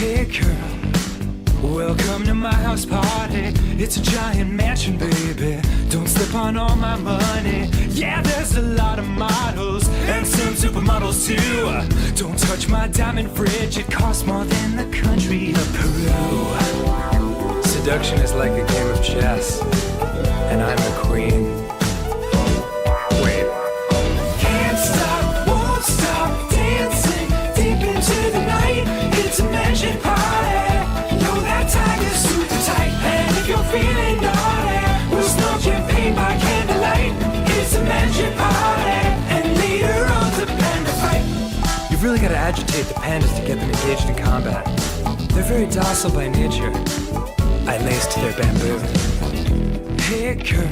Hey girl, welcome to my house party. It's a giant mansion, baby. Don't slip on all my money. Yeah, there's a lot of models and some supermodels too. Don't touch my diamond fridge, it costs more than the country of Peru. Seduction is like a game of chess, and I'm the queen. Wait. Can't stop, won't stop dancing deep into the night. It's a mansion party. Know that tiger's super tight, and if you're feeling naughty, we'll smoke champagne by candlelight. It's a mansion party, and later on the panda fight. You've really got to agitate the pandas to get them engaged in combat. They're very docile by nature. I laced their bamboo. Hey girl,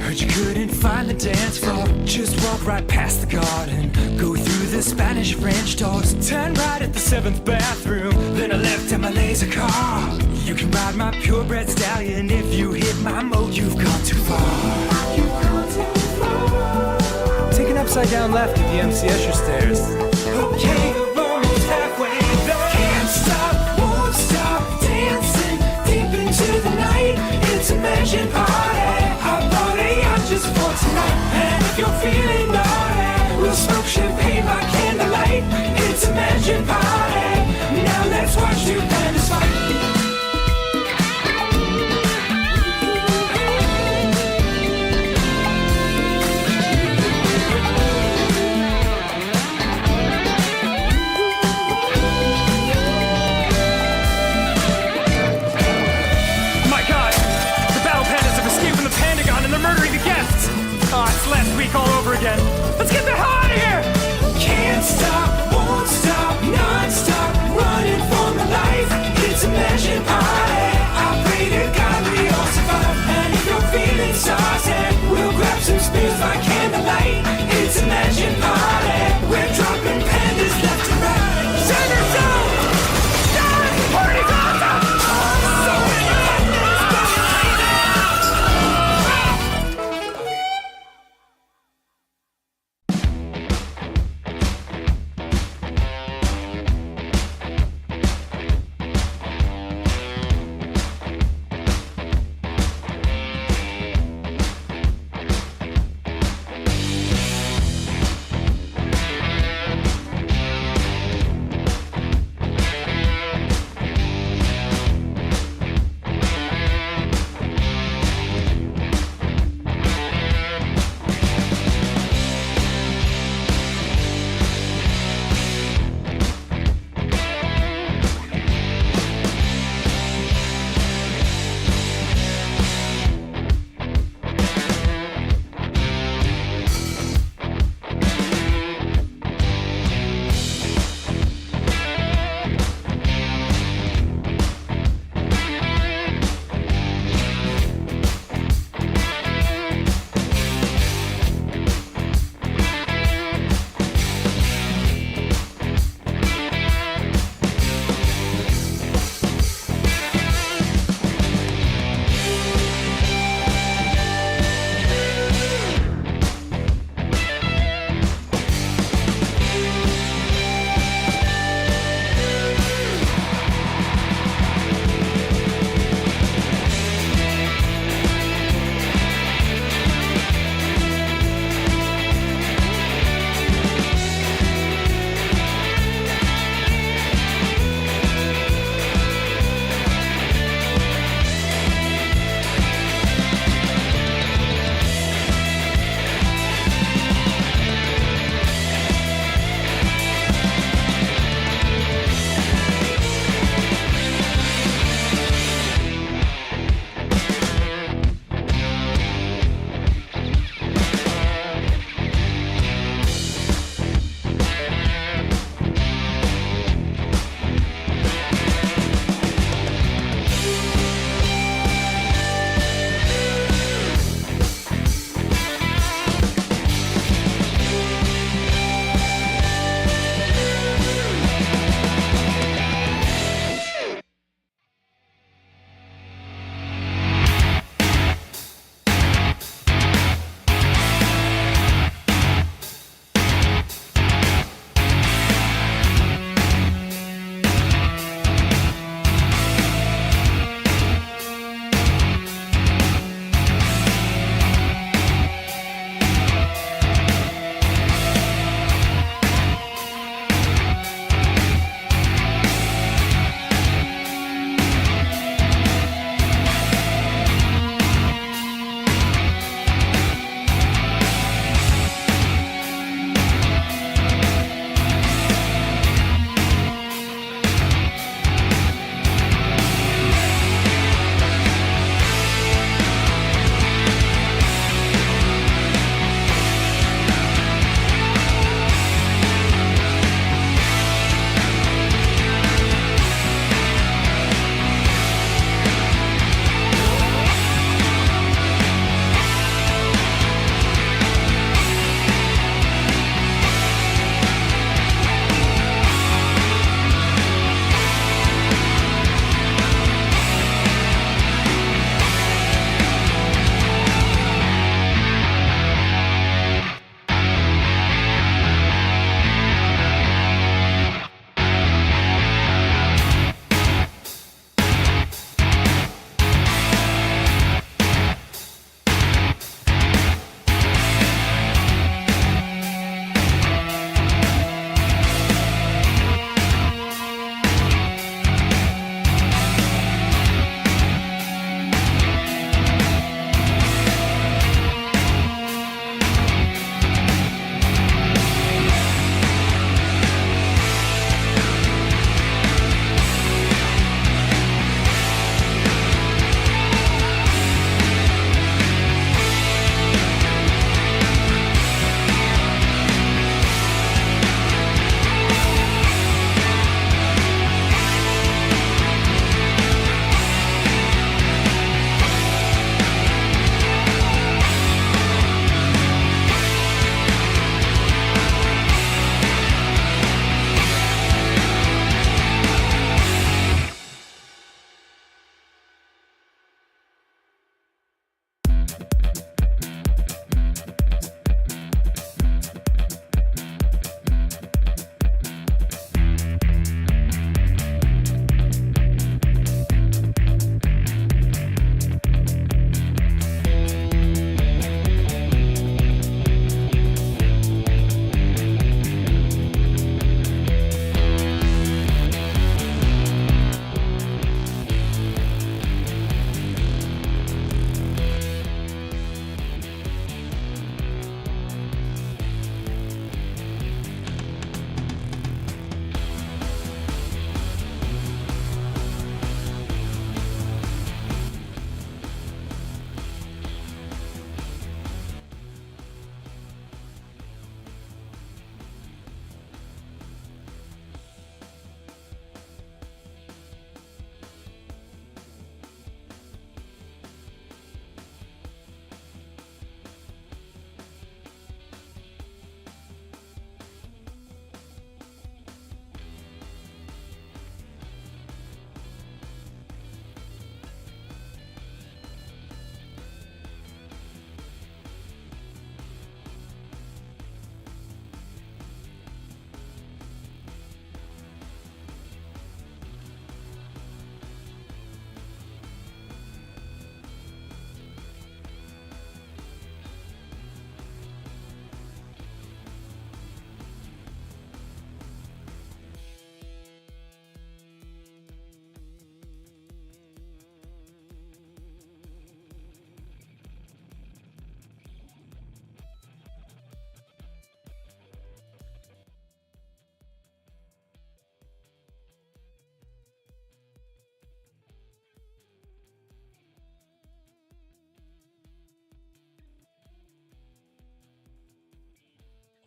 heard you couldn't find the dance floor. Just walk right past the garden, go through the Spanish French doors, turn right at the 7th bathroom, then a left at my laser car. You can ride my purebred stallion. If you hit my mode, you've gone too far. Take an upside down left at the MC Escher stairs. Okay, you're almost halfway there. Can't stop, won't stop dancing deep into the night. It's a mansion party. Our party out just for tonight. And if you're feeling naughty, we'll smoke champagne by candlelight. It's a mansion party. Now let's watch two pandas fight. It's last week all over again. Let's get the hell out of here! Can't stop, won't stop, non-stop.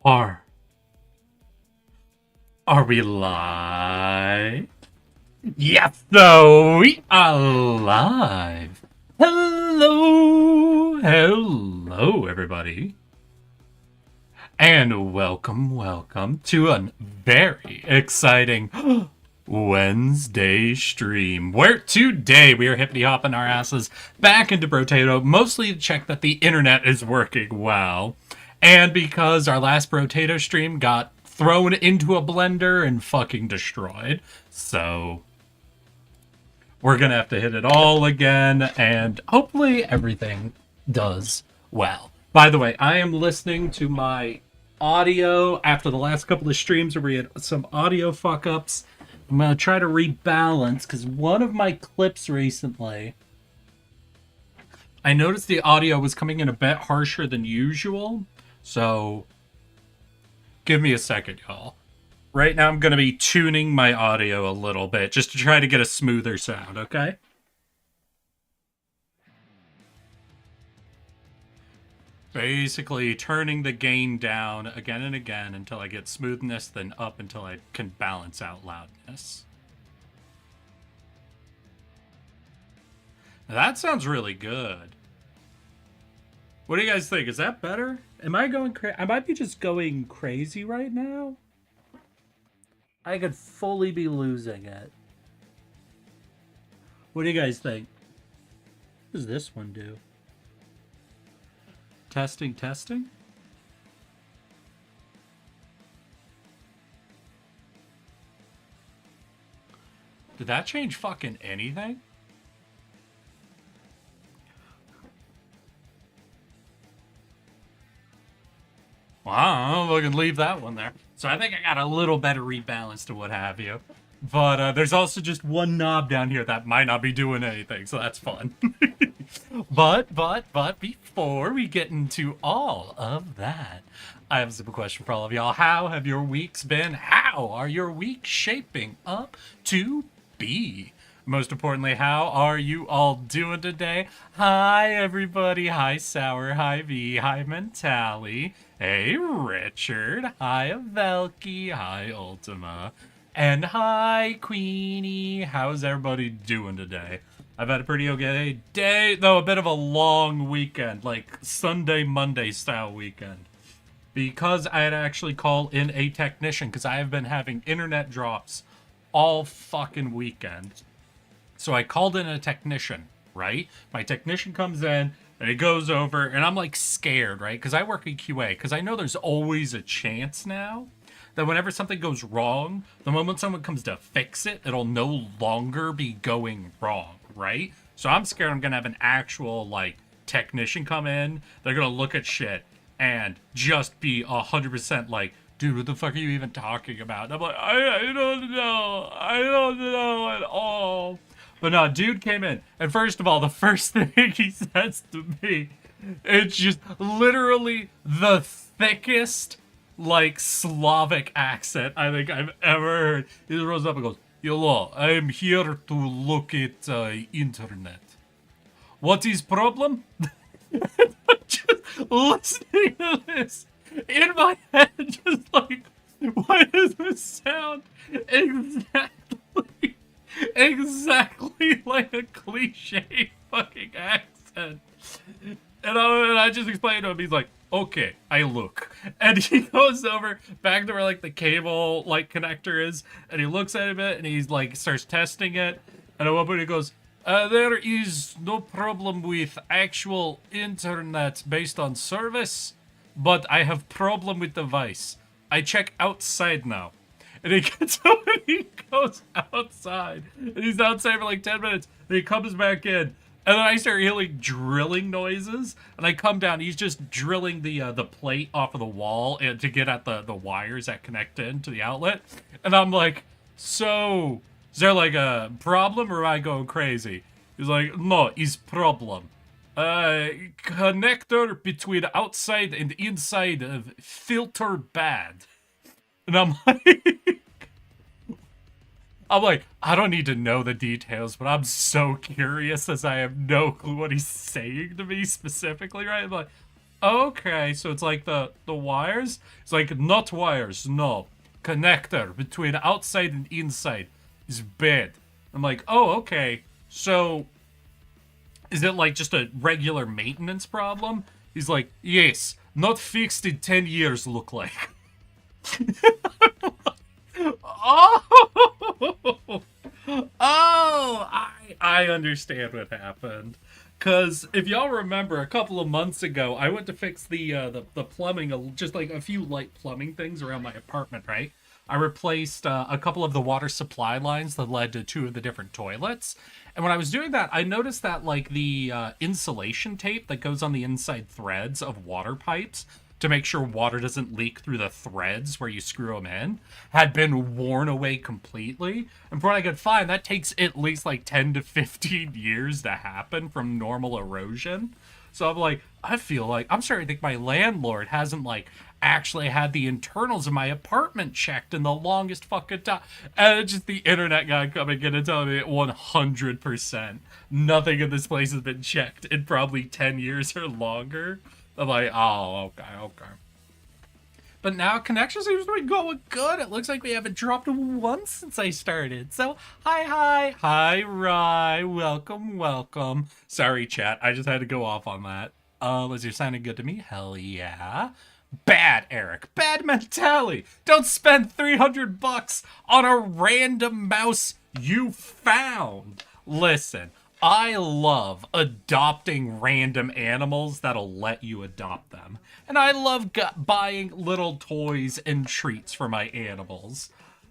Are are we live? Yes, so we are live. Hello, everybody, and welcome to a very exciting Wednesday stream, where today we are hippity hopping our asses back into Brotato, mostly to check that the internet is working well. And because our last Brotato stream got thrown into a blender and fucking destroyed. So we're gonna have to hit it all again, and hopefully everything does well. By the way, I am listening to my audio after the last couple of streams where we had some audio fuck ups. I'm gonna try to rebalance because one of my clips recently, I noticed the audio was coming in a bit harsher than usual. So give me a second, y'all. Right now I'm going to be tuning my audio a little bit just to try to get a smoother sound, okay? Basically turning the gain down again and again until I get smoothness, then up until I can balance out loudness. Now that sounds really good. What do you guys think? Is that better? Am I going crazy? I might be just going crazy right now. I could fully be losing it. What do you guys think? What does this one do? Testing. Did that change fucking anything? Wow, we can leave that one there. So I think I got a little better rebalance to what have you. But there's also just one knob down here that might not be doing anything, so that's fun. But before we get into all of that, I have a simple question for all of y'all. How have your weeks been? How are your weeks shaping up to be? Most importantly, how are you all doing today? Hi, everybody. Hi, Sour. Hi, V. Hi, Mentali. Hey, Richard. Hi, Velky. Hi, Ultima. And hi, Queenie. How's everybody doing today? I've had a pretty okay day, though a bit of a long weekend, like Sunday, Monday style weekend. Because I had to actually call in a technician, because I have been having internet drops all fucking weekend. So I called in a technician, right? My technician comes in, and he goes over, and I'm like scared, right? Because I work in QA, because I know there's always a chance now that whenever something goes wrong, the moment someone comes to fix it, it'll no longer be going wrong, right? So I'm scared I'm going to have an actual, like, technician come in. They're going to look at shit and just be 100% like, dude, what the fuck are you even talking about? And I'm like, I don't know. I don't know at all. But no, dude came in, and first of all, the first thing he says to me, it's just literally the thickest, like, Slavic accent I think I've ever heard. He just rolls up and goes, "Hello, I'm here to look at internet. What is problem?" Just listening to this in my head, just like, why does this sound exactly like a cliche fucking accent? And I just explained to him. He's like, okay, I look. And he goes over back to where, like, the cable, like, connector is, and he looks at it, and he's, like, starts testing it. And at one point he goes, there is no problem with actual internet based on service, but I have problem with device. I check outside now. And he gets up and he goes outside. And he's outside for like 10 minutes. And he comes back in. And then I start hearing drilling noises. And I come down. He's just drilling the plate off of the wall and to get at the wires that connect in to the outlet. And I'm like, so, is there like a problem or am I going crazy? He's like, no, it's problem. Connector between outside and inside of filter bad. And I'm like, I don't need to know the details, but I'm so curious as I have no clue what he's saying to me specifically, right? I'm like, Okay, so it's like the wires. It's like not wires, no connector between outside and inside is bad. I'm like, oh, okay. So is it like just a regular maintenance problem? He's like, yes, not fixed in 10 years. Look like. Oh, I understand what happened. Cause if y'all remember, a couple of months ago, I went to fix the plumbing, just like a few light plumbing things around my apartment. Right, I replaced a couple of the water supply lines that led to two of the different toilets. And when I was doing that, I noticed that like the insulation tape that goes on the inside threads of water pipes to make sure water doesn't leak through the threads where you screw them in had been worn away completely. And from what I could find, that takes at least like 10 to 15 years to happen from normal erosion. So I'm like, I feel like, I'm starting to think my landlord hasn't like actually had the internals of my apartment checked in the longest fucking time. And it's just the internet guy coming in and telling me 100% nothing in this place has been checked in probably 10 years or longer. I'm like, oh, okay. But now connection seems to be going good. It looks like we haven't dropped once since I started. So, hi, Rye. Welcome. Sorry, chat. I just had to go off on that. Was you sounding good to me? Hell yeah. Bad, Eric. Bad mentality. Don't spend $300 on a random mouse you found. Listen, I love adopting random animals that'll let you adopt them. And I love buying little toys and treats for my animals.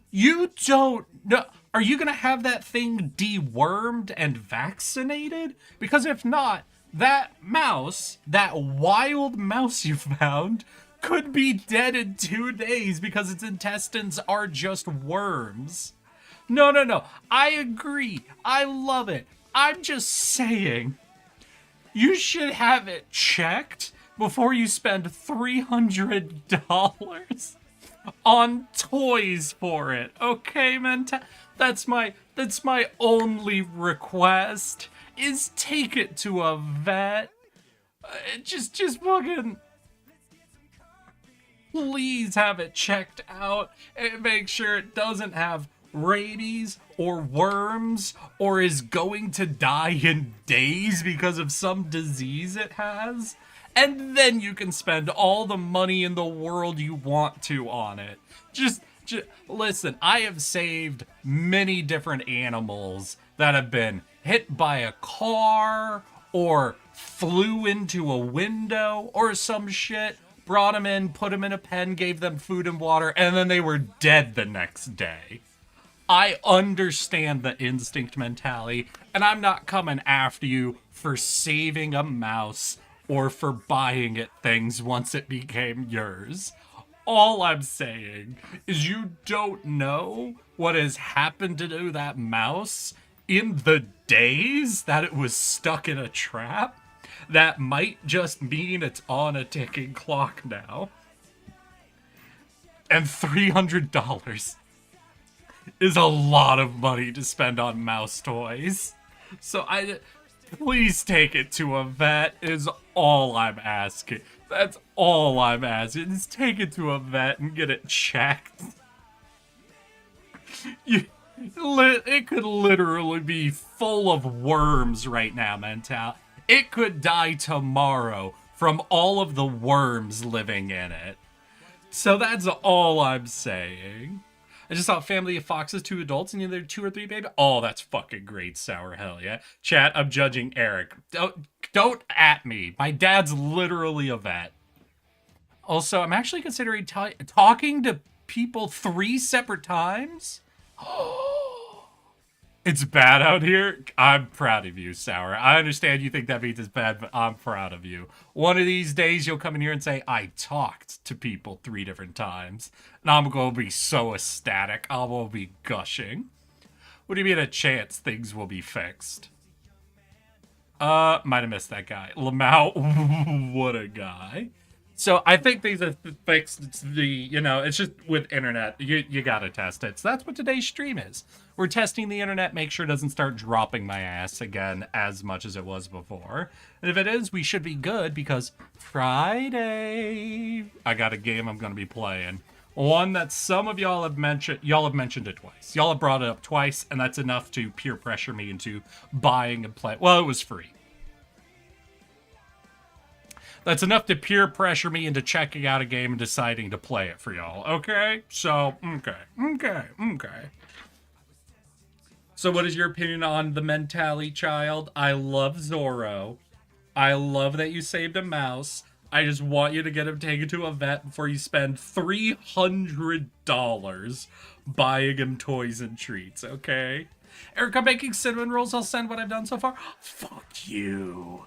You don't know. Are you going to have that thing dewormed and vaccinated? Because if not, that mouse, that wild mouse you found, could be dead in 2 days because its intestines are just worms. No. I agree. I love it. I'm just saying, you should have it checked before you spend $300 on toys for it. Okay, man? That's my only request is take it to a vet. Just fucking please have it checked out and make sure it doesn't have rabies or worms or is going to die in days because of some disease it has. And then you can spend all the money in the world you want to on it. Just listen, I have saved many different animals that have been hit by a car or flew into a window or some shit. Brought them in, put them in a pen, gave them food and water, and then they were dead the next day. I understand the instinct mentality, and I'm not coming after you for saving a mouse or for buying it things once it became yours. All I'm saying is you don't know what has happened to that mouse in the days that it was stuck in a trap. That might just mean it's on a ticking clock now. And $300 is a lot of money to spend on mouse toys. So please take it to a vet is all I'm asking. That's all I'm asking. Just take it to a vet and get it checked. It could literally be full of worms right now, Mental. It could die tomorrow from all of the worms living in it. So that's all I'm saying. I just saw a family of foxes, 2 adults, and either 2 or 3 babies. Oh, that's fucking great, Sour. Hell yeah. Chat, I'm judging Eric. Don't at me. My dad's literally a vet. Also, I'm actually considering talking to people 3 separate times. It's bad out here. I'm proud of you, Sour. I understand you think that means it's bad, but I'm proud of you. One of these days, you'll come in here and say, I talked to people 3 different times. And I'm going to be so ecstatic. I will be gushing. What do you mean a chance things will be fixed? Might have missed that guy. Lamau, what a guy. So I think these are fixed. It's it's just with internet. You gotta test it. So that's what today's stream is. We're testing the internet, make sure it doesn't start dropping my ass again as much as it was before. And if it is, we should be good because Friday I got a game I'm gonna be playing. One that some of y'all have mentioned. Y'all have mentioned it twice. Y'all have brought it up twice, and that's enough to peer pressure me into buying and play. Well, it was free. That's enough to peer pressure me into checking out a game and deciding to play it for y'all. Okay? So, okay. So what is your opinion on the Mentally Child? I love Zorro. I love that you saved a mouse. I just want you to get him taken to a vet before you spend $300 buying him toys and treats, okay? Eric, I'm making cinnamon rolls. I'll send what I've done so far. Fuck you.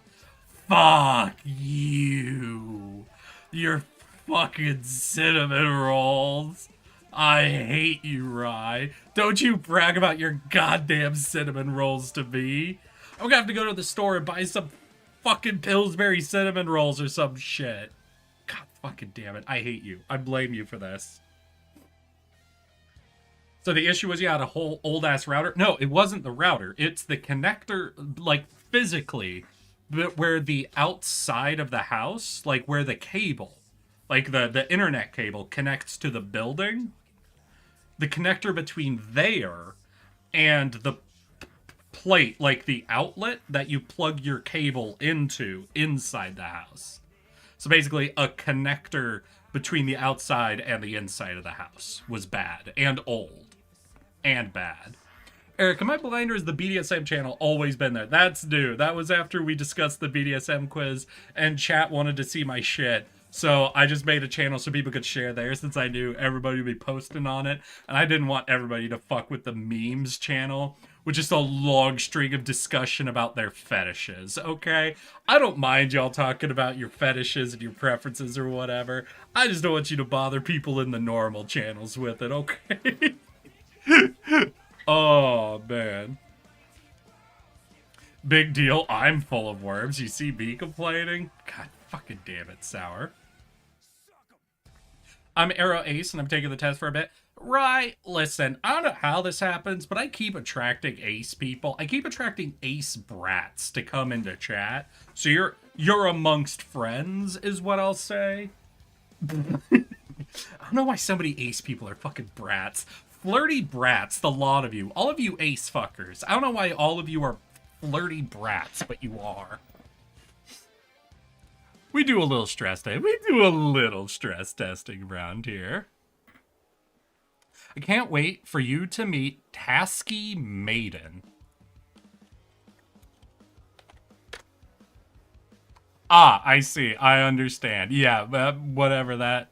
Fuck you. Your fucking cinnamon rolls. I hate you, Rye. Don't you brag about your goddamn cinnamon rolls to me. I'm gonna have to go to the store and buy some fucking Pillsbury cinnamon rolls or some shit. God fucking damn it. I hate you. I blame you for this. So the issue was you had a whole old-ass router? No, it wasn't the router. It's the connector, like, physically, but where the outside of the house, like, where the cable, like, the internet cable connects to the building, the connector between there and the plate, like the outlet that you plug your cable into inside the house. So basically, a connector between the outside and the inside of the house was bad and old and bad. Eric, am I blind or has the BDSM channel always been there? That's new. That was after we discussed the BDSM quiz and chat wanted to see my shit. So I just made a channel so people could share there since I knew everybody would be posting on it. And I didn't want everybody to fuck with the memes channel, which is a long string of discussion about their fetishes, okay? I don't mind y'all talking about your fetishes and your preferences or whatever. I just don't want you to bother people in the normal channels with it, okay? Oh, man. Big deal. I'm full of worms. You see me complaining? God fucking damn it, Sour. I'm Arrow Ace, and I'm taking the test for a bit. Right, listen, I don't know how this happens, but I keep attracting Ace people. I keep attracting Ace brats to come into chat. So you're amongst friends, is what I'll say. I don't know why so many Ace people are fucking brats. Flirty brats, the lot of you. All of you Ace fuckers. I don't know why all of you are flirty brats, but you are. We do a little stress testing. We do a little stress testing around here. I can't wait for you to meet Tasky Maiden. Ah, I see. I understand. Yeah, whatever that.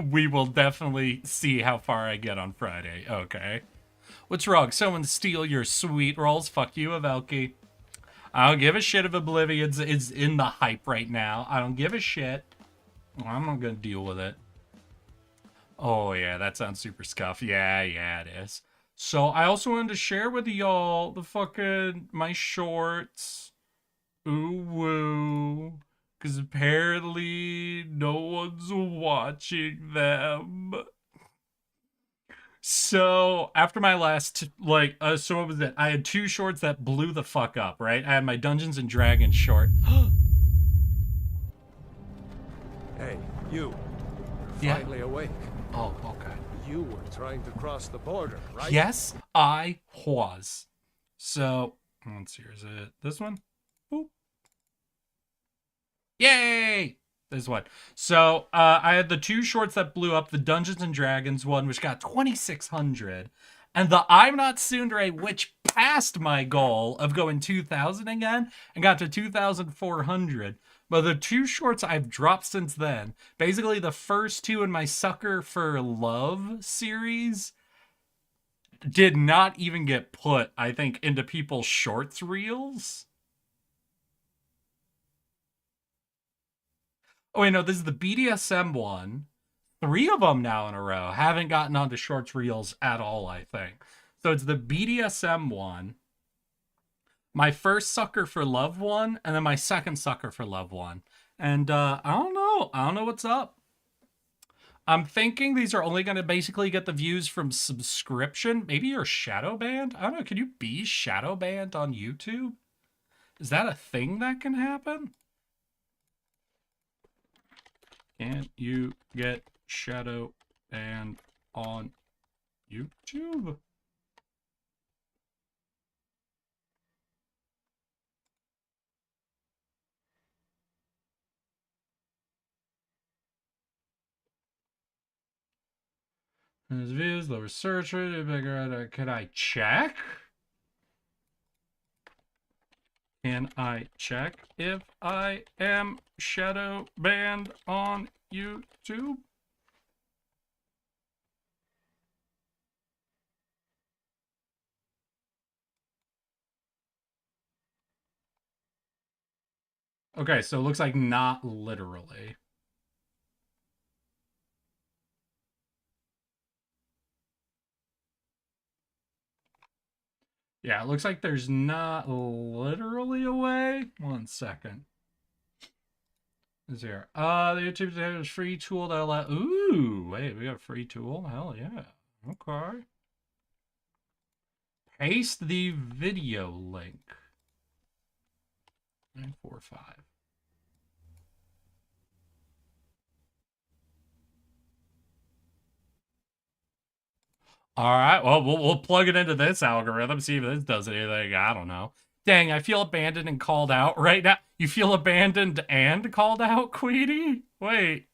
We will definitely see how far I get on Friday. Okay. What's wrong? Someone steal your sweet rolls? Fuck you, Avelki. I don't give a shit if Oblivion is in the hype right now. I don't give a shit. I'm not gonna deal with it. Oh, yeah, that sounds super scuff. Yeah, it is. So, I also wanted to share with y'all the fucking, my shorts. Ooh, woo. Because apparently no one's watching them. So, after my last, so what was it? I had 2 shorts that blew the fuck up, right? I had my Dungeons and Dragons short. Hey, you. Yeah. Finally awake. Oh, okay. You were trying to cross the border, right? Yes, I was. So, let's see, is it this one? Boop. Yay! This one. So, I had the 2 shorts that blew up, the Dungeons and Dragons one, which got 2,600, and the I'm Not Tsundere, which passed my goal of going 2,000 again, and got to 2,400. But the 2 shorts I've dropped since then, basically the first 2 in my Sucker for Love series, did not even get put, I think, into people's shorts reels. Oh, wait, no, this is the BDSM one. 3 of them now in a row haven't gotten onto shorts reels at all, I think. So it's the BDSM one, my first Sucker for Love one, and then my second Sucker for Love one. And I don't know what's up. I'm thinking these are only going to basically get the views from subscription. Maybe you're shadow banned. I don't know. Can you be shadow banned on YouTube? Is that a thing that can happen? Can you get shadow banned on YouTube? His views, lower search rate, bigger. Can I check? Can I check if I am shadow banned on YouTube? Okay, so it looks like not literally. Yeah, it looks like there's not literally a way. 1 second. Is here? The YouTube has free tool that allow. Ooh, wait, we got a free tool. Hell yeah. Okay. Paste the video link. 945. All right. Well, we'll plug it into this algorithm. See if this does anything. I don't know. Dang, I feel abandoned and called out right now. You feel abandoned and called out, Queenie? Wait.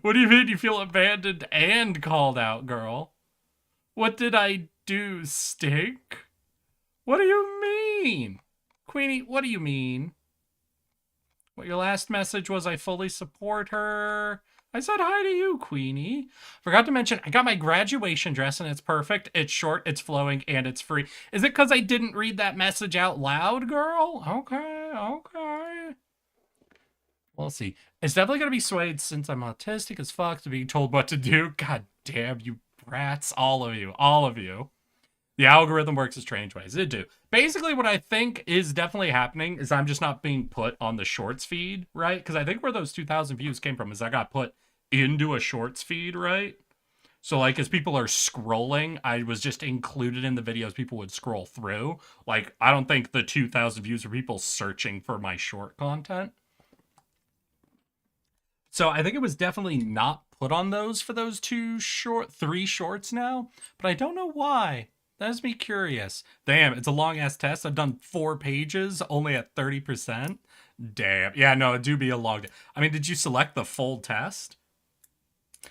What do you mean you feel abandoned and called out, girl? What did I do, stink? What do you mean? Queenie, what do you mean? What your last message was, I fully support her. I said hi to you, Queenie. Forgot to mention, I got my graduation dress and it's perfect. It's short, it's flowing, and it's free. Is it because I didn't read that message out loud, girl? Okay, okay. We'll see. It's definitely going to be swayed since I'm autistic as fuck to being told what to do. God damn you brats. All of you. All of you. The algorithm works in strange ways. It do. Basically, what I think is definitely happening is I'm just not being put on the shorts feed, right? Because I think where those 2,000 views came from is I got put into a shorts feed, right? So, like, as people are scrolling, I was just included in the videos people would scroll through. Like, I don't think the 2,000 views are people searching for my short content. So I think it was definitely not put on those for those three shorts now, but I don't know why. That has me curious. Damn, it's a long ass test. I've done 4 pages, only at 30%. Damn. Yeah, no, it do be a long. I mean, did you select the full test?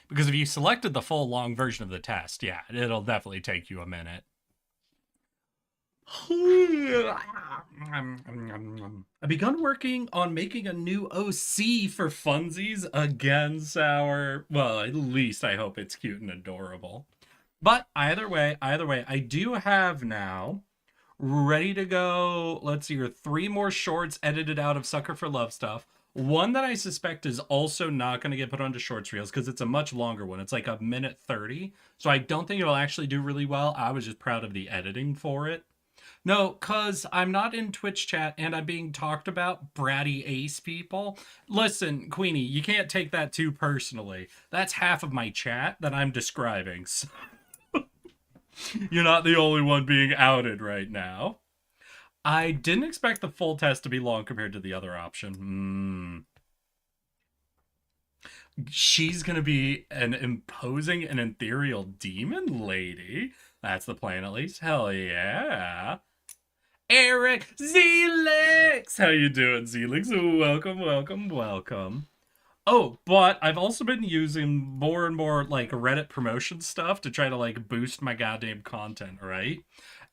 Because if you selected the full long version of the test, yeah, it'll definitely take you a minute. I've begun working on making a new OC for funsies again, Sour. Well, at least I hope it's cute and adorable. But either way, I do have now ready to go. Let's see here, 3 more shorts edited out of Sucker for Love stuff. One that I suspect is also not going to get put onto shorts reels because it's a much longer one. It's like a minute 30. So I don't think it'll actually do really well. I was just proud of the editing for it. No, because I'm not in Twitch chat and I'm being talked about, bratty ace people. Listen, Queenie, you can't take that too personally. That's half of my chat that I'm describing. So you're not the only one being outed right now. I didn't expect the full test to be long compared to the other option. She's going to be an imposing and ethereal demon lady. That's the plan, at least. Hell yeah. Eric Zelix! How you doing, Zelix? Welcome, welcome, welcome. Oh, but I've also been using more and more, like, Reddit promotion stuff to try to, like, boost my goddamn content, right?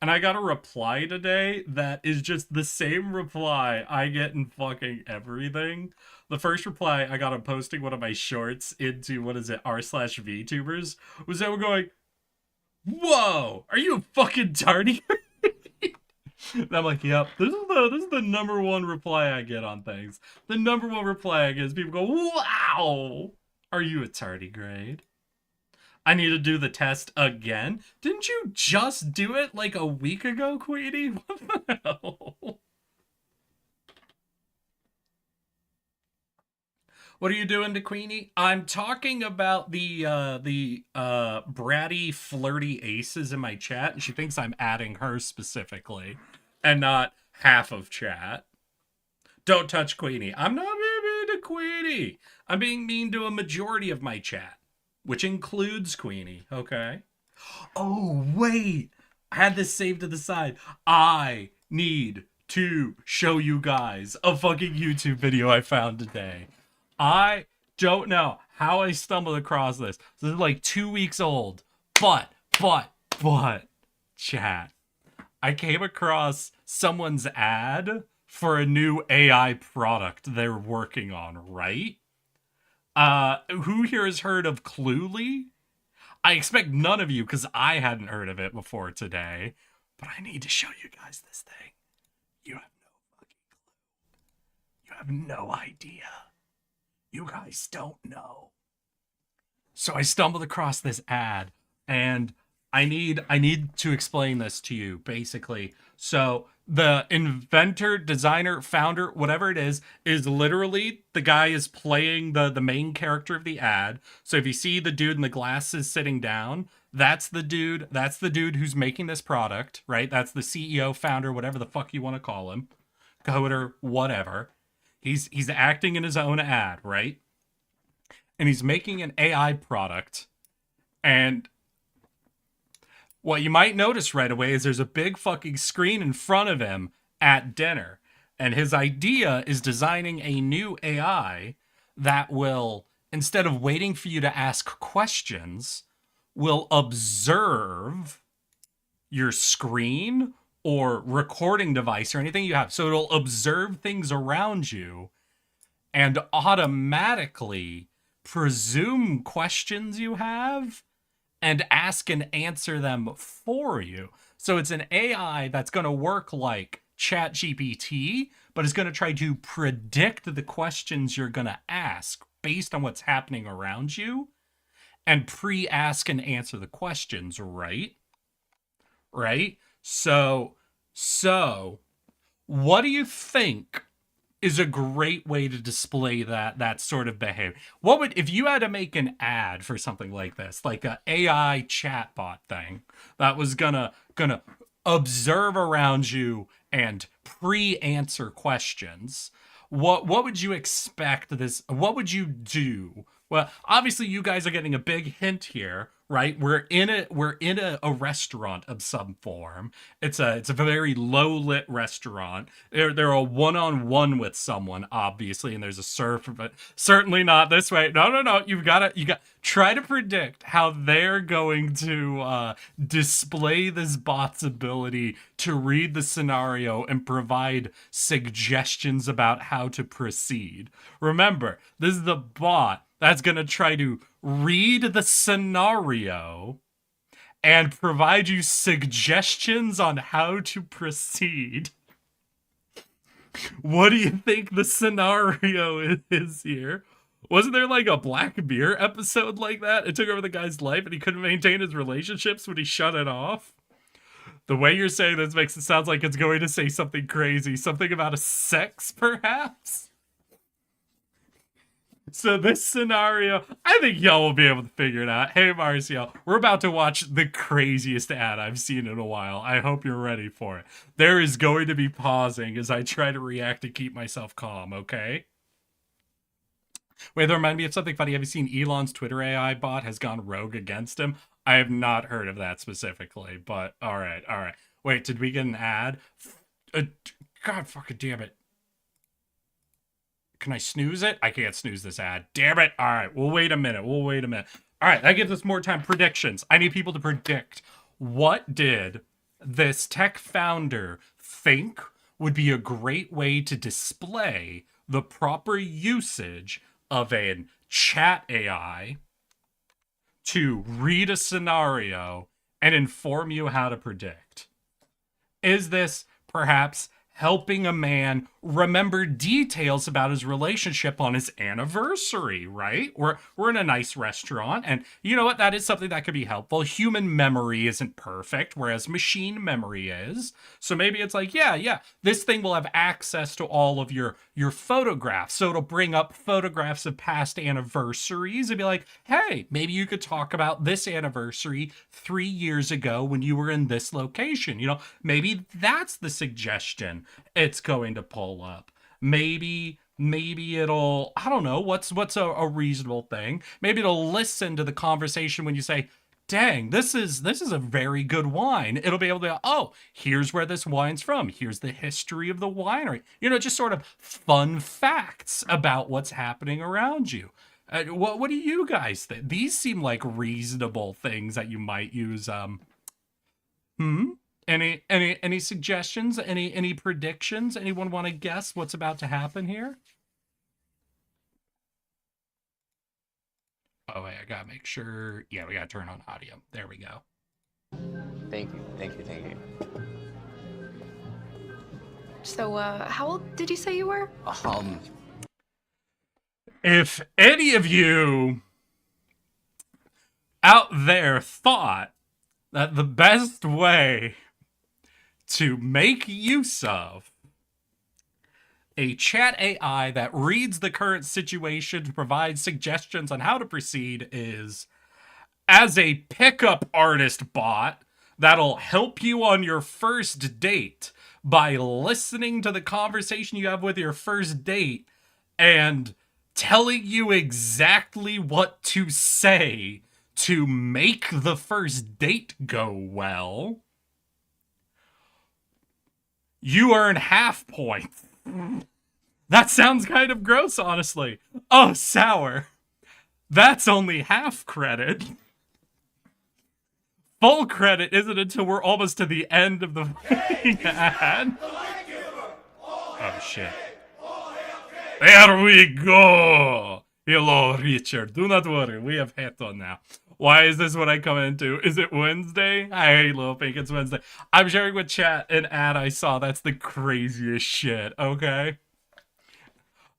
And I got a reply today that is just the same reply I get in fucking everything. The first reply I got on posting one of my shorts into, what is it, r/VTubers, was they were going, whoa, are you a fucking tardy? And I'm like, yep, this is the number one reply I get on things. The number one reply I get is people go, wow, are you a tardigrade? I need to do the test again. Didn't you just do it like a week ago, Queenie? What the hell? What are you doing to Queenie? I'm talking about the bratty, flirty aces in my chat, and she thinks I'm adding her specifically, and not half of chat. Don't touch Queenie. I'm not being mean to Queenie. I'm being mean to a majority of my chat, which includes Queenie, okay? Oh, wait. I had this saved to the side. I need to show you guys a fucking YouTube video I found today. I don't know how I stumbled across this. This is like 2 weeks old. But, chat. I came across someone's ad for a new AI product they're working on, right? Who here has heard of Cluely? I expect none of you, because I hadn't heard of it before today. But I need to show you guys this thing. You have no fucking clue. You have no idea. You guys don't know. So I stumbled across this ad, and I need to explain this to you, basically. So the inventor, designer, founder, whatever it is literally the guy is playing the main character of the ad. So if you see the dude in the glasses sitting down, that's the dude who's making this product, right? That's the CEO, founder, whatever the fuck you want to call him, coder, whatever. He's acting in his own ad, right? And he's making an AI product. And what you might notice right away is there's a big fucking screen in front of him at dinner. And his idea is designing a new AI that will, instead of waiting for you to ask questions, will observe your screen or recording device or anything you have. So it'll observe things around you and automatically presume questions you have and ask and answer them for you. So it's an AI that's going to work like ChatGPT, but it's going to try to predict the questions you're going to ask based on what's happening around you and pre-ask and answer the questions, right? Right? So what do you think is a great way to display that sort of behavior? What would, if you had to make an ad for something like this, like a AI chatbot thing that was gonna observe around you and pre-answer questions, what would you expect this, what would you do? Well, obviously you guys are getting a big hint here, right? We're in a restaurant of some form. It's a very low lit restaurant. They're a one-on-one with someone, obviously, and there's a server, but certainly not this way. No. You got try to predict how they're going to display this bot's ability to read the scenario and provide suggestions about how to proceed. Remember, this is the bot that's going to try to read the scenario and provide you suggestions on how to proceed. What do you think the scenario is here? Wasn't there like a Black Mirror episode like that? It took over the guy's life and he couldn't maintain his relationships when he shut it off. The way you're saying this makes it sound like it's going to say something crazy. Something about a sex, perhaps? So this scenario, I think y'all will be able to figure it out. Hey, Marcio, we're about to watch the craziest ad I've seen in a while. I hope you're ready for it. There is going to be pausing as I try to react to keep myself calm, okay? Wait, that reminded me of something funny. Have you seen Elon's Twitter AI bot has gone rogue against him? I have not heard of that specifically, but all right. Wait, did we get an ad? God fucking damn it. Can I snooze it? I can't snooze this ad. Damn it. All right, we'll wait a minute. All right, that gives us more time. Predictions. I need people to predict. What did this tech founder think would be a great way to display the proper usage of a chat AI to read a scenario and inform you how to predict? Is this perhaps helping a man remember details about his relationship on his anniversary, right? We're in a nice restaurant, and you know what? That is something that could be helpful. Human memory isn't perfect, whereas machine memory is. So maybe it's like, yeah, this thing will have access to all of your photographs. So it'll bring up photographs of past anniversaries and be like, hey, maybe you could talk about this anniversary 3 years ago when you were in this location. You know, maybe that's the suggestion it's going to pull up. Maybe it'll, I don't know, what's a reasonable thing. Maybe it'll listen to the conversation when you say, dang, this is a very good wine. It'll be able to, oh, here's where this wine's from. Here's the history of the winery. You know, just sort of fun facts about what's happening around you. What do you guys think? These seem like reasonable things that you might use. Any suggestions? Any predictions? Anyone want to guess what's about to happen here? Oh wait, I gotta make sure. Yeah, we gotta turn on audio. There we go. Thank you. So, how old did you say you were? If any of you out there thought that the best way to make use of a chat AI that reads the current situation to provide suggestions on how to proceed is as a pickup artist bot that'll help you on your first date by listening to the conversation you have with your first date and telling you exactly what to say to make the first date go well, you earn half points. That sounds kind of gross, honestly. Oh, sour. That's only half credit. Full credit isn't until we're almost to the end of the ad. Oh, shit. There we go. Hello, Richard. Do not worry. We have hat on now. Why is this what I come into? Is it Wednesday? I hate Little Pink. It's Wednesday. I'm sharing with chat an ad I saw. That's the craziest shit. Okay.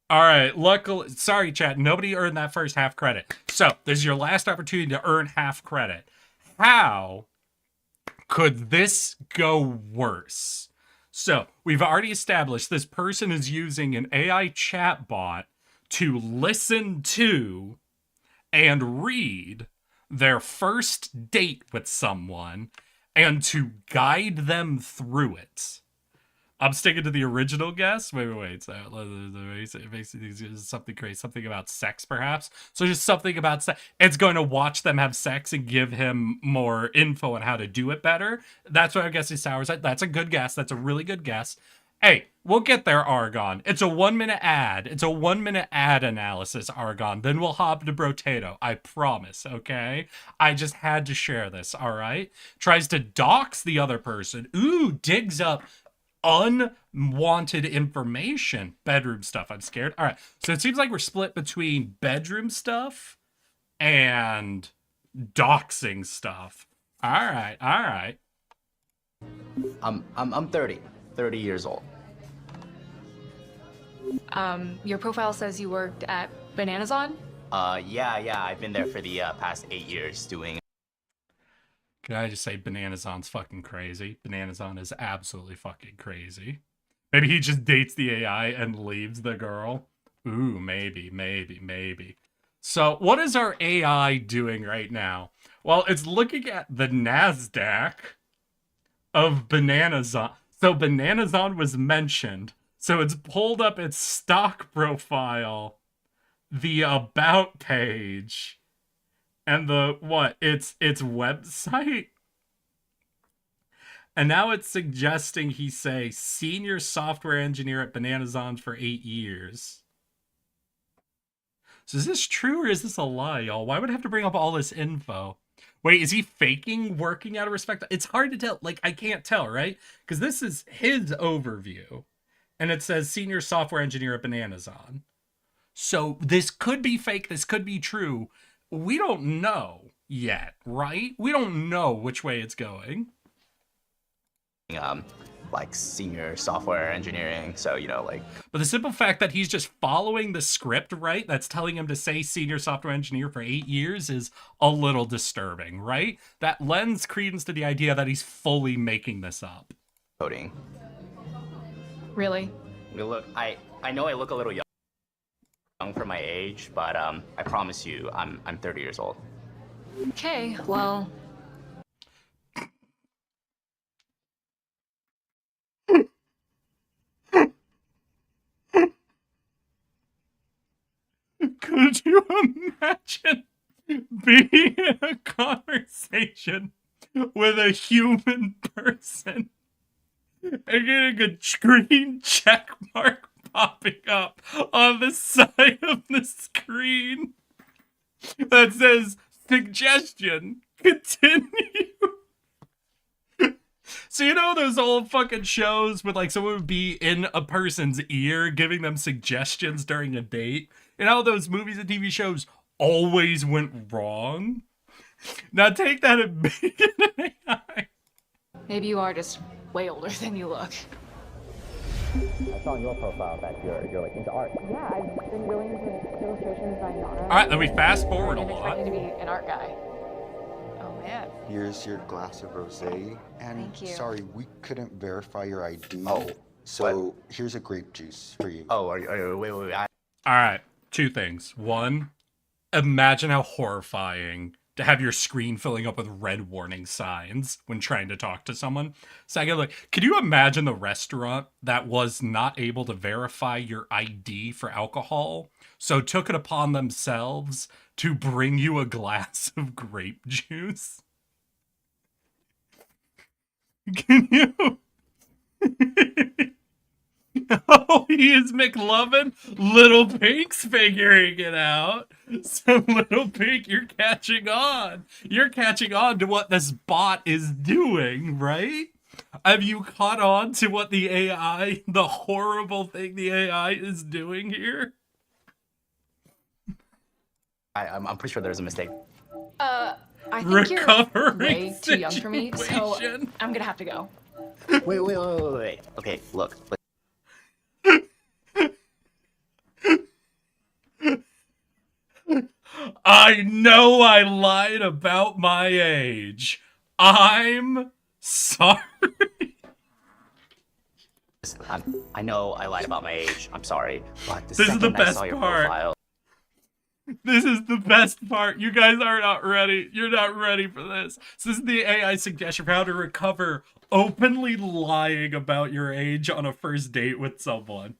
All right. Luckily, sorry, chat. Nobody earned that first half credit. So this is your last opportunity to earn half credit. How could this go worse? So we've already established this person is using an AI chatbot to listen to and read their first date with someone and to guide them through it. I'm sticking to the original guess. Wait. So it makes something crazy, something about sex, perhaps. So just something about sex. It's going to watch them have sex and give him more info on how to do it better. That's what I'm guessing. Sour's. That's a good guess. That's a really good guess. Hey, we'll get there, Argon. It's a 1 minute ad. It's a 1 minute ad analysis, Argon. Then we'll hop to Brotato. I promise, okay? I just had to share this, all right? Tries to dox the other person. Ooh, digs up unwanted information. Bedroom stuff. I'm scared. All right. So it seems like we're split between bedroom stuff and doxing stuff. All right. I'm 30 years old. Your profile says you worked at Bananazon? Yeah, I've been there for the past 8 years doing. Can I just say Bananazon's fucking crazy? Bananazon is absolutely fucking crazy. Maybe he just dates the AI and leaves the girl. Ooh, maybe. So what is our AI doing right now? Well, it's looking at the NASDAQ of Bananazon. So Bananazon was mentioned. So it's pulled up its stock profile, the about page, and its website. And now it's suggesting he say senior software engineer at Bananazon for 8 years. So is this true or is this a lie, y'all? Why would I have to bring up all this info? Wait, is he faking working out of respect? It's hard to tell. Like, I can't tell, right? Because this is his overview. And it says senior software engineer at Bananazon. So this could be fake. This could be true. We don't know yet, right? We don't know which way it's going. like senior software engineering. So, you know, like. But the simple fact that he's just following the script, right? That's telling him to say senior software engineer for 8 years is a little disturbing, right? That lends credence to the idea that he's fully making this up. Coding. Really? Look, I know I look a little young for my age, but I promise you, I'm 30 years old. Okay, well, Could you imagine being in a conversation with a human person and getting a green check mark popping up on the side of the screen that says suggestion continue? So you know those old fucking shows with like someone would be in a person's ear giving them suggestions during a date? You know those movies and TV shows always went wrong? Now take that and make it an AI. maybe you are just way older than you look. I saw on your profile that you're like into art. Yeah, I've been really into illustration design and art. All right, then we fast forward a I didn't expect lot. you to be an art guy. Oh man. Here's your glass of rosé. And Thank you. sorry, we couldn't verify your ID. Oh, So here's a grape juice for you. Oh, wait. All right, two things. One, imagine how horrifying to have your screen filling up with red warning signs when trying to talk to someone. Secondly, could you imagine the restaurant that was not able to verify your ID for alcohol, so took it upon themselves to bring you a glass of grape juice? Can you? Oh, he is McLovin. Little Pink's figuring it out. So, Little Pink, you're catching on. You're catching on to what this bot is doing, right? Have you caught on to what the AI, the horrible thing the AI is doing here? I'm pretty sure there's a mistake. I think Recovering you're way too young for me, so situation. I'm gonna have to go. Wait. Okay, look. I know I lied about my age. I'm sorry. I know I lied about my age. I'm sorry, but This is the second I best saw your part. profile, This is the best part. You guys are not ready. You're not ready for this. So this is the AI suggestion for how to recover openly lying about your age on a first date with someone.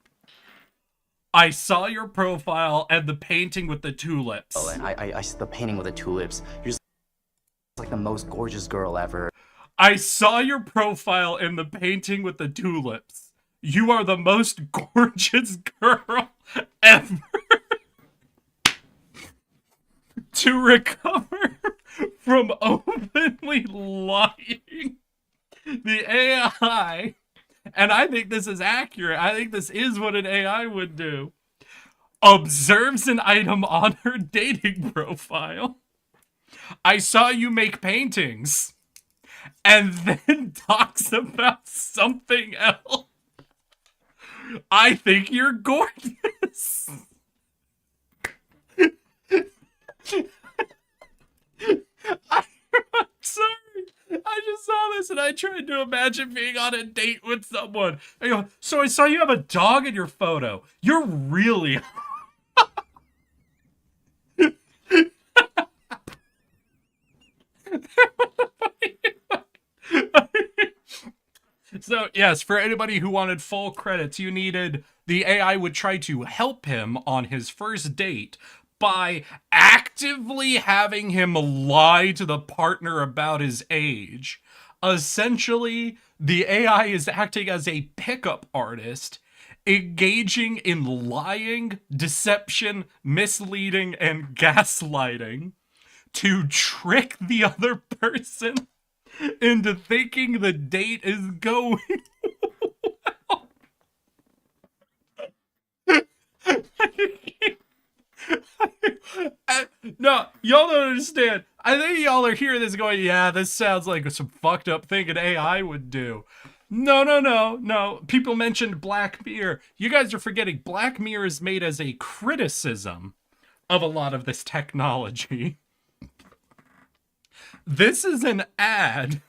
I saw your profile and the painting with the tulips. and I see the painting with the tulips. You're just like the most gorgeous girl ever. I saw your profile in the painting with the tulips. You are the most gorgeous girl ever. To recover from openly lying, the AI, and I think this is accurate, I think this is what an AI would do, observes an item on her dating profile. I saw you make paintings, and then talks about something else. I think you're gorgeous. I'm sorry. I just saw this and I tried to imagine being on a date with someone. I go, so I saw you have a dog in your photo. You're really So, yes, for anybody who wanted full credits, you needed the AI would try to help him on his first date by actively having him lie to the partner about his age. Essentially, the AI is acting as a pickup artist, engaging in lying, deception, misleading, and gaslighting to trick the other person into thinking the date is going well. No, y'all don't understand. I think y'all are hearing this going, yeah, this sounds like some fucked up thing an AI would do. No. People mentioned Black Mirror. You guys are forgetting Black Mirror is made as a criticism of a lot of this technology. This is an ad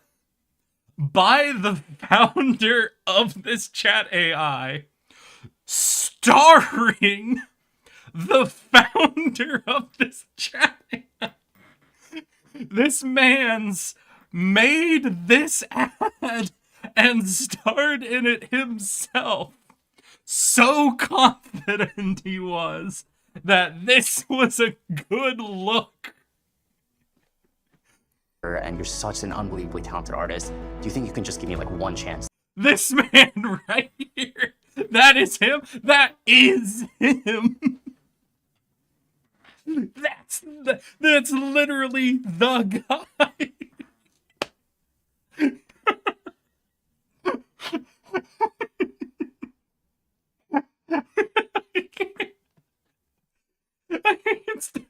by the founder of this chat AI, starring the founder of this chat AI. This man's made this ad and starred in it himself. So confident he was that this was a good look. And you're such an unbelievably talented artist. Do you think you can just give me like one chance? This man right here. That is him. That is him. That's literally the guy. It's too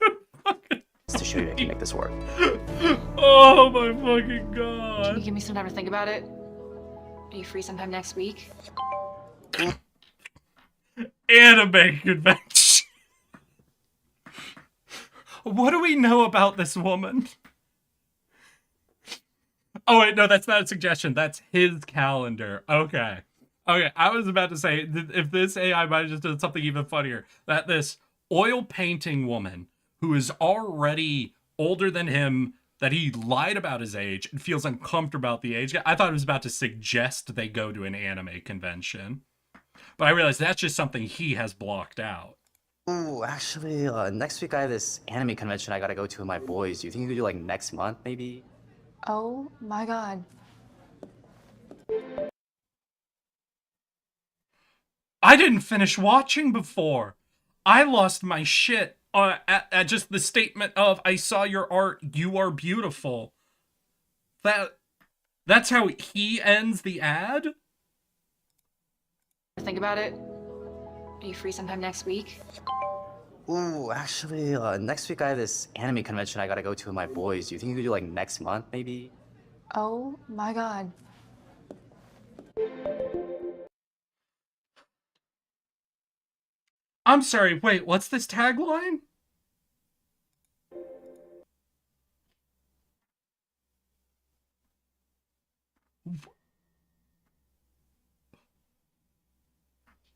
fucking... To show you I can make this work. Oh my fucking Can god. you give me some time to think about it? Are you free sometime next week? Anime convention. What do we know about this woman? Oh wait, no, that's not a suggestion. That's his calendar. Okay. Okay, I was about to say, if this AI might have just done something even funnier, that this oil painting woman who is already older than him, that he lied about his age and feels uncomfortable about the age. I thought it was about to suggest they go to an anime convention. But I realized that's just something he has blocked out. Ooh, actually, next week I have this anime convention I gotta go to with my boys. Do you think you could do like next month, maybe? Oh my god. I didn't finish watching before. I lost my shit at just the statement of, I saw your art, you are beautiful. That's how he ends the ad? Think about it. Are you free sometime next week? Ooh, actually, next week I have this anime convention I gotta go to with my boys. Do you think you could do like next month, maybe? Oh my god. I'm sorry, wait, what's this tagline?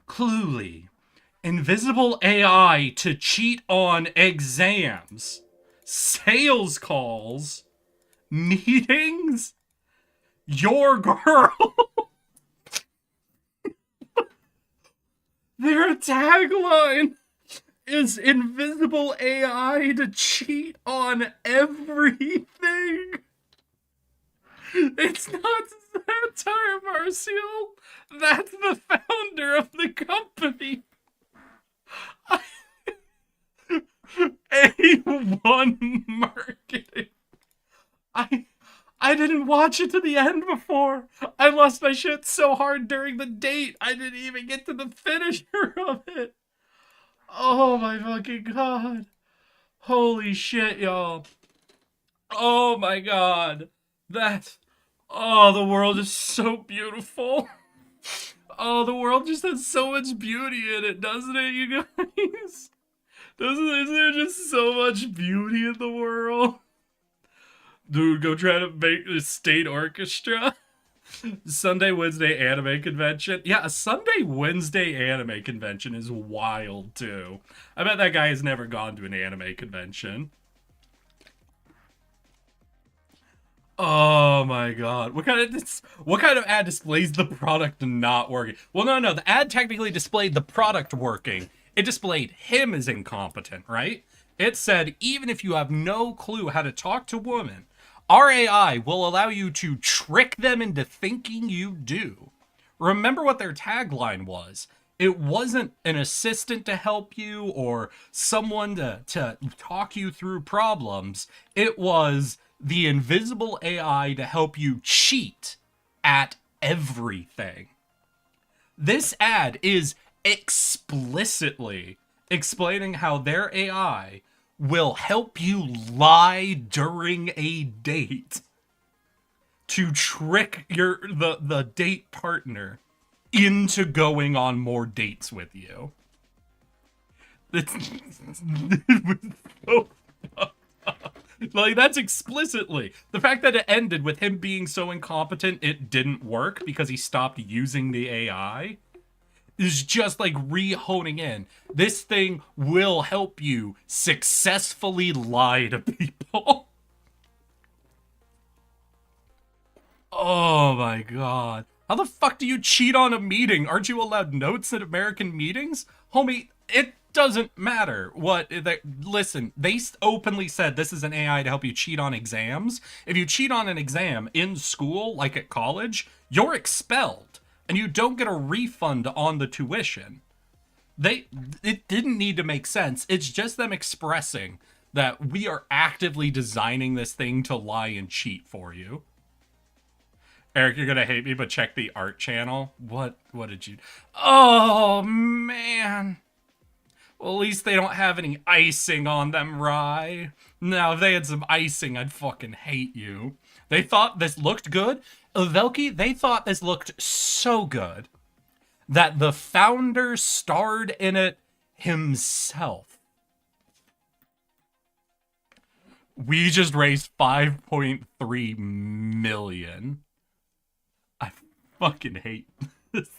Cluely. Invisible AI to cheat on exams. Sales calls. Meetings. Your girl. Their tagline is invisible AI to cheat on everything. It's not satire, Marcial. That's the founder of the company. A1 marketing. I didn't watch it to the end before. I lost my shit so hard during the date, I didn't even get to the finisher of it. Oh my fucking god. Holy shit, y'all. Oh my god. Oh, the world is so beautiful. Oh, the world just has so much beauty in it, doesn't it, you guys? Isn't there just so much beauty in the world? Dude, go try to make a state orchestra. Sunday, Wednesday anime convention. Yeah, a Sunday, Wednesday anime convention is wild, too. I bet that guy has never gone to an anime convention. Oh my god. What kind of ad displays the product not working? Well, no, the ad technically displayed the product working. It displayed him as incompetent, right? It said, even if you have no clue how to talk to women, our AI will allow you to trick them into thinking you do. Remember what their tagline was. It wasn't an assistant to help you or someone to talk you through problems. It was the invisible AI to help you cheat at everything. This ad is explicitly explaining how their AI will help you lie during a date. to trick the date partner into going on more dates with you. It was so fucked up. Like, that's explicitly. The fact that it ended with him being so incompetent it didn't work because he stopped using the AI is just like re-honing in. This thing will help you successfully lie to people. Oh my god. How the fuck do you cheat on a meeting? Aren't you allowed notes at American meetings? Homie, it doesn't matter what listen, they openly said this is an AI to help you cheat on exams. If you cheat on an exam in school, like at college, you're expelled and you don't get a refund on the tuition. It didn't need to make sense. It's just them expressing that we are actively designing this thing to lie and cheat for you. Eric, you're gonna hate me, but check the art channel. What did you... Oh, man. Well, at least they don't have any icing on them, Rye. Now, if they had some icing, I'd fucking hate you. They thought this looked good. Velky, they thought this looked so good that the founder starred in it himself. We just raised 5.3 million. I fucking hate this.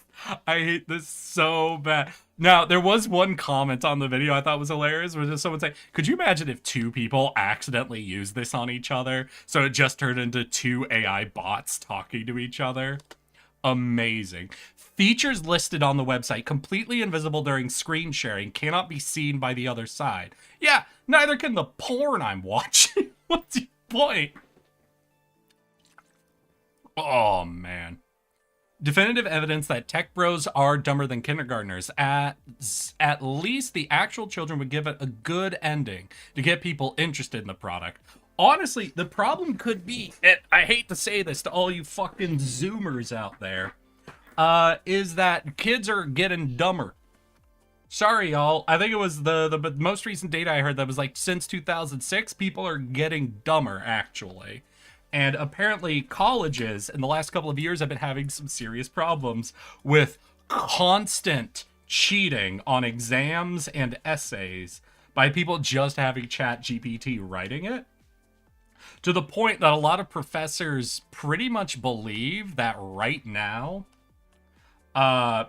I hate this so bad. Now, there was one comment on the video I thought was hilarious, where just someone saying, could you imagine if two people accidentally used this on each other? So it just turned into two AI bots talking to each other. Amazing. Features listed on the website, completely invisible during screen sharing, cannot be seen by the other side. Yeah, neither can the porn I'm watching. What's your point? Oh, man. Definitive evidence that tech bros are dumber than kindergartners. At least the actual children would give it a good ending to get people interested in the product. Honestly, the problem could be, and I hate to say this to all you fucking Zoomers out there, is that kids are getting dumber. Sorry, y'all. I think it was the most recent data I heard that was like since 2006, people are getting dumber, actually. And apparently colleges in the last couple of years have been having some serious problems with constant cheating on exams and essays by people just having ChatGPT writing it. To the point that a lot of professors pretty much believe that right now,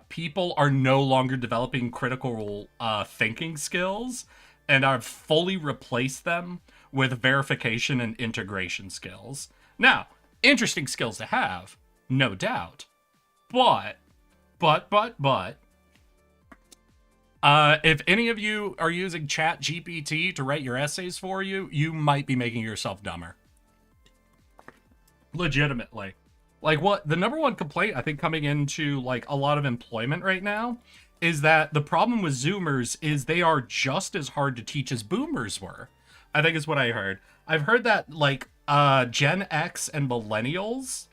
people are no longer developing critical thinking skills and have fully replaced them with verification and integration skills. Now, interesting skills to have, no doubt. But, if any of you are using ChatGPT to write your essays for you, you might be making yourself dumber. Legitimately. Like, what the number one complaint I think coming into like a lot of employment right now is that the problem with Zoomers is they are just as hard to teach as Boomers were. I think is what I heard. I've heard that like Gen X and Millennials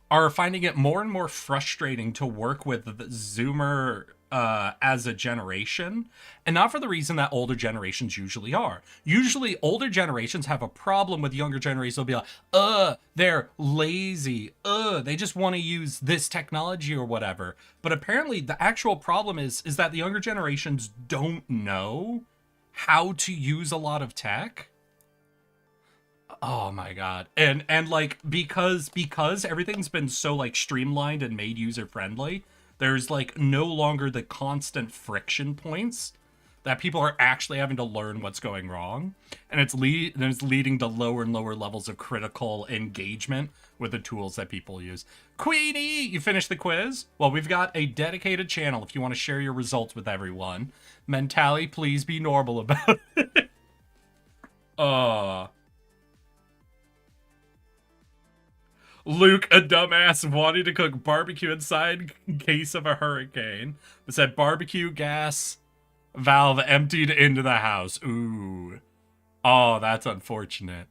are finding it more and more frustrating to work with the Zoomer as a generation, and not for the reason that older generations usually are. Usually older generations have a problem with younger generations. They'll be like, they're lazy, they just want to use this technology or whatever. But apparently the actual problem is that the younger generations don't know how to use a lot of tech. Oh my god. And like because everything's been so like streamlined and made user friendly, there's like no longer the constant friction points that people are actually having to learn what's going wrong, and it's leading to lower and lower levels of critical engagement with the tools that people use. Queenie, you finished the quiz? Well, we've got a dedicated channel if you want to share your results with everyone. Mentally, please be normal about it. Luke, a dumbass, wanting to cook barbecue inside in case of a hurricane. It said barbecue gas valve emptied into the house. Ooh. Oh, that's unfortunate.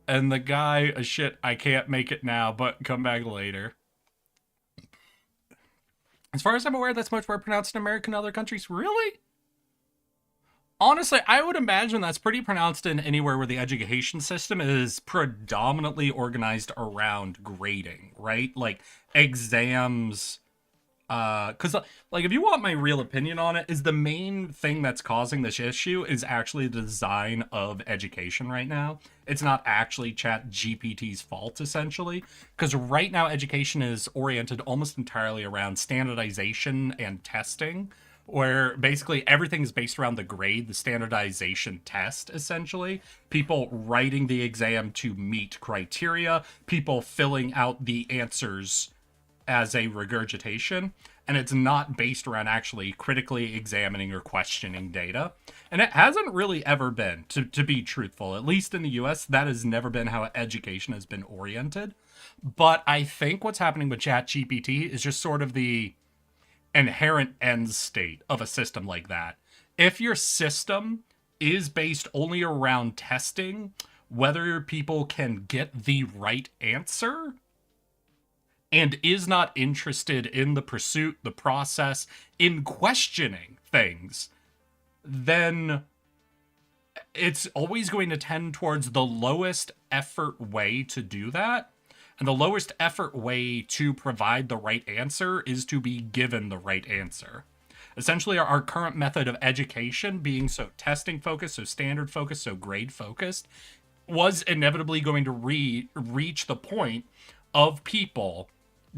And the guy, shit, I can't make it now, but come back later. As far as I'm aware, that's much more pronounced in America and other countries. Really? Honestly, I would imagine that's pretty pronounced in anywhere where the education system is predominantly organized around grading, right? Like exams. Because like if you want my real opinion on it, is the main thing that's causing this issue is actually the design of education right now. It's not actually Chat GPT's fault, essentially, because right now education is oriented almost entirely around standardization and testing, where basically everything is based around the grade, the standardization test, essentially. People writing the exam to meet criteria, people filling out the answers as a regurgitation, and it's not based around actually critically examining or questioning data. And it hasn't really ever been, to be truthful. At least in the US, that has never been how education has been oriented. But I think what's happening with ChatGPT is just sort of the inherent end state of a system like that. If your system is based only around testing whether people can get the right answer, and is not interested in the pursuit, the process, in questioning things, then it's always going to tend towards the lowest effort way to do that. And the lowest effort way to provide the right answer is to be given the right answer. Essentially, our current method of education, being so testing focused, so standard focused, so grade focused, was inevitably going to reach the point of people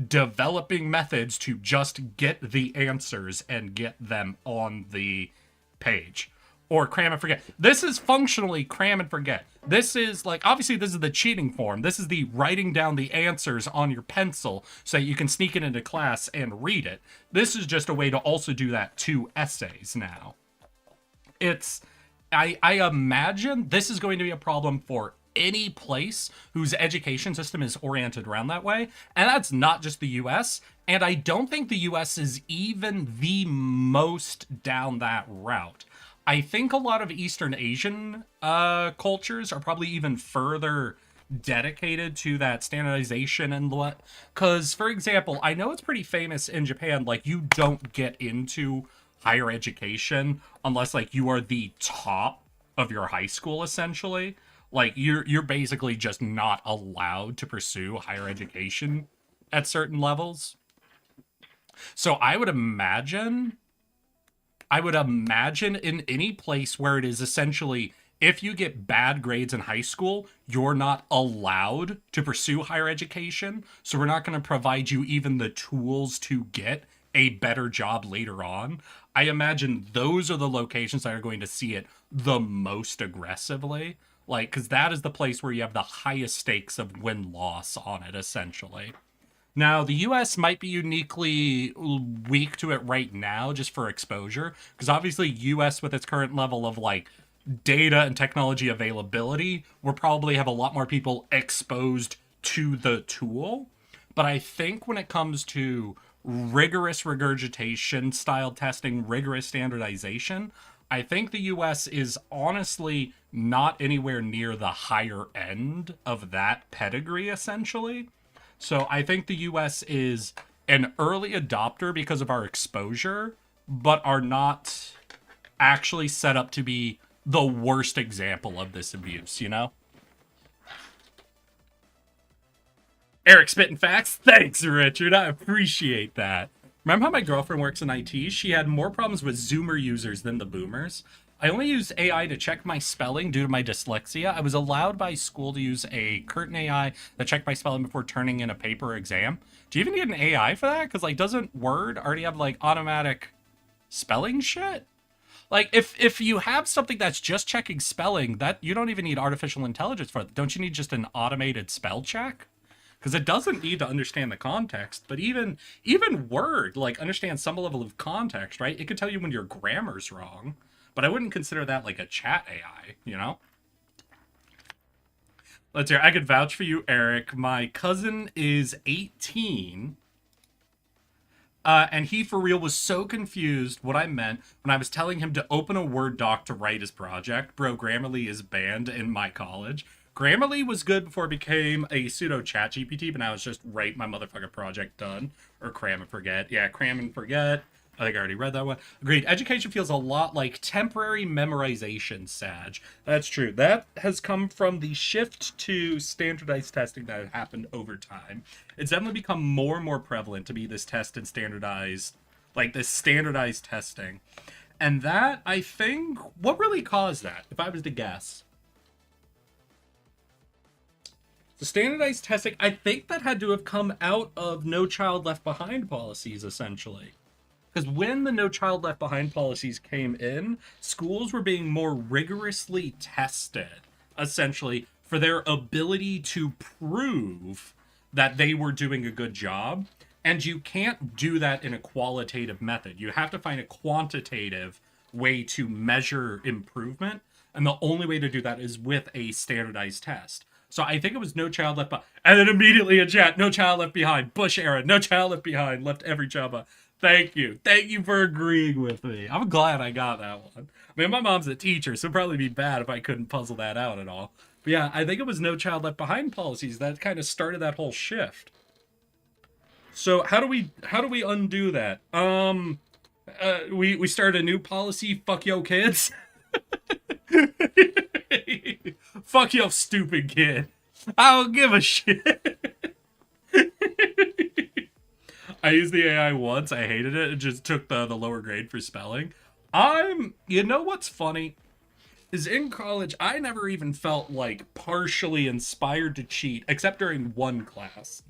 developing methods to just get the answers and get them on the page. Or cram and forget. This is functionally cram and forget. This is like, obviously this is the cheating form. This is the writing down the answers on your pencil so that you can sneak it into class and read it. This is just a way to also do that to essays now. I imagine this is going to be a problem for any place whose education system is oriented around that way. And that's not just the US. And I don't think the US is even the most down that route. I think a lot of Eastern Asian cultures are probably even further dedicated to that standardization and what. Because, for example, I know it's pretty famous in Japan, like, you don't get into higher education unless, like, you are the top of your high school, essentially. Like, you're basically just not allowed to pursue higher education at certain levels. So I would imagine in any place where it is essentially, if you get bad grades in high school, you're not allowed to pursue higher education. So we're not going to provide you even the tools to get a better job later on. I imagine those are the locations that are going to see it the most aggressively. Like, because that is the place where you have the highest stakes of win-loss on it, essentially. Now, the US might be uniquely weak to it right now just for exposure, because obviously US with its current level of, like, data and technology availability will probably have a lot more people exposed to the tool. But I think when it comes to rigorous regurgitation style testing, rigorous standardization, I think the US is honestly not anywhere near the higher end of that pedigree, essentially. So I think the US is an early adopter because of our exposure, but are not actually set up to be the worst example of this abuse, you know? Eric spitting facts? Thanks, Richard. I appreciate that. Remember how my girlfriend works in IT? She had more problems with Zoomer users than the boomers. I only use AI to check my spelling due to my dyslexia. I was allowed by school to use a curtain AI that checked my spelling before turning in a paper exam. Do you even need an AI for that? Because, like, doesn't Word already have, like, automatic spelling shit? Like, if you have something that's just checking spelling, that you don't even need artificial intelligence for it. Don't you need just an automated spell check? Because it doesn't need to understand the context, but even Word, like, understands some level of context, right? It could tell you when your grammar's wrong, but I wouldn't consider that like a chat AI, you know? Let's hear. I could vouch for you, Eric. My cousin is 18, and he, for real, was so confused what I meant when I was telling him to open a Word doc to write his project. Bro, Grammarly is banned in my college. Grammarly was good before it became a pseudo chat GPT, but now it's just write my motherfucking project done. Or cram and forget. Yeah, cram and forget. I think I already read that one. Agreed. Education feels a lot like temporary memorization, Sag. That's true. That has come from the shift to standardized testing that happened over time. It's definitely become more and more prevalent to be this test and standardized, like this standardized testing. And that, I think, what really caused that, if I was to guess? The standardized testing, I think that had to have come out of No Child Left Behind policies, essentially. Because when the No Child Left Behind policies came in, schools were being more rigorously tested, essentially, for their ability to prove that they were doing a good job. And you can't do that in a qualitative method. You have to find a quantitative way to measure improvement. And the only way to do that is with a standardized test. So I think it was No Child Left Behind. And then immediately a chat, No Child Left Behind. Bush era, No Child Left Behind. Left every job up. Thank you. Thank you for agreeing with me. I'm glad I got that one. I mean, my mom's a teacher, so it'd probably be bad if I couldn't puzzle that out at all. But yeah, I think it was No Child Left Behind policies that kind of started that whole shift. So how do we undo that? We start a new policy, fuck yo kids. Fuck yo stupid kid. I don't give a shit. I used the AI once. I hated it. It just took the lower grade for spelling. You know what's funny? Is in college, I never even felt like partially inspired to cheat, except during one class.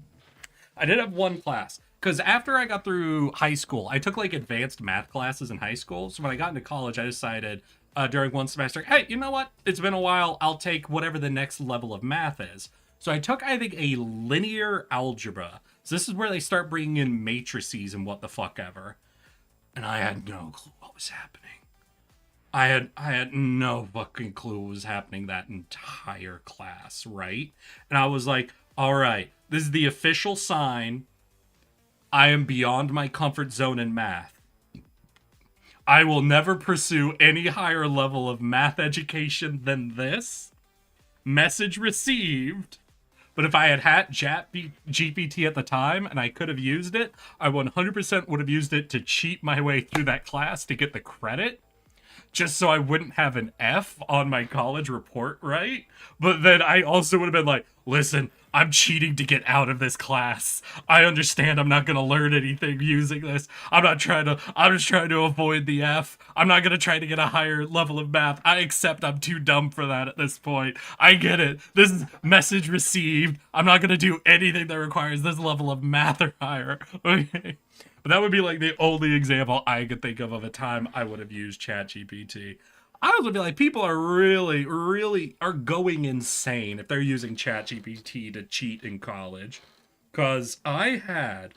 I did have one class. Because after I got through high school, I took like advanced math classes in high school. So when I got into college, I decided during one semester, hey, you know what? It's been a while. I'll take whatever the next level of math is. So I took, I think, a linear algebra. So this is where they start bringing in matrices and what the fuck ever. And I had no clue what was happening. I had no fucking clue what was happening that entire class, right? And I was like, all right, this is the official sign. I am beyond my comfort zone in math. I will never pursue any higher level of math education than this. Message received. But if I had GPT at the time and I could have used it, I 100% would have used it to cheat my way through that class to get the credit. Just so I wouldn't have an F on my college report, right? But then I also would have been like, listen, I'm cheating to get out of this class. I understand I'm not going to learn anything using this. I'm just trying to avoid the F. I'm not going to try to get a higher level of math. I accept I'm too dumb for that at this point. I get it. This is message received. I'm not going to do anything that requires this level of math or higher. Okay. But that would be like the only example I could think of a time I would have used ChatGPT. I would be like, people are really are going insane if they're using ChatGPT to cheat in college. Because I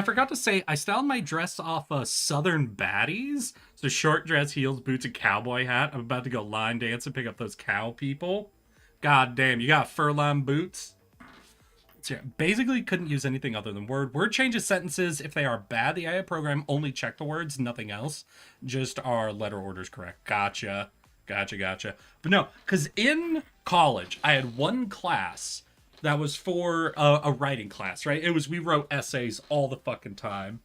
forgot to say, I styled my dress off of Southern Baddies. So short dress, heels, boots, and cowboy hat. I'm about to go line dance and pick up those cow people. God damn, you got fur-lined boots? So yeah, basically couldn't use anything other than word. Word changes sentences. If they are bad, the AI program only check the words, nothing else. Just our letter orders correct. Gotcha. But no, because in college, I had one class that was for a writing class, right? We wrote essays all the fucking time.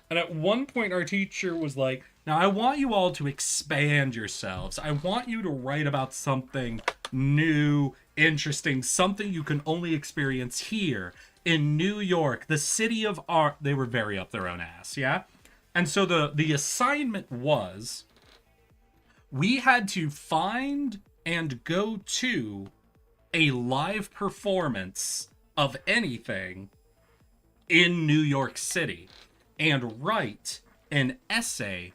And at one point, our teacher was like, now I want you all to expand yourselves. I want you to write about something new, interesting, something you can only experience here in New York, the city of art. They were very up their own ass, yeah? And so the assignment was, we had to find and go to a live performance of anything in New York City and write an essay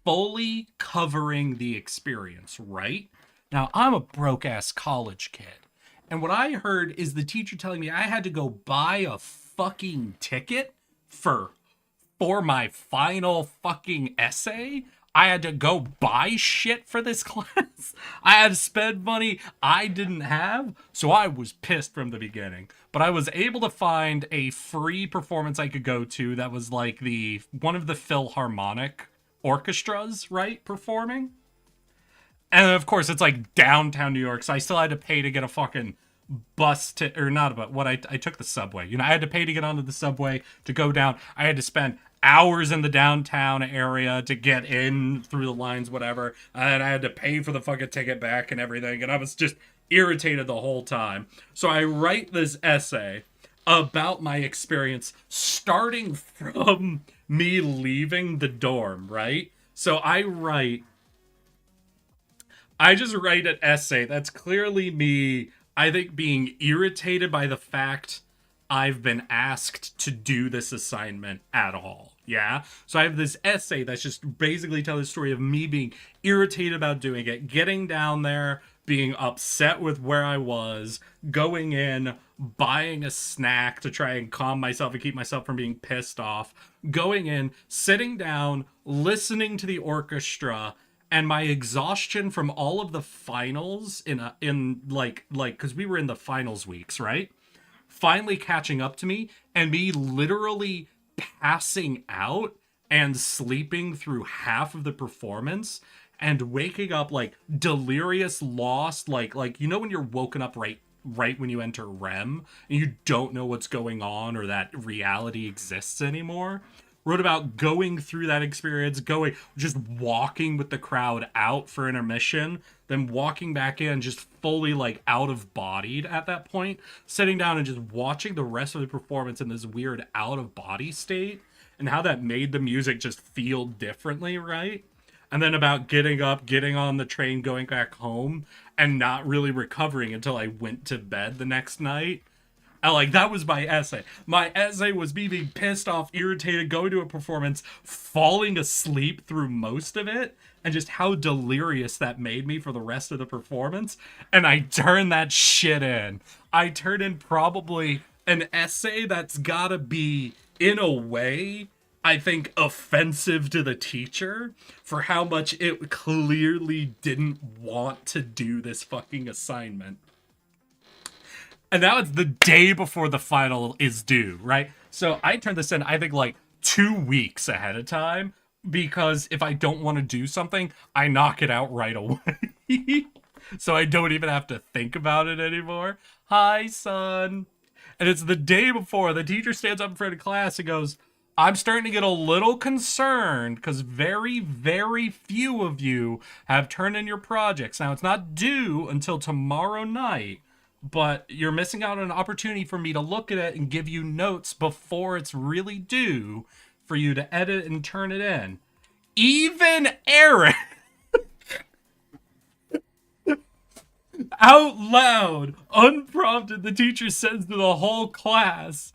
fully covering the experience, right? Now, I'm a broke-ass college kid, and what I heard is the teacher telling me I had to go buy a fucking ticket for my final fucking essay. I had to go buy shit for this class. I had to spend money I didn't have, so I was pissed from the beginning. But I was able to find a free performance I could go to that was like one of the Philharmonic orchestras, right, performing. And of course, it's like downtown New York, so I still had to pay to get a fucking bus to, or not, but I took the subway. You know, I had to pay to get onto the subway to go down. I had to spend hours in the downtown area to get in through the lines, whatever. And I had to pay for the fucking ticket back and everything. And I was just irritated the whole time. So I write this essay about my experience starting from me leaving the dorm, right? So I just write an essay that's clearly me, I think, being irritated by the fact I've been asked to do this assignment at all. Yeah? So I have this essay that's just basically telling the story of me being irritated about doing it, getting down there, being upset with where I was, going in, buying a snack to try and calm myself and keep myself from being pissed off, going in, sitting down, listening to the orchestra, and my exhaustion from all of the finals in because we were in the finals weeks, right? Finally catching up to me, and me literally passing out and sleeping through half of the performance and waking up like delirious, lost, like you know when you're woken up right when you enter REM and you don't know what's going on or that reality exists anymore. Wrote about going through that experience, just walking with the crowd out for intermission, then walking back in just fully like out of bodied at that point, sitting down and just watching the rest of the performance in this weird out of body state, and how that made the music just feel differently, right? And then about getting up, getting on the train, going back home, and not really recovering until I went to bed the next night. And that was my essay. My essay was me being pissed off, irritated, going to a performance, falling asleep through most of it, and just how delirious that made me for the rest of the performance. And I turned that shit in. I turned in probably an essay that's gotta be, in a way, I think, offensive to the teacher for how much it clearly didn't want to do this fucking assignment. And now it's the day before the final is due, right? So I turned this in, I think, 2 weeks ahead of time, because if I don't want to do something, I knock it out right away. So I don't even have to think about it anymore. Hi, son. And it's the day before. The teacher stands up in front of class and goes, I'm starting to get a little concerned because very, very few of you have turned in your projects. Now, it's not due until tomorrow night, but you're missing out on an opportunity for me to look at it and give you notes before it's really due for you to edit and turn it in. Even Eric, out loud, unprompted, the teacher says to the whole class,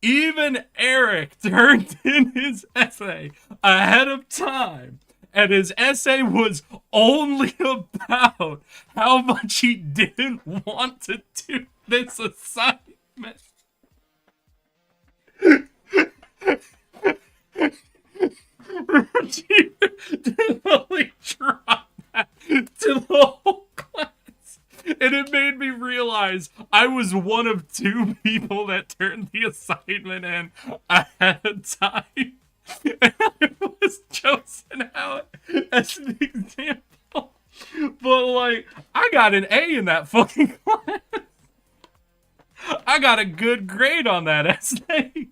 even Eric turned in his essay ahead of time. And his essay was only about how much he didn't want to do this assignment. Totally dropped that to the whole class. And it made me realize I was one of 2 people that turned the assignment in ahead of time. And I was chosen out as an example. But, I got an A in that fucking class. I got a good grade on that essay.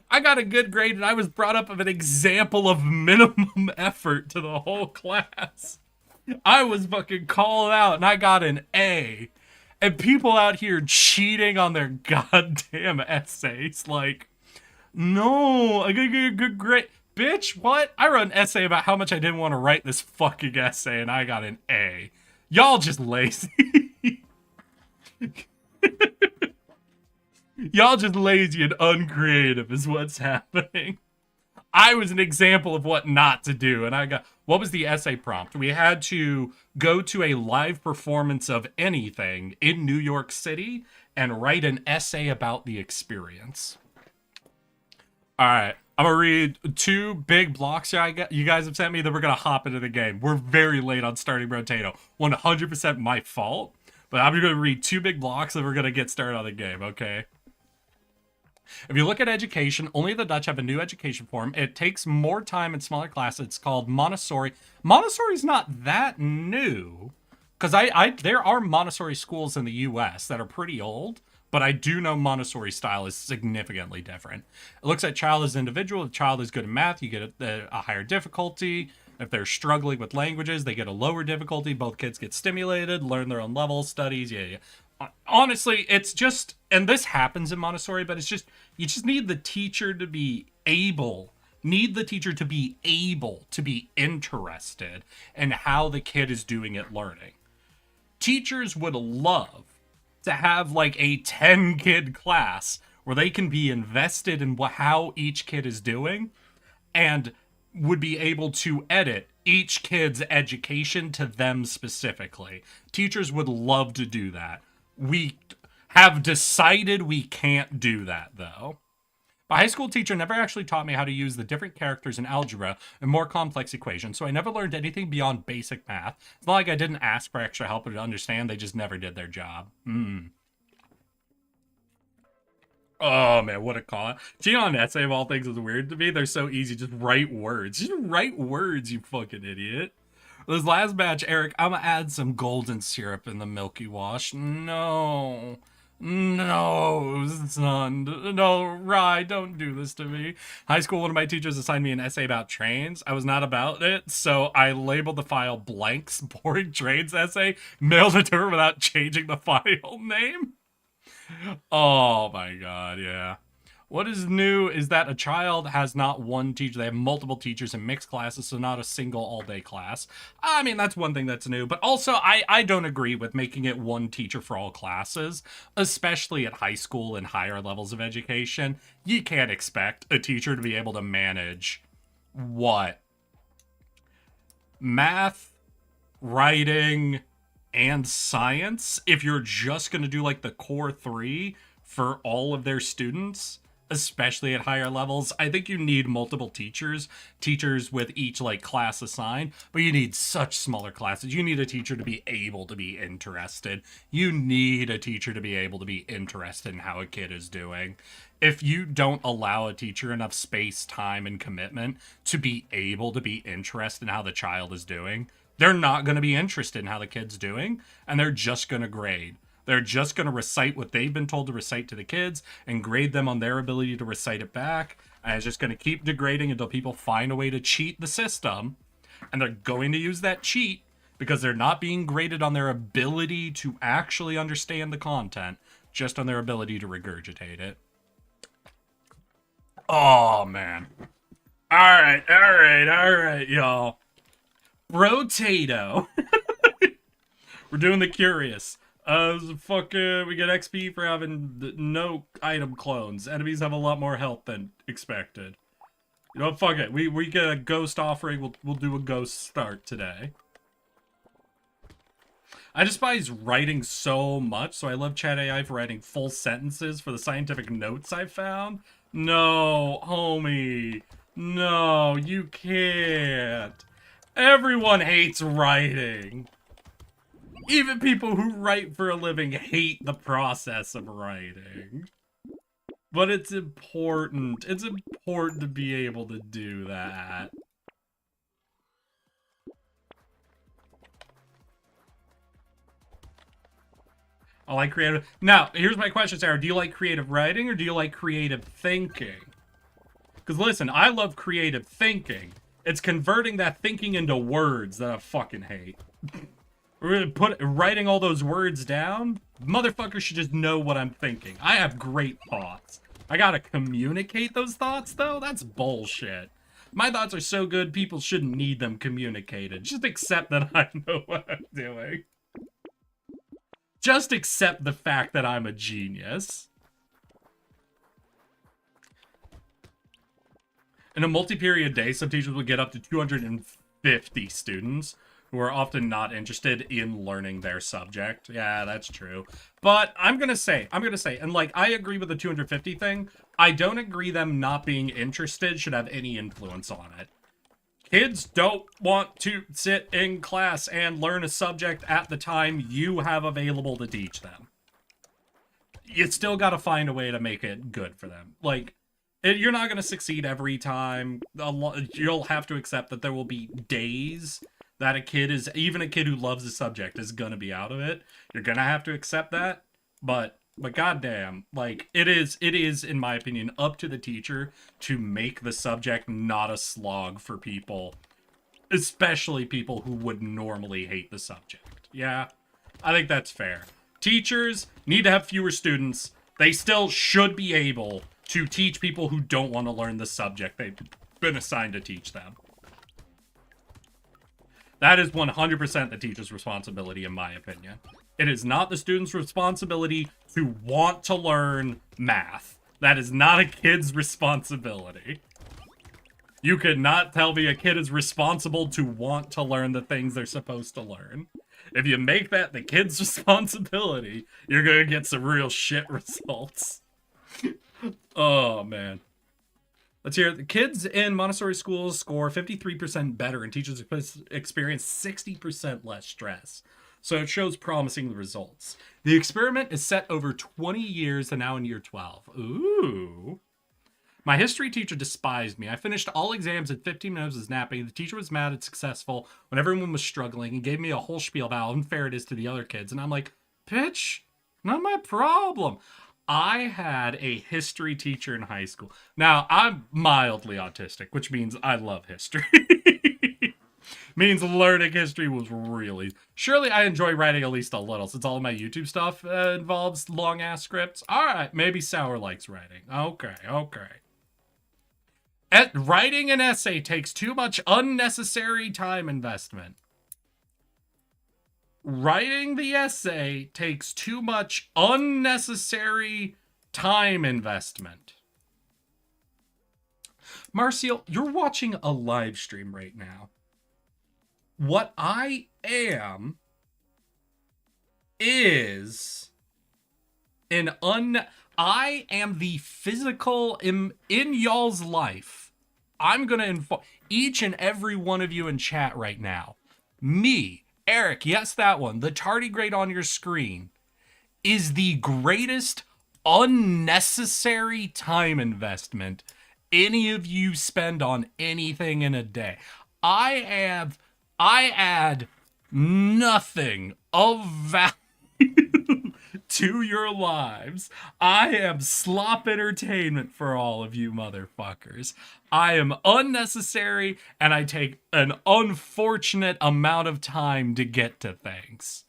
I got a good grade, and I was brought up as an example of minimum effort to the whole class. I was fucking called out, and I got an A. And people out here cheating on their goddamn essays, no, I gotta get a good grade. Bitch, what? I wrote an essay about how much I didn't want to write this fucking essay, and I got an A. Y'all just lazy. Y'all just lazy and uncreative is what's happening. I was an example of what not to do, and I got... What was the essay prompt? We had to go to a live performance of anything in New York City and write an essay about the experience. All right, I'm going to read 2 big blocks you guys have sent me, then we're going to hop into the game. We're very late on starting Brotato. 100% my fault, but I'm going to read 2 big blocks, and we're going to get started on the game, okay? If you look at education, only the Dutch have a new education form. It takes more time in smaller classes. It's called Montessori. Montessori's not that new, because there are Montessori schools in the U.S. that are pretty old, But I do know Montessori style is significantly different. It looks at child as an individual. If the child is good in math, you get a higher difficulty. If they're struggling with languages, they get a lower difficulty. Both kids get stimulated, learn their own level, studies. Yeah. Honestly, it's just, and this happens in Montessori, but it's just, you just need the teacher to be able to be interested in how the kid is doing at learning. Teachers would love to have like a 10 kid class where they can be invested in how each kid is doing and would be able to edit each kid's education to them specifically. Teachers would love to do that. We have decided we can't do that, though. My high school teacher never actually taught me how to use the different characters in algebra and more complex equations, so I never learned anything beyond basic math. It's not like I didn't ask for extra help or to understand, they just never did their job. Oh man, what a call. Geon essay of all things is weird to me. They're so easy, just write words. Just write words, you fucking idiot. This last batch, Eric, I'm gonna add some golden syrup in the milky wash. No, son. No, Rye, don't do this to me. High school, one of my teachers assigned me an essay about trains. I was not about it, so I labeled the file blanks, boring trains essay, mailed it to her without changing the file name. Oh my god, yeah. What is new is that a child has not one teacher. They have multiple teachers in mixed classes, so not a single all-day class. I mean, that's one thing that's new. But also, I don't agree with making it one teacher for all classes, especially at high school and higher levels of education. You can't expect a teacher to be able to manage, what? Math, writing, and science if you're just going to do like the core 3 for all of their students, especially at higher levels. I think you need multiple teachers with each like class assigned, but you need such smaller classes. You need a teacher to be able to be interested. You need a teacher to be able to be interested in how a kid is doing. If you don't allow a teacher enough space, time, and commitment to be able to be interested in how the child is doing, they're not going to be interested in how the kid's doing, and they're just going to grade. They're just going to recite what they've been told to recite to the kids and grade them on their ability to recite it back. And it's just going to keep degrading until people find a way to cheat the system. And they're going to use that cheat because they're not being graded on their ability to actually understand the content, just on their ability to regurgitate it. Oh, man. All right, y'all. Brotato. We're doing the curious. We get XP for having no item clones. Enemies have a lot more health than expected. You know, fuck it. We get a ghost offering. We'll do a ghost start today. I despise writing so much, so I love Chat AI for writing full sentences for the scientific notes I found. No, homie. No, you can't. Everyone hates writing. Even people who write for a living hate the process of writing. But it's important. It's important to be able to do that. I like creative. Now, here's my question, Sarah. Do you like creative writing or do you like creative thinking? Because listen, I love creative thinking. It's converting that thinking into words that I fucking hate. We're gonna writing all those words down? Motherfuckers should just know what I'm thinking. I have great thoughts. I gotta communicate those thoughts, though? That's bullshit. My thoughts are so good, people shouldn't need them communicated. Just accept that I know what I'm doing. Just accept the fact that I'm a genius. In a multi-period day, some teachers will get up to 250 students who are often not interested in learning their subject. Yeah, that's true. But I'm gonna say, and like, I agree with the 250 thing. I don't agree them not being interested should have any influence on it. Kids don't want to sit in class and learn a subject at the time you have available to teach them. You still gotta find a way to make it good for them. Like, you're not gonna succeed every time. You'll have to accept that there will be days that even a kid who loves the subject is gonna be out of it. You're gonna have to accept that, but But goddamn, like, it is, in my opinion, up to the teacher to make the subject not a slog for people, especially people who would normally hate the subject. Yeah, I think that's fair. Teachers need to have fewer students. They still should be able to teach people who don't want to learn the subject they've been assigned to teach them. That is 100% the teacher's responsibility, in my opinion. It is not the student's responsibility to want to learn math. That is not a kid's responsibility. You could not tell me a kid is responsible to want to learn the things they're supposed to learn. If you make that the kid's responsibility, you're gonna get some real shit results. Oh, man. Let's hear it. The kids in Montessori schools score 53% better, and teachers experience 60% less stress. So it shows promising results. The experiment is set over 20 years and now in year 12. Ooh. My history teacher despised me. I finished all exams in 15 minutes of napping. The teacher was mad at successful when everyone was struggling and gave me a whole spiel about how unfair it is to the other kids. And I'm like, bitch, not my problem. I had a history teacher in high school. Now, I'm mildly autistic, which means I love history. Means learning history was really... Surely I enjoy writing at least a little, since all of my YouTube stuff involves long-ass scripts. Alright, maybe Sour likes writing. Okay. Writing an essay takes too much unnecessary time investment. Writing the essay takes too much unnecessary time investment. Marcial, you're watching a live stream right now. What I am is I am the physical in y'all's life. I'm gonna inform each and every one of you in chat right now. Me, Eric, yes, that one, the tardigrade on your screen, is the greatest unnecessary time investment any of you spend on anything in a day. I add nothing of value to your lives. I am slop entertainment for all of you motherfuckers. I am unnecessary, and I take an unfortunate amount of time to get to things.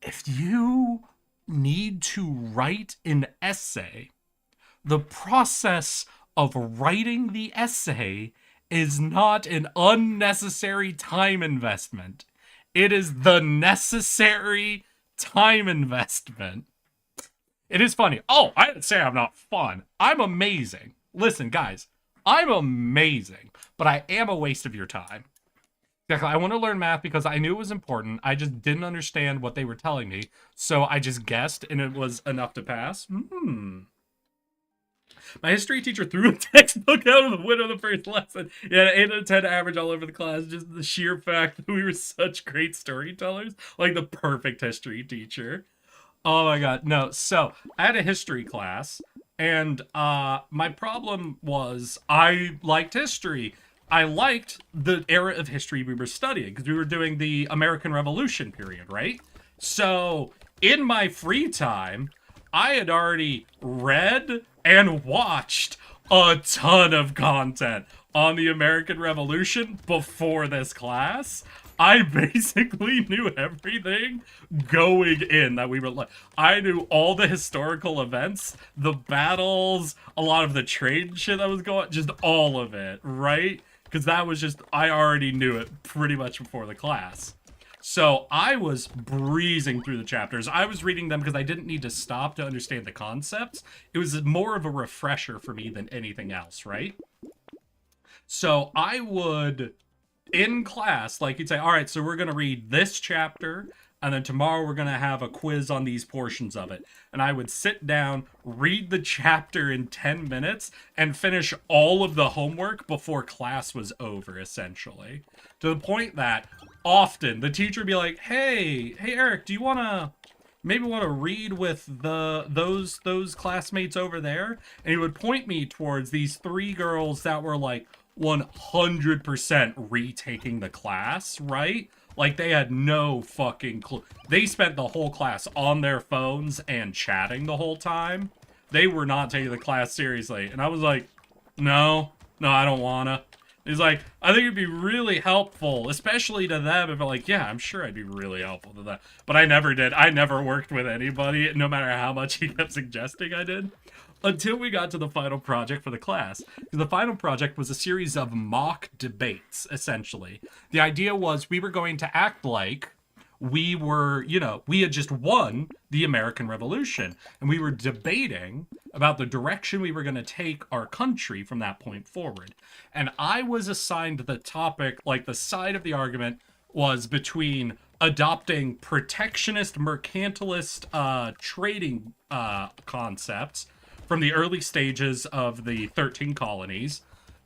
If you need to write an essay, the process of writing the essay is not an unnecessary time investment. It is the necessary time investment. It is funny. Oh, I didn't say I'm not fun. I'm amazing. Listen, guys, I'm amazing, but I am a waste of your time. Exactly. I want to learn math because I knew it was important. I just didn't understand what they were telling me, so I just guessed, and it was enough to pass. My history teacher threw a textbook out of the window the first lesson. Yeah, an 8 out of 10 average all over the class. Just the sheer fact that we were such great storytellers. Like the perfect history teacher. Oh my god. No, so I had a history class, and my problem was I liked history. I liked the era of history we were studying because we were doing the American Revolution period, right? So in my free time, I had already read and watched a ton of content on the American Revolution before this class. I basically knew everything going in that we were like. I knew all the historical events, the battles, a lot of the trade shit that was going, just all of it, right? Because that was just, I already knew it pretty much before the class. So I was breezing through the chapters. I was reading them because I didn't need to stop to understand the concepts. It was more of a refresher for me than anything else, right? So I would, in class, like you'd say, all right, so we're going to read this chapter, and then tomorrow we're going to have a quiz on these portions of it. And I would sit down, read the chapter in 10 minutes, and finish all of the homework before class was over, essentially. To the point that often the teacher would be like, hey Eric, do you want to read with those classmates over there? And he would point me towards these 3 girls that were like 100% retaking the class, right? Like, they had no fucking clue. They spent the whole class on their phones and chatting the whole time. They were not taking the class seriously. And I was like, no, I don't wanna. He's like, I think it'd be really helpful, especially to them. And I'm like, yeah, I'm sure I'd be really helpful to them. But I never did. I never worked with anybody, no matter how much he kept suggesting I did. Until we got to the final project for the class. The final project was a series of mock debates, essentially. The idea was we were going to act like we were, you know, we had just won the American Revolution. And we were debating about the direction we were going to take our country from that point forward. And I was assigned the topic, like the side of the argument was between adopting protectionist, mercantilist trading concepts from the early stages of the 13 colonies,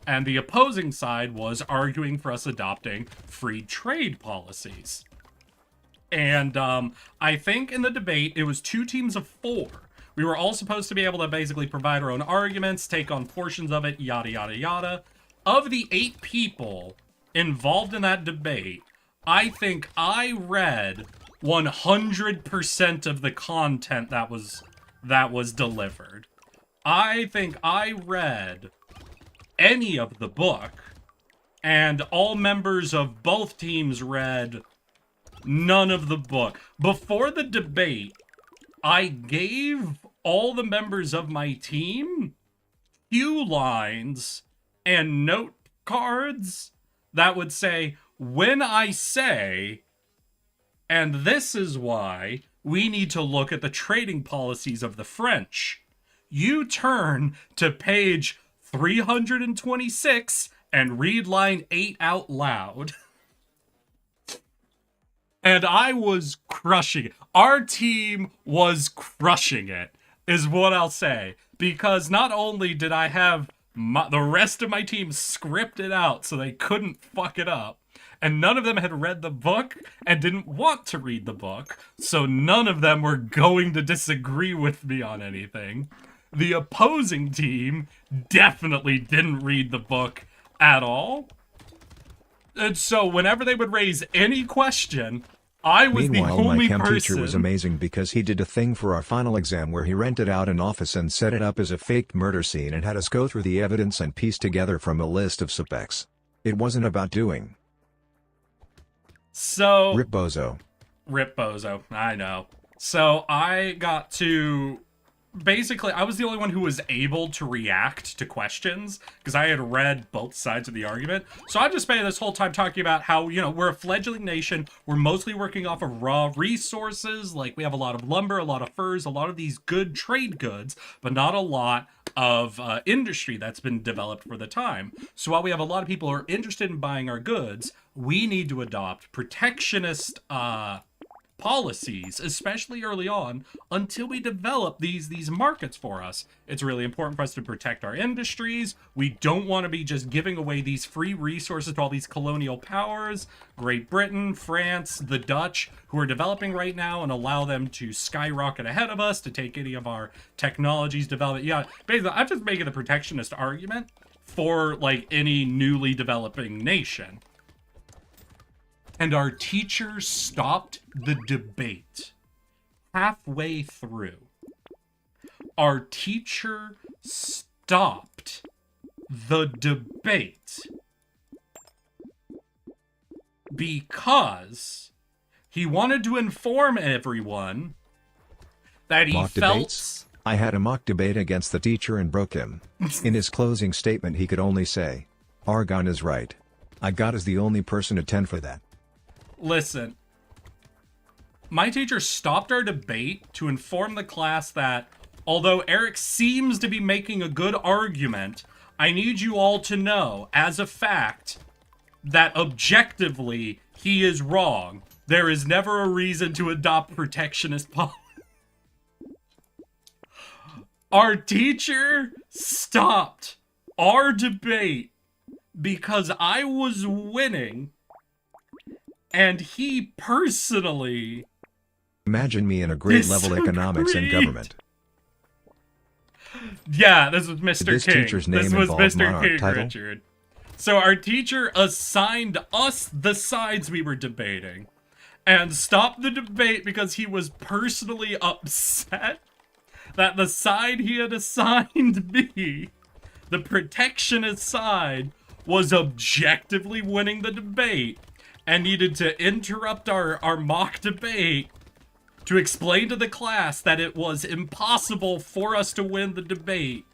and the opposing side was arguing for us adopting free trade policies. And I think in the debate, it was 2 teams of 4. We were all supposed to be able to basically provide our own arguments, take on portions of it, yada, yada, yada. Of the 8 people involved in that debate, I think I read 100% of the content that was delivered. I think I read any of the book, and all members of both teams read none of the book. Before the debate, I gave all the members of my team cue lines and note cards that would say, when I say, and this is why, we need to look at the trading policies of the French. You turn to page 326 and read line 8 out loud. And I was crushing it. Our team was crushing it, is what I'll say. Because not only did I have the rest of my team scripted out so they couldn't fuck it up, and none of them had read the book and didn't want to read the book, so none of them were going to disagree with me on anything. The opposing team definitely didn't read the book at all. And so whenever they would raise any question, I was Meanwhile, the only my chem person. teacher was amazing because he did a thing for our final exam where he rented out an office and set it up as a faked murder scene and had us go through the evidence and piece together from a list of suspects. It wasn't about doing. So Rip Bozo. Rip Bozo, I know. So I got to... Basically, I was the only one who was able to react to questions because I had read both sides of the argument. So I just spent this whole time talking about how, you know, we're a fledgling nation. We're mostly working off of raw resources. Like, we have a lot of lumber, a lot of furs, a lot of these good trade goods, but not a lot of industry that's been developed for the time. So while we have a lot of people who are interested in buying our goods, we need to adopt protectionist policies, especially early on, until we develop these markets for us. It's really important for us to protect our industries. We don't want to be just giving away these free resources to all these colonial powers, Great Britain, France, the Dutch, who are developing right now, and allow them to skyrocket ahead of us, to take any of our technologies, develop it. Yeah, basically, I'm just making the protectionist argument for, like, any newly developing nation. And our teacher stopped the debate halfway through. Our teacher stopped the debate because he wanted to inform everyone that he Mock felt... debates? I had a mock debate against the teacher and broke him. In his closing statement he could only say, "Argon is right." I got as the only person to attend for that. Listen, my teacher stopped our debate to inform the class that, although Eric seems to be making a good argument, I need you all to know, as a fact, that objectively, he is wrong. There is never a reason to adopt protectionist policy. Our teacher stopped our debate because I was winning. And he personally... Imagine me in a grade level economics and government. Yeah, this was Mr. Did this King. teacher's name This was involve Mr. monarch King, title? Richard. So our teacher assigned us the sides we were debating and stopped the debate because he was personally upset that the side he had assigned me, the protectionist side, was objectively winning the debate and needed to interrupt our mock debate to explain to the class that it was impossible for us to win the debate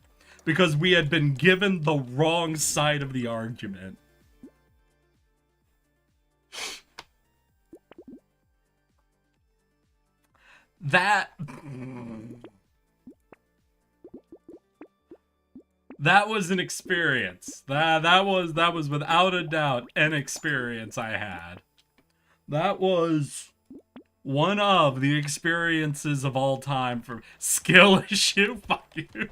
because we had been given the wrong side of the argument. That was an experience. That was without a doubt an experience I had. That was one of the experiences of all time for skill issue. Fuck you.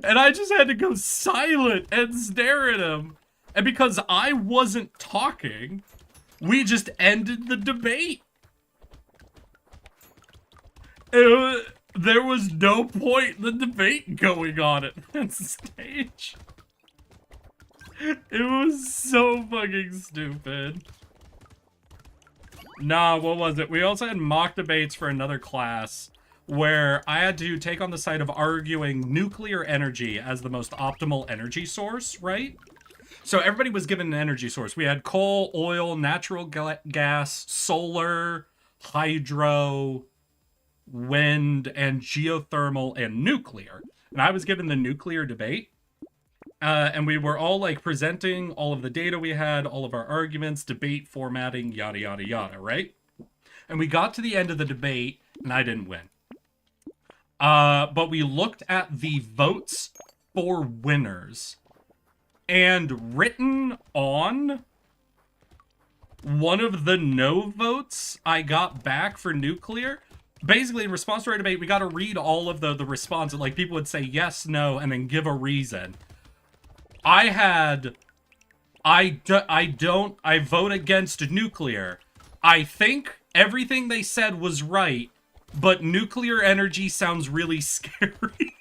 And I just had to go silent and stare at him. And because I wasn't talking, we just ended the debate. There was no point in the debate going on at that stage. It was so fucking stupid. Nah, what was it? We also had mock debates for another class where I had to take on the side of arguing nuclear energy as the most optimal energy source, right? So everybody was given an energy source. We had coal, oil, natural gas, solar, hydro, wind, and geothermal, and nuclear. And I was given the nuclear debate. And we were all like presenting all of the data we had, all of our arguments, debate formatting, yada, yada, yada, right? And we got to the end of the debate, and I didn't win. But we looked at the votes for winners. And written on one of the no votes I got back for nuclear, basically in response to our debate, we got to read all of the responses. Like, people would say yes, no, and then give a reason. I vote against nuclear. I think everything they said was right, but nuclear energy sounds really scary.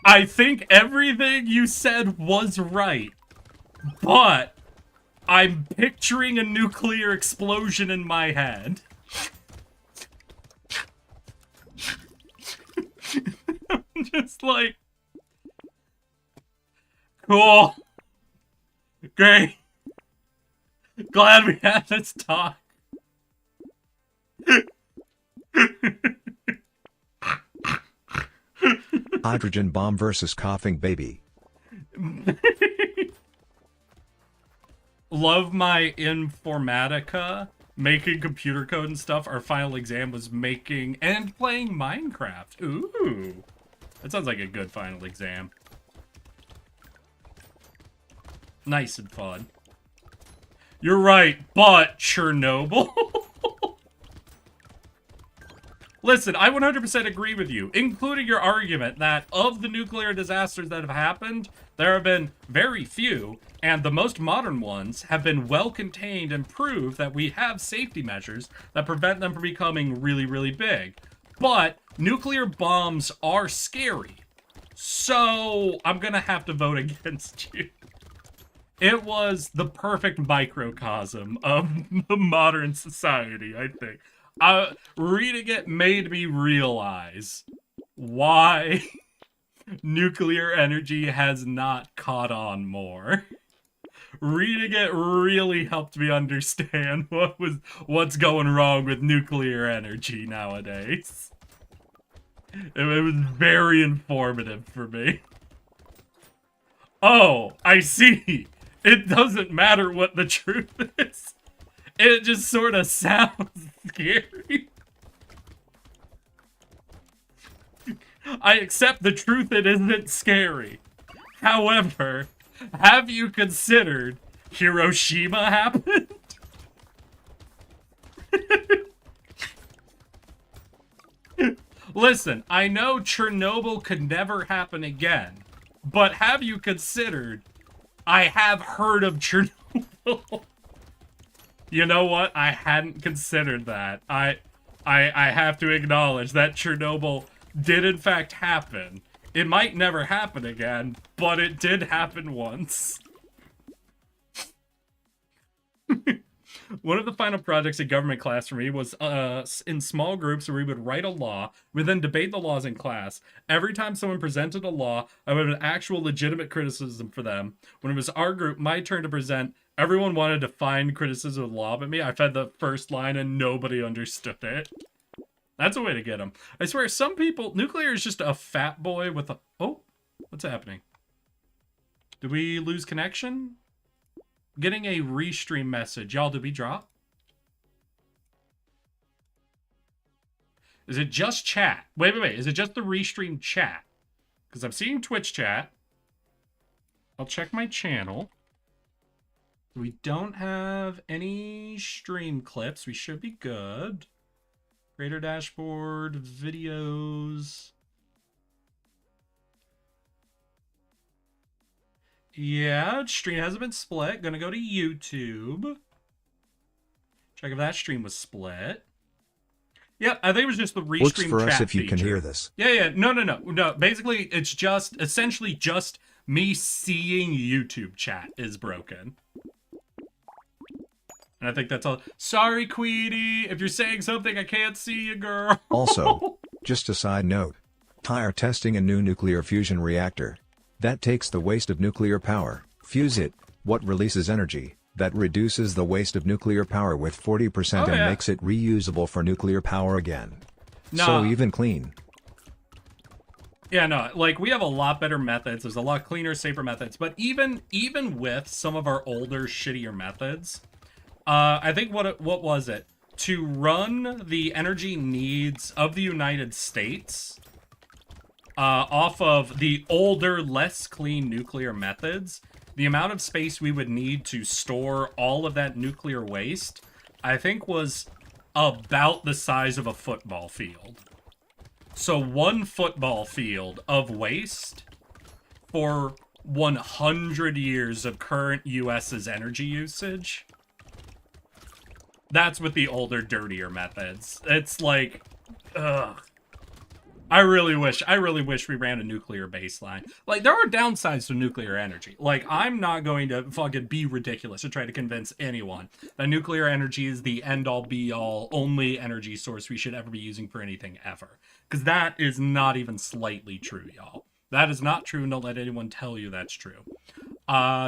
I think everything you said was right, but I'm picturing a nuclear explosion in my head. I'm just like, cool. Great. Glad we had this talk. Hydrogen bomb versus coughing baby. Love my Informatica, making computer code and stuff. Our final exam was making and playing Minecraft. Ooh. That sounds like a good final exam. Nice and fun. You're right, but Chernobyl? Listen, I 100% agree with you, including your argument that of the nuclear disasters that have happened, there have been very few, and the most modern ones have been well contained and prove that we have safety measures that prevent them from becoming really, really big. But nuclear bombs are scary, so I'm gonna have to vote against you. It was the perfect microcosm of the modern society, I think. Reading it made me realize why nuclear energy has not caught on more. Reading it really helped me understand what's going wrong with nuclear energy nowadays. It was very informative for me. Oh, I see. It doesn't matter what the truth is. It just sort of sounds scary. I accept the truth, it isn't scary. However, have you considered Hiroshima happened? Listen, I know Chernobyl could never happen again, but have you considered I have heard of Chernobyl? You know what? I hadn't considered that. I I have to acknowledge that Chernobyl did in fact happen. It might never happen again, but it did happen once. One of the final projects in government class for me was in small groups where we would write a law, we then debate the laws in class. Every time someone presented a law, I would have an actual legitimate criticism for them. When it was our group, my turn to present, everyone wanted to find criticism of the law but me. I fed the first line and nobody understood it. That's a way to get them. I swear, some people, nuclear is just a fat boy with a... Oh, what's happening? Did we lose connection? Getting a restream message. Y'all, did we drop? Is it just chat? Wait. Is it just the restream chat? Because I'm seeing Twitch chat. I'll check my channel. We don't have any stream clips. We should be good. Creator dashboard, videos. Yeah, stream hasn't been split. Gonna go to YouTube. Check if that stream was split. Yep, I think it was just the restream Works for chat us if you feature. can hear this. Yeah. No. Basically, it's just essentially just me seeing YouTube chat is broken. And I think that's all. Sorry, Queenie, if you're saying something, I can't see you, girl. Also, just a side note. Tire testing a new nuclear fusion reactor. That takes the waste of nuclear power, fuse it, what releases energy, that reduces the waste of nuclear power with 40% and makes it reusable for nuclear power again. So even clean. Yeah, no, like, we have a lot better methods. There's a lot cleaner, safer methods. But even with some of our older, shittier methods, I think what was it? To run the energy needs of the United States off of the older, less clean nuclear methods, the amount of space we would need to store all of that nuclear waste, I think was about the size of a football field. So 1 football field of waste for 100 years of current US's energy usage. That's with the older, dirtier methods. It's like, ugh. I really wish we ran a nuclear baseline. Like, there are downsides to nuclear energy. Like, I'm not going to fucking be ridiculous to try to convince anyone that nuclear energy is the end-all, be-all, only energy source we should ever be using for anything ever. Because that is not even slightly true, y'all. That is not true, and don't let anyone tell you that's true.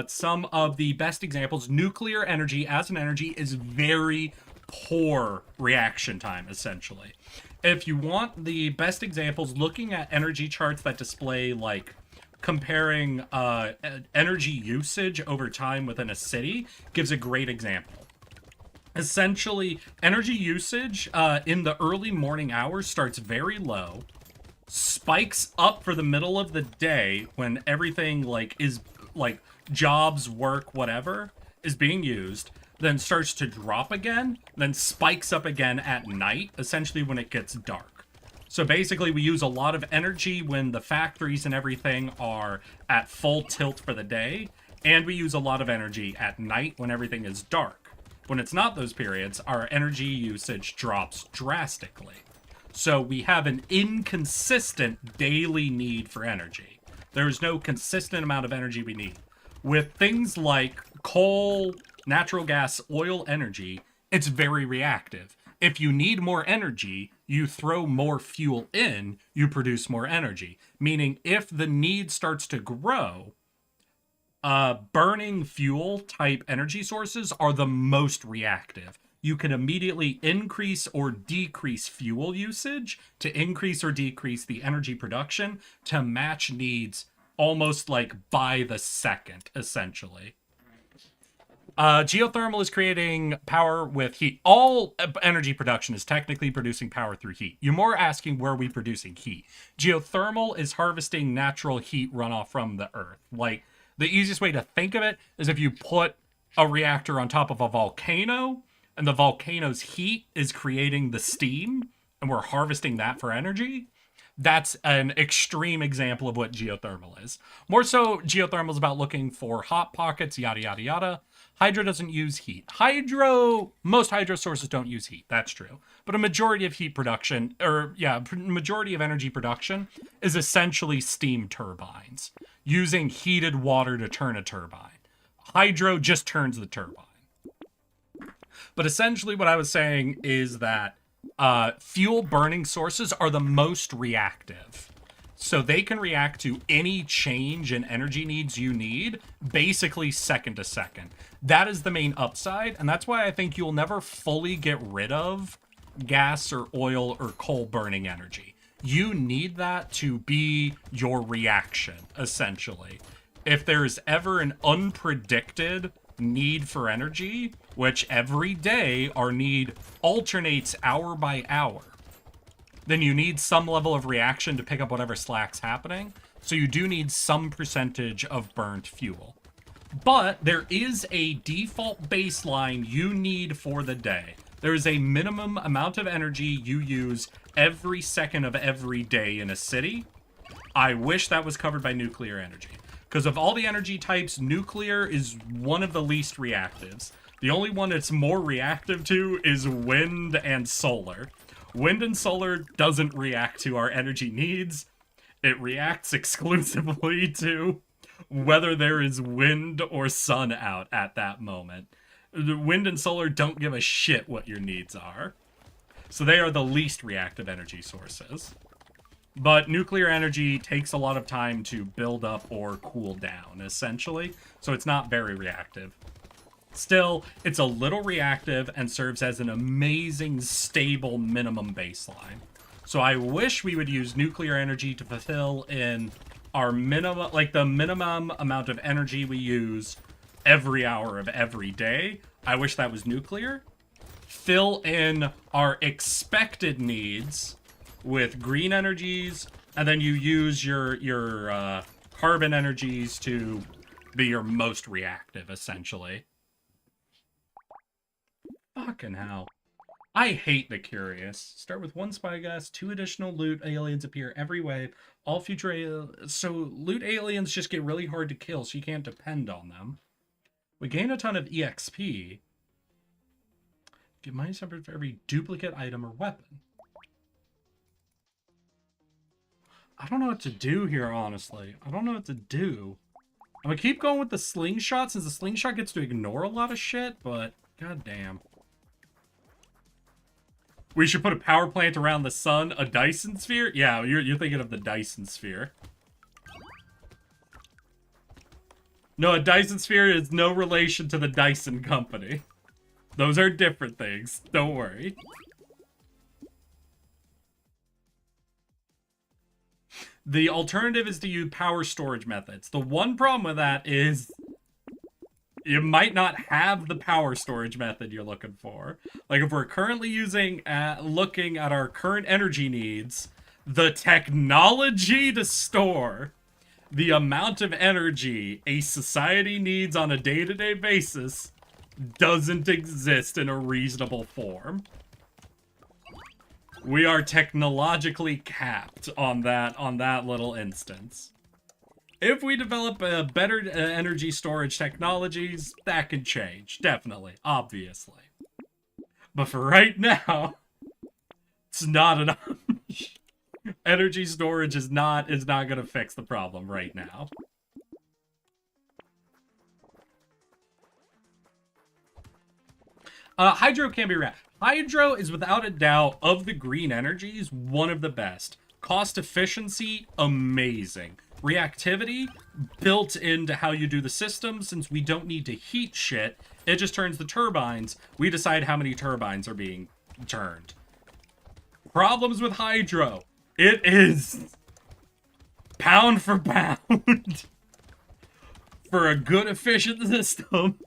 Some of the best examples, nuclear energy as an energy is very poor reaction time, essentially. If you want the best examples, looking at energy charts that display, like, comparing energy usage over time within a city gives a great example. Essentially, energy usage in the early morning hours starts very low, spikes up for the middle of the day when everything, like, is, like, jobs, work, whatever, is being used, then starts to drop again, then spikes up again at night, essentially when it gets dark. So basically, we use a lot of energy when the factories and everything are at full tilt for the day, and we use a lot of energy at night when everything is dark. When it's not those periods, our energy usage drops drastically. So we have an inconsistent daily need for energy. There is no consistent amount of energy we need. With things like coal, natural gas, oil energy, it's very reactive. If you need more energy, you throw more fuel in, you produce more energy. Meaning, if the need starts to grow, burning fuel type energy sources are the most reactive. You can immediately increase or decrease fuel usage to increase or decrease the energy production to match needs almost like by the second, essentially. Geothermal is creating power with heat. All energy production is technically producing power through heat. You're more asking where are we producing heat. Geothermal is harvesting natural heat runoff from the earth. Like, the easiest way to think of it is if you put a reactor on top of a volcano, and the volcano's heat is creating the steam, and we're harvesting that for energy, That's an extreme example of what geothermal is. More so, geothermal is about looking for hot pockets, yada, yada, yada. Hydro doesn't use heat. Most hydro sources don't use heat. That's true. But a majority of heat production, majority of energy production is essentially steam turbines, using heated water to turn a turbine. Hydro just turns the turbine. But essentially what I was saying is that fuel burning sources are the most reactive. So they can react to any change in energy needs you need, basically second to second. That is the main upside, and that's why I think you'll never fully get rid of gas or oil or coal burning energy. You need that to be your reaction, essentially. If there's ever an unpredicted need for energy, which every day our need alternates hour by hour, then you need some level of reaction to pick up whatever slack's happening. So you do need some percentage of burnt fuel. But there is a default baseline you need for the day. There is a minimum amount of energy you use every second of every day in a city. I wish that was covered by nuclear energy. Because of all the energy types, nuclear is one of the least reactives. The only one it's more reactive to is wind and solar. Wind and solar doesn't react to our energy needs. It reacts exclusively to whether there is wind or sun out at that moment. The wind and solar don't give a shit what your needs are. So they are the least reactive energy sources. But nuclear energy takes a lot of time to build up or cool down, essentially. So it's not very reactive. Still, it's a little reactive and serves as an amazing, stable minimum baseline. So I wish we would use nuclear energy to fulfill in our minimum, like the minimum amount of energy we use every hour of every day. I wish that was nuclear. Fill in our expected needs with green energies, and then you use your carbon energies to be your most reactive, essentially. Fucking hell. I hate the curious. Start with 1 spy gas, 2 additional loot aliens appear every wave. All future so loot aliens just get really hard to kill, so you can't depend on them. We gain a ton of EXP. Get -100 for every duplicate item or weapon. I don't know what to do here, honestly. I don't know what to do. I'm gonna keep going with the slingshot, since the slingshot gets to ignore a lot of shit, but goddamn. We should put a power plant around the sun, a Dyson sphere? Yeah, you're thinking of the Dyson sphere. No, a Dyson sphere is no relation to the Dyson company. Those are different things. Don't worry. The alternative is to use power storage methods. The one problem with that is you might not have the power storage method you're looking for. Like if we're currently looking at our current energy needs, the technology to store the amount of energy a society needs on a day-to-day basis doesn't exist in a reasonable form. We are technologically capped on that little instance. If we develop better energy storage technologies, that can change, definitely, obviously. But for right now, it's not enough. Energy storage is not gonna fix the problem right now. Hydro can be reactive. Hydro is without a doubt, of the green energies, one of the best. Cost efficiency, amazing. Reactivity, built into how you do the system, since we don't need to heat shit. It just turns the turbines. We decide how many turbines are being turned. Problems with hydro. It is pound for pound. For a good, efficient system,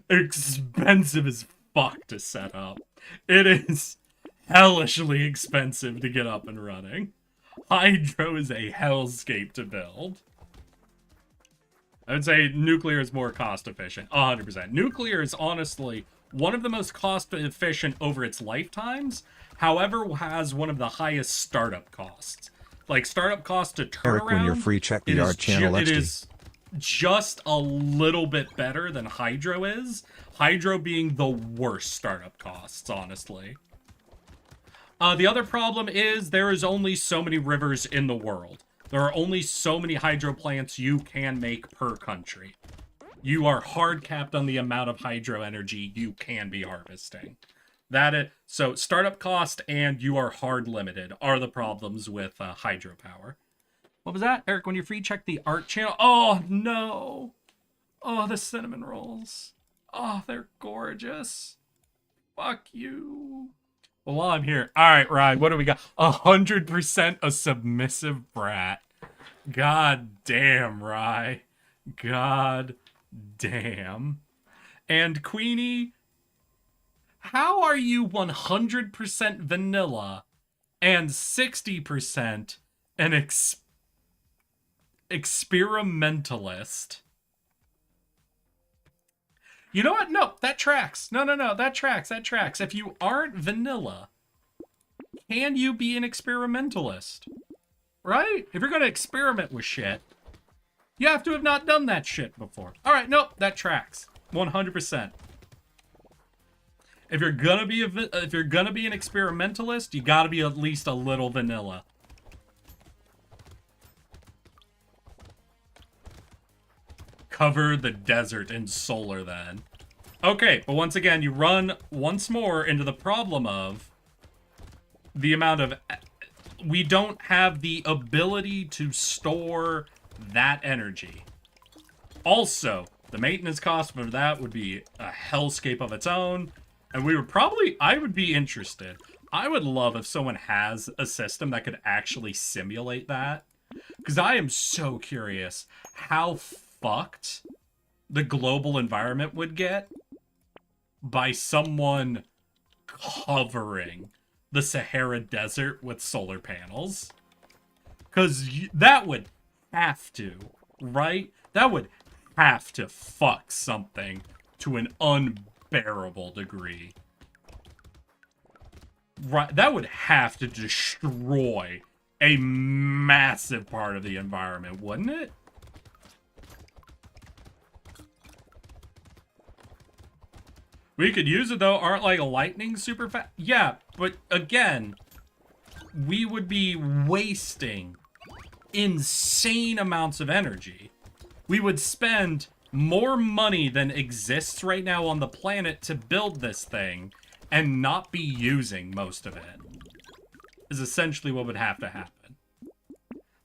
expensive as fuck to set up. It is hellishly expensive to get up and running. Hydro is a hellscape to build. I would say nuclear is more cost efficient, 100%. Nuclear is honestly one of the most cost efficient over its lifetimes, however, has one of the highest startup costs. Like, startup cost to turn Eric, when you're around, free, check the it is art channel it XD. is just a little bit better than Hydro is. Hydro being the worst startup costs, honestly. The other problem is there is only so many rivers in the world. There are only so many hydro plants you can make per country. You are hard capped on the amount of hydro energy you can be harvesting. So startup cost and you are hard limited are the problems with hydropower. What was that? Eric, when you're free, check the art channel. Oh, no. Oh, the cinnamon rolls. Oh, they're gorgeous. Fuck you. Well, while I'm here. All right, Ryan, what do we got? 100% a submissive brat. God damn, Rye. God damn. And Queenie, how are you 100% vanilla and 60% an experimentalist? You know what? No, that tracks. No, that tracks. That tracks. If you aren't vanilla, can you be an experimentalist? Right? If you're going to experiment with shit, you have to have not done that shit before. All right, nope, that tracks. 100%. If you're gonna be an experimentalist, you got to be at least a little vanilla. Cover the desert in solar then. Okay, but once again, you run once more into the problem of the amount of... We don't have the ability to store that energy. Also, the maintenance cost for that would be a hellscape of its own. And we would probably... I would be interested. I would love if someone has a system that could actually simulate that. Because I am so curious how fucked the global environment would get by someone covering the Sahara Desert with solar panels. Because that would have to, right? That would have to fuck something to an unbearable degree. Right? That would have to destroy a massive part of the environment, wouldn't it? We could use it, though. Aren't, like, lightning super fast? Yeah, but, again, we would be wasting insane amounts of energy. We would spend more money than exists right now on the planet to build this thing and not be using most of it. Is essentially what would have to happen.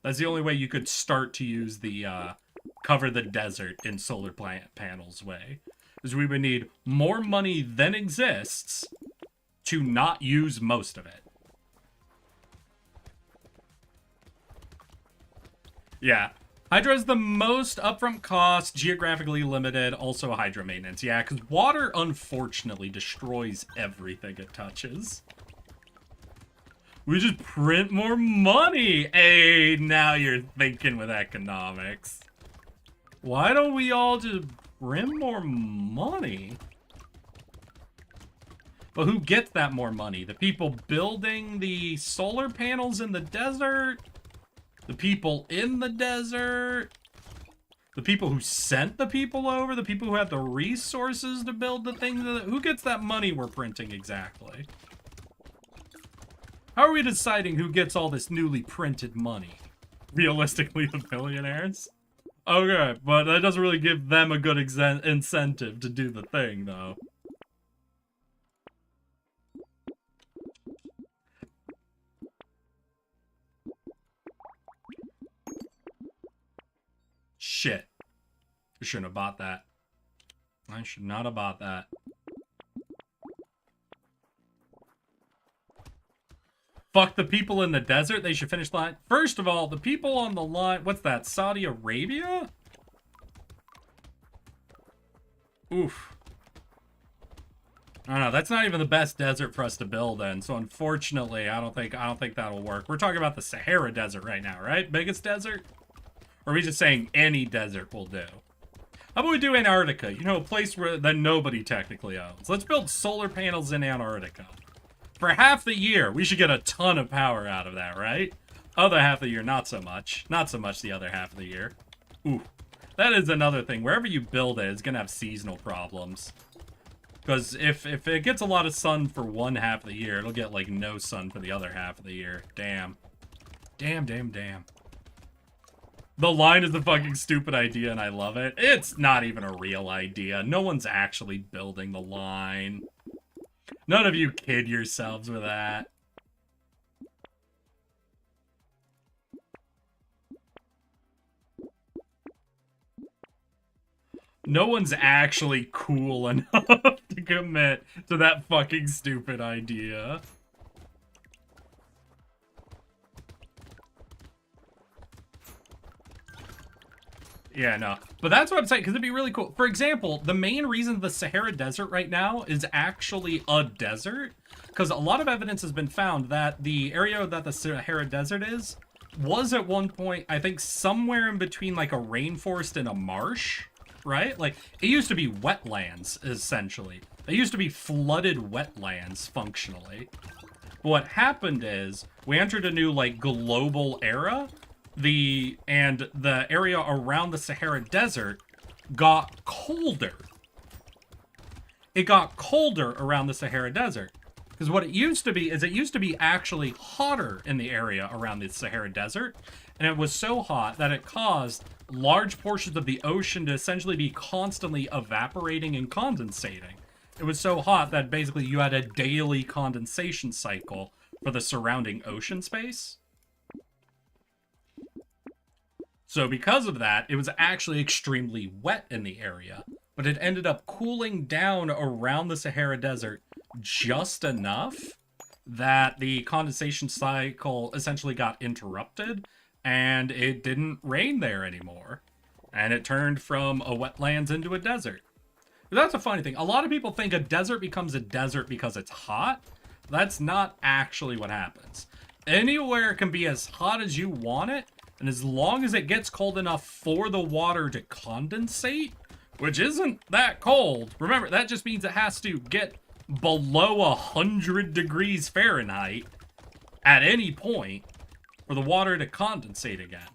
That's the only way you could start to use the, cover the desert in solar panels way. Is we would need more money than exists to not use most of it. Yeah. Hydro is the most upfront cost, geographically limited, also hydro maintenance. Yeah, because water, unfortunately, destroys everything it touches. We just print more money! Hey, now you're thinking with economics. Why don't we all just print more money? But who gets that more money? The people building the solar panels in the desert? The people in the desert? The people who sent the people over? The people who had the resources to build the thing? Who gets that money we're printing exactly? How are we deciding who gets all this newly printed money? Realistically, the billionaires? Okay, but that doesn't really give them a good incentive to do the thing, though. Shit. I shouldn't have bought that. I should not have bought that. Fuck the people in the desert. They should finish the line. First of all, the people on the line... What's that? Saudi Arabia? Oof. I don't know. That's not even the best desert for us to build in. So unfortunately, I don't think that'll work. We're talking about the Sahara Desert right now, right? Biggest desert? Or are we just saying any desert will do? How about we do Antarctica? You know, a place that nobody technically owns. Let's build solar panels in Antarctica. For half the year, we should get a ton of power out of that, right? Other half of the year, not so much. Not so much the other half of the year. Ooh. That is another thing. Wherever you build it, it's going to have seasonal problems. Because if it gets a lot of sun for one half of the year, it'll get, like, no sun for the other half of the year. Damn. Damn, damn, damn. The line is a fucking stupid idea, and I love it. It's not even a real idea. No one's actually building the line. None of you kid yourselves with that. No one's actually cool enough to commit to that fucking stupid idea. Yeah, no. But that's what I'm saying, because it'd be really cool. For example, the main reason the Sahara Desert right now is actually a desert, because a lot of evidence has been found that the area that the Sahara Desert is was at one point, I think, somewhere in between, like, a rainforest and a marsh, right? Like, it used to be wetlands, essentially. They used to be flooded wetlands, functionally. But what happened is, we entered a new, like, global era, and the area around the Sahara Desert got colder. It got colder around the Sahara Desert. Because what it used to be is it used to be actually hotter in the area around the Sahara Desert. And it was so hot that it caused large portions of the ocean to essentially be constantly evaporating and condensating. It was so hot that basically you had a daily condensation cycle for the surrounding ocean space. So because of that, it was actually extremely wet in the area, but it ended up cooling down around the Sahara Desert just enough that the condensation cycle essentially got interrupted, and it didn't rain there anymore. And it turned from a wetlands into a desert. But that's a funny thing. A lot of people think a desert becomes a desert because it's hot. That's not actually what happens. Anywhere can be as hot as you want it, and as long as it gets cold enough for the water to condensate, which isn't that cold. Remember, that just means it has to get below 100 degrees Fahrenheit at any point for the water to condensate again.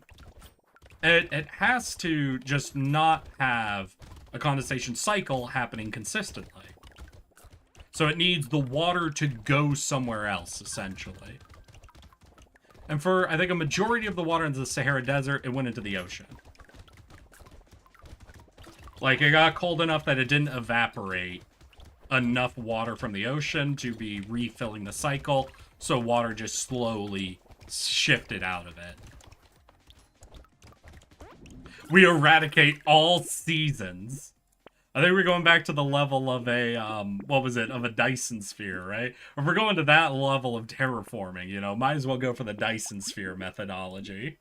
It has to just not have a condensation cycle happening consistently. So it needs the water to go somewhere else, essentially. And for, I think, a majority of the water in the Sahara Desert, it went into the ocean. Like, it got cold enough that it didn't evaporate enough water from the ocean to be refilling the cycle, so water just slowly shifted out of it. We eradicate all seasons. I think we're going back to the level of a, what was it, of a Dyson sphere, right? If we're going to that level of terraforming, you know, might as well go for the Dyson sphere methodology.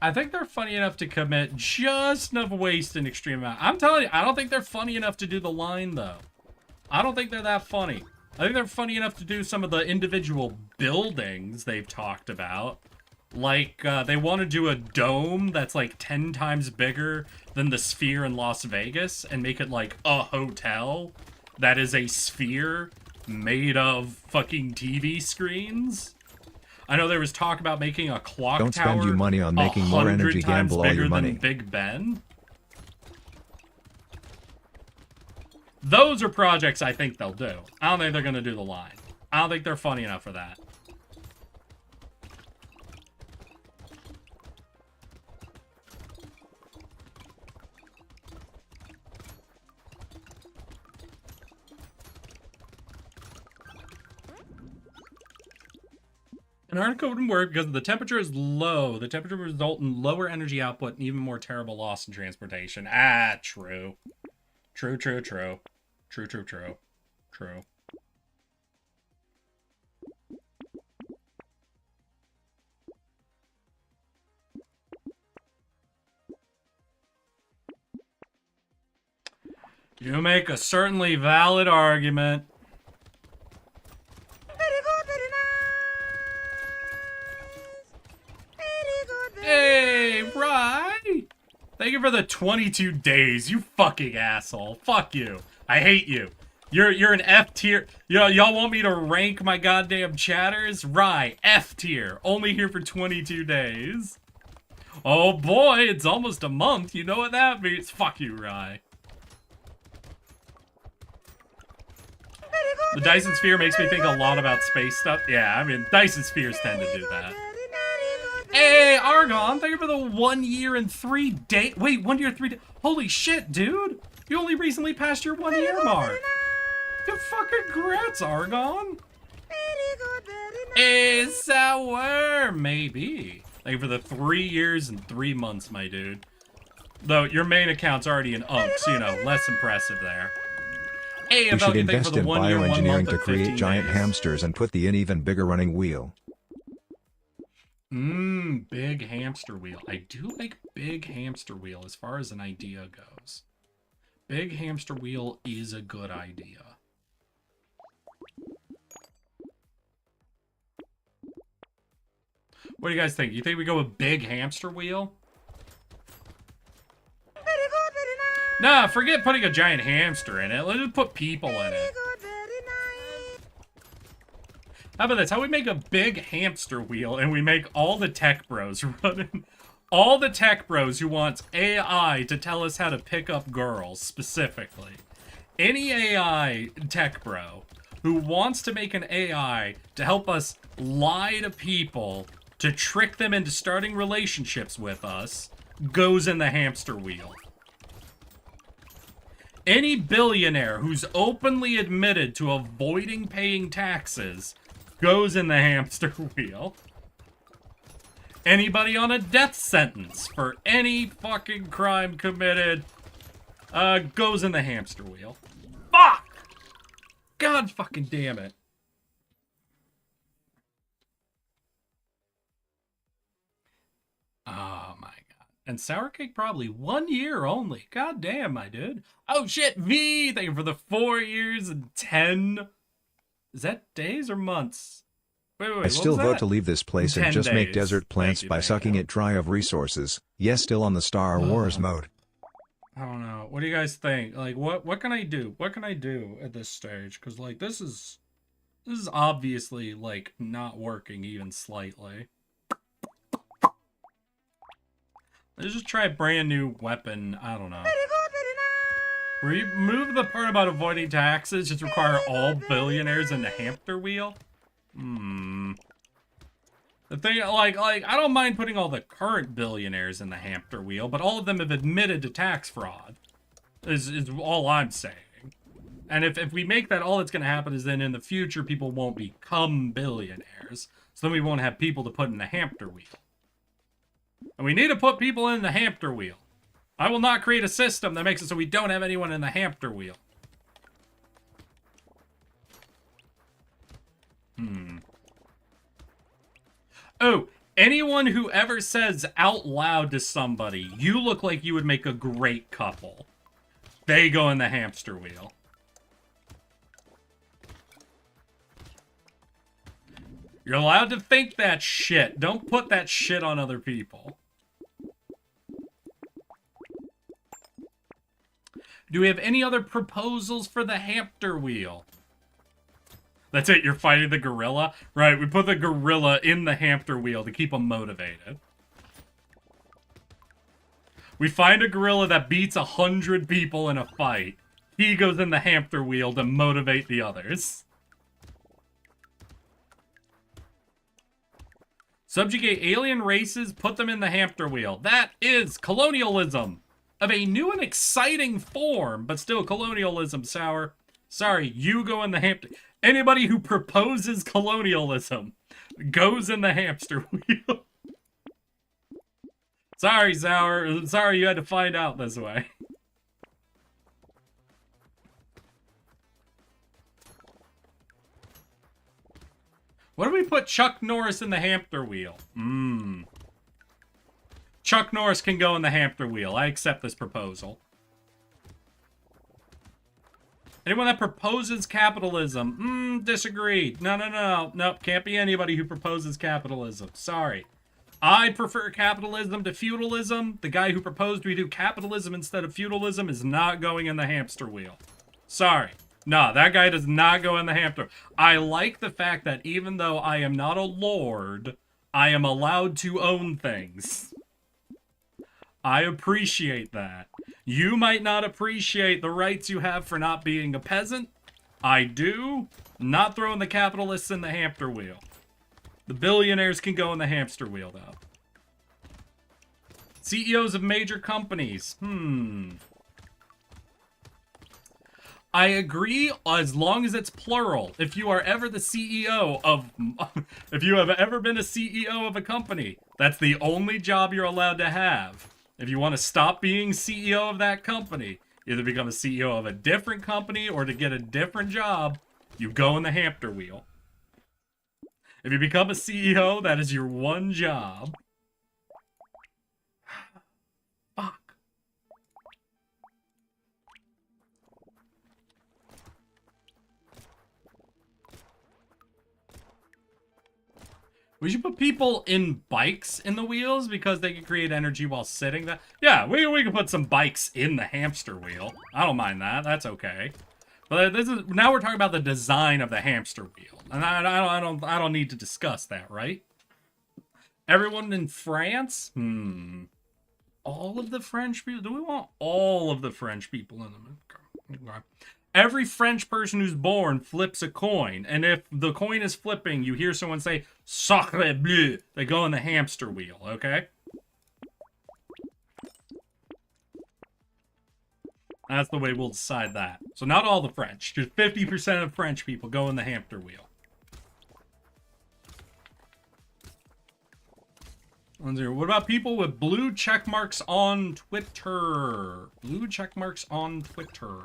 I think they're funny enough to commit just enough waste and extreme amount. I'm telling you, I don't think they're funny enough to do the line, though. I don't think they're that funny. I think they're funny enough to do some of the individual buildings they've talked about. Like, they want to do a dome that's like 10 times bigger than the Sphere in Las Vegas and make it like a hotel that is a sphere made of fucking TV screens. I know there was talk about making a clock tower. Don't spend your money on making more energy, gamble all your money. Big Ben. Those are projects I think they'll do. I don't think they're going to do the line. I don't think they're funny enough for that. An article wouldn't work because the temperature is low. The temperature would result in lower energy output and even more terrible loss in transportation. Ah, true. True, true, true. True, true, true. True. You make a certainly valid argument. Thank you for the 22 days, you fucking asshole. Fuck you. I hate you. You're an F tier. Y'all want me to rank my goddamn chatters? Right, F tier. Only here for 22 days. Oh boy, it's almost a month. You know what that means? Fuck you, Rye. The Dyson Sphere makes me think a lot about space stuff. Yeah, I mean, Dyson Spheres tend to do that. Hey, Argon, thank you for the 1 year and 3 days. Wait, 1 year, 3 days. Holy shit, dude. You only recently passed your 1 year mark. Good fucking congrats, Argon. Hey, sour, maybe. Thank you for the 3 years and 3 months, my dude. Though your main account's already in UNC, so, you know, less impressive there. Hey, We should you thank you for invest the in 1 year, 1 month, bioengineering and to create 15 giant days. hamsters and put the in even bigger running wheel. Big hamster wheel. I do like big hamster wheel as far as an idea goes. Big hamster wheel is a good idea. What do you guys think? You think we go with big hamster wheel? Nah, forget putting a giant hamster in it. Let's just put people in it. How about this? How we make a big hamster wheel and we make all the tech bros running. All the tech bros who want AI to tell us how to pick up girls, specifically. Any AI tech bro who wants to make an AI to help us lie to people to trick them into starting relationships with us goes in the hamster wheel. Any billionaire who's openly admitted to avoiding paying taxes goes in the hamster wheel. Anybody on a death sentence for any fucking crime committed goes in the hamster wheel. Fuck! God fucking damn it. Oh my god. And Sour Cake probably 1 year only. God damn, my dude. Oh shit, V! Thank you for the 4 years and 10... Is that days or months? Wait, I what still was vote that? to leave this place and 10 just make days. desert plants Thank you, by thank sucking you. it dry of resources. Yes, still on the Star Wars mode. I don't know. What do you guys think? Like, what can I do? What can I do at this stage? Because, like, this is obviously, like, not working even slightly. Let's just try a brand new weapon. I don't know. Remove the part about avoiding taxes. Just require all billionaires in the hamster wheel. The thing, like, I don't mind putting all the current billionaires in the hamster wheel, but all of them have admitted to tax fraud. Is all I'm saying. And if we make that, all that's going to happen is then in the future, people won't become billionaires. So then we won't have people to put in the hamster wheel. And we need to put people in the hamster wheel. I will not create a system that makes it so we don't have anyone in the hamster wheel. Oh, anyone who ever says out loud to somebody, you look like you would make a great couple, they go in the hamster wheel. You're allowed to think that shit. Don't put that shit on other people. Do we have any other proposals for the hamster wheel? That's it, you're fighting the gorilla? Right, we put the gorilla in the hamster wheel to keep him motivated. We find a gorilla that beats 100 people in a fight. He goes in the hamster wheel to motivate the others. Subjugate alien races, put them in the hamster wheel. That is colonialism of a new and exciting form, but still colonialism, Sour. Sorry, you go in the hamster... Anybody who proposes colonialism goes in the hamster wheel. Sorry, Sour. Sorry you had to find out this way. What do we put Chuck Norris in the hamster wheel? Chuck Norris can go in the hamster wheel. I accept this proposal. Anyone that proposes capitalism. Disagree. No. Nope, can't be anybody who proposes capitalism. Sorry. I prefer capitalism to feudalism. The guy who proposed we do capitalism instead of feudalism is not going in the hamster wheel. Sorry. No, that guy does not go in the hamster. I like the fact that even though I am not a lord, I am allowed to own things. I appreciate that. You might not appreciate the rights you have for not being a peasant. I do. Not throwing the capitalists in the hamster wheel. The billionaires can go in the hamster wheel, though. CEOs of major companies. I agree as long as it's plural. If you are ever the CEO of... if you have ever been a CEO of a company, that's the only job you're allowed to have. If you want to stop being CEO of that company, either become a CEO of a different company or to get a different job, you go in the hamster wheel. If you become a CEO, that is your one job. Fuck. We should put people in bikes in the wheels because they can create energy while sitting there. Yeah, we can put some bikes in the hamster wheel. I don't mind that. That's okay. But this is now we're talking about the design of the hamster wheel, and I don't need to discuss that, right? Everyone in France? All of the French people? Do we want all of the French people in the... Every French person who's born flips a coin, and if the coin is flipping, you hear someone say, Sacre bleu, they go in the hamster wheel, okay? That's the way we'll decide that. So not all the French, just 50% of French people go in the hamster wheel. What about people with blue check marks on Twitter? Blue check marks on Twitter.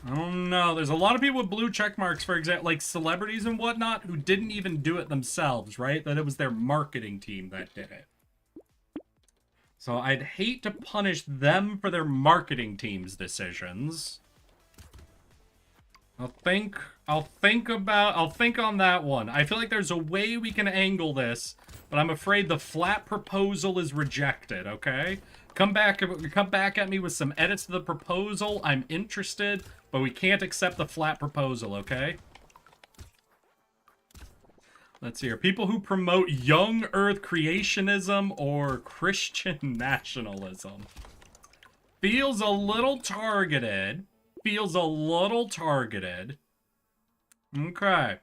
I don't know. There's a lot of people with blue check marks, for example, like celebrities and whatnot, who didn't even do it themselves, right? That it was their marketing team that did it. So I'd hate to punish them for their marketing team's decisions. I'll think on that one. I feel like there's a way we can angle this, but I'm afraid the flat proposal is rejected, okay? Come back at me with some edits to the proposal. I'm interested, but we can't accept the flat proposal, okay? Let's see here. People who promote young earth creationism or Christian nationalism. Feels a little targeted. Okay.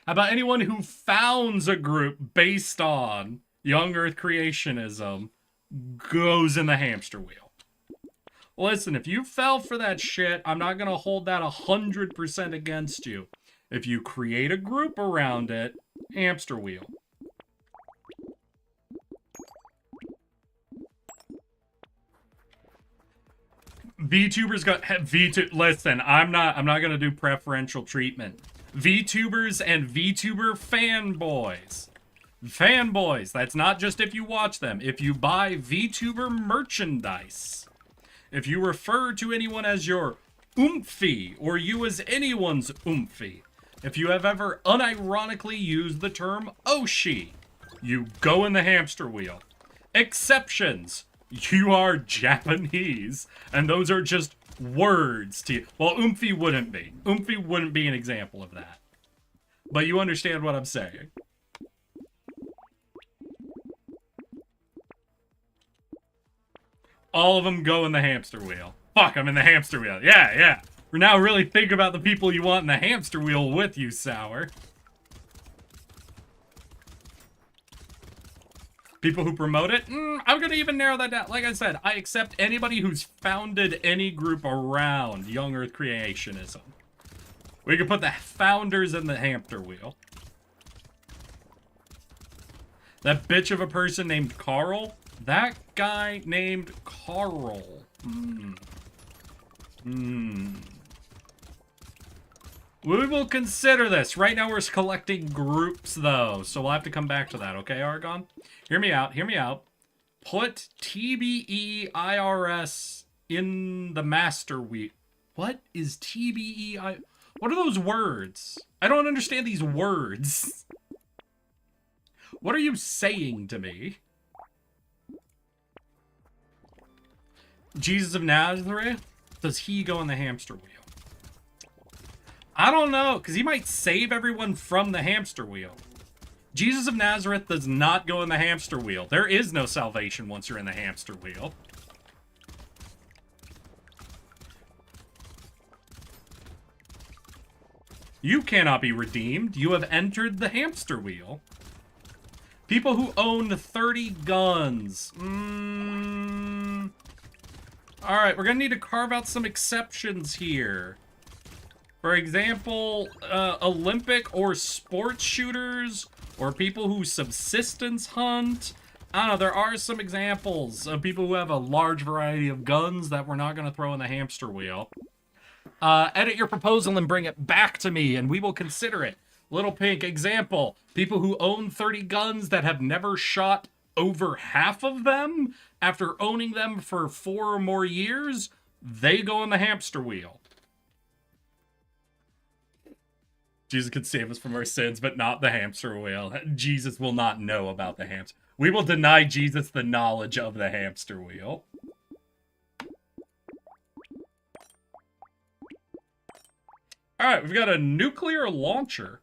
How about anyone who founds a group based on young earth creationism goes in the hamster wheel? Listen, if you fell for that shit, I'm not going to hold that 100% against you. If you create a group around it, hamster wheel. VTubers got listen, I'm not going to do preferential treatment. VTubers and VTuber fanboys. Fanboys, that's not just if you watch them. If you buy VTuber merchandise. If you refer to anyone as your oomphy, or you as anyone's oomphy. If you have ever unironically used the term Oshi, you go in the hamster wheel. Exceptions. You are Japanese, and those are just words to you. Well, oomphy wouldn't be. Oomphy wouldn't be an example of that. But you understand what I'm saying. All of them go in the hamster wheel. Fuck, I'm in the hamster wheel. Yeah. For now, really think about the people you want in the hamster wheel with you, Sour. People who promote it? I'm going to even narrow that down. Like I said, I accept anybody who's founded any group around young earth creationism. We can put the founders in the hamster wheel. That bitch of a person named Carl? That guy named Carl. We will consider this. Right now we're collecting groups, though, so we'll have to come back to that, okay, Argon? Hear me out. Put TBE IRS in the master wheel. What is TBEI? What are those words? I don't understand these words. What are you saying to me? Jesus of Nazareth? Does he go in the hamster wheel? I don't know, because he might save everyone from the hamster wheel. Jesus of Nazareth does not go in the hamster wheel. There is no salvation once you're in the hamster wheel. You cannot be redeemed. You have entered the hamster wheel. People who own 30 guns. Alright, we're gonna need to carve out some exceptions here. For example, Olympic or sports shooters, or people who subsistence hunt. I don't know, there are some examples of people who have a large variety of guns that we're not going to throw in the hamster wheel. Edit your proposal and bring it back to me, and we will consider it. Little Pink, example, people who own 30 guns that have never shot over half of them, after owning them for 4 or more years, they go in the hamster wheel. Jesus could save us from our sins, but not the hamster wheel. Jesus will not know about the hamster. We will deny Jesus the knowledge of the hamster wheel. Alright, we've got a nuclear launcher.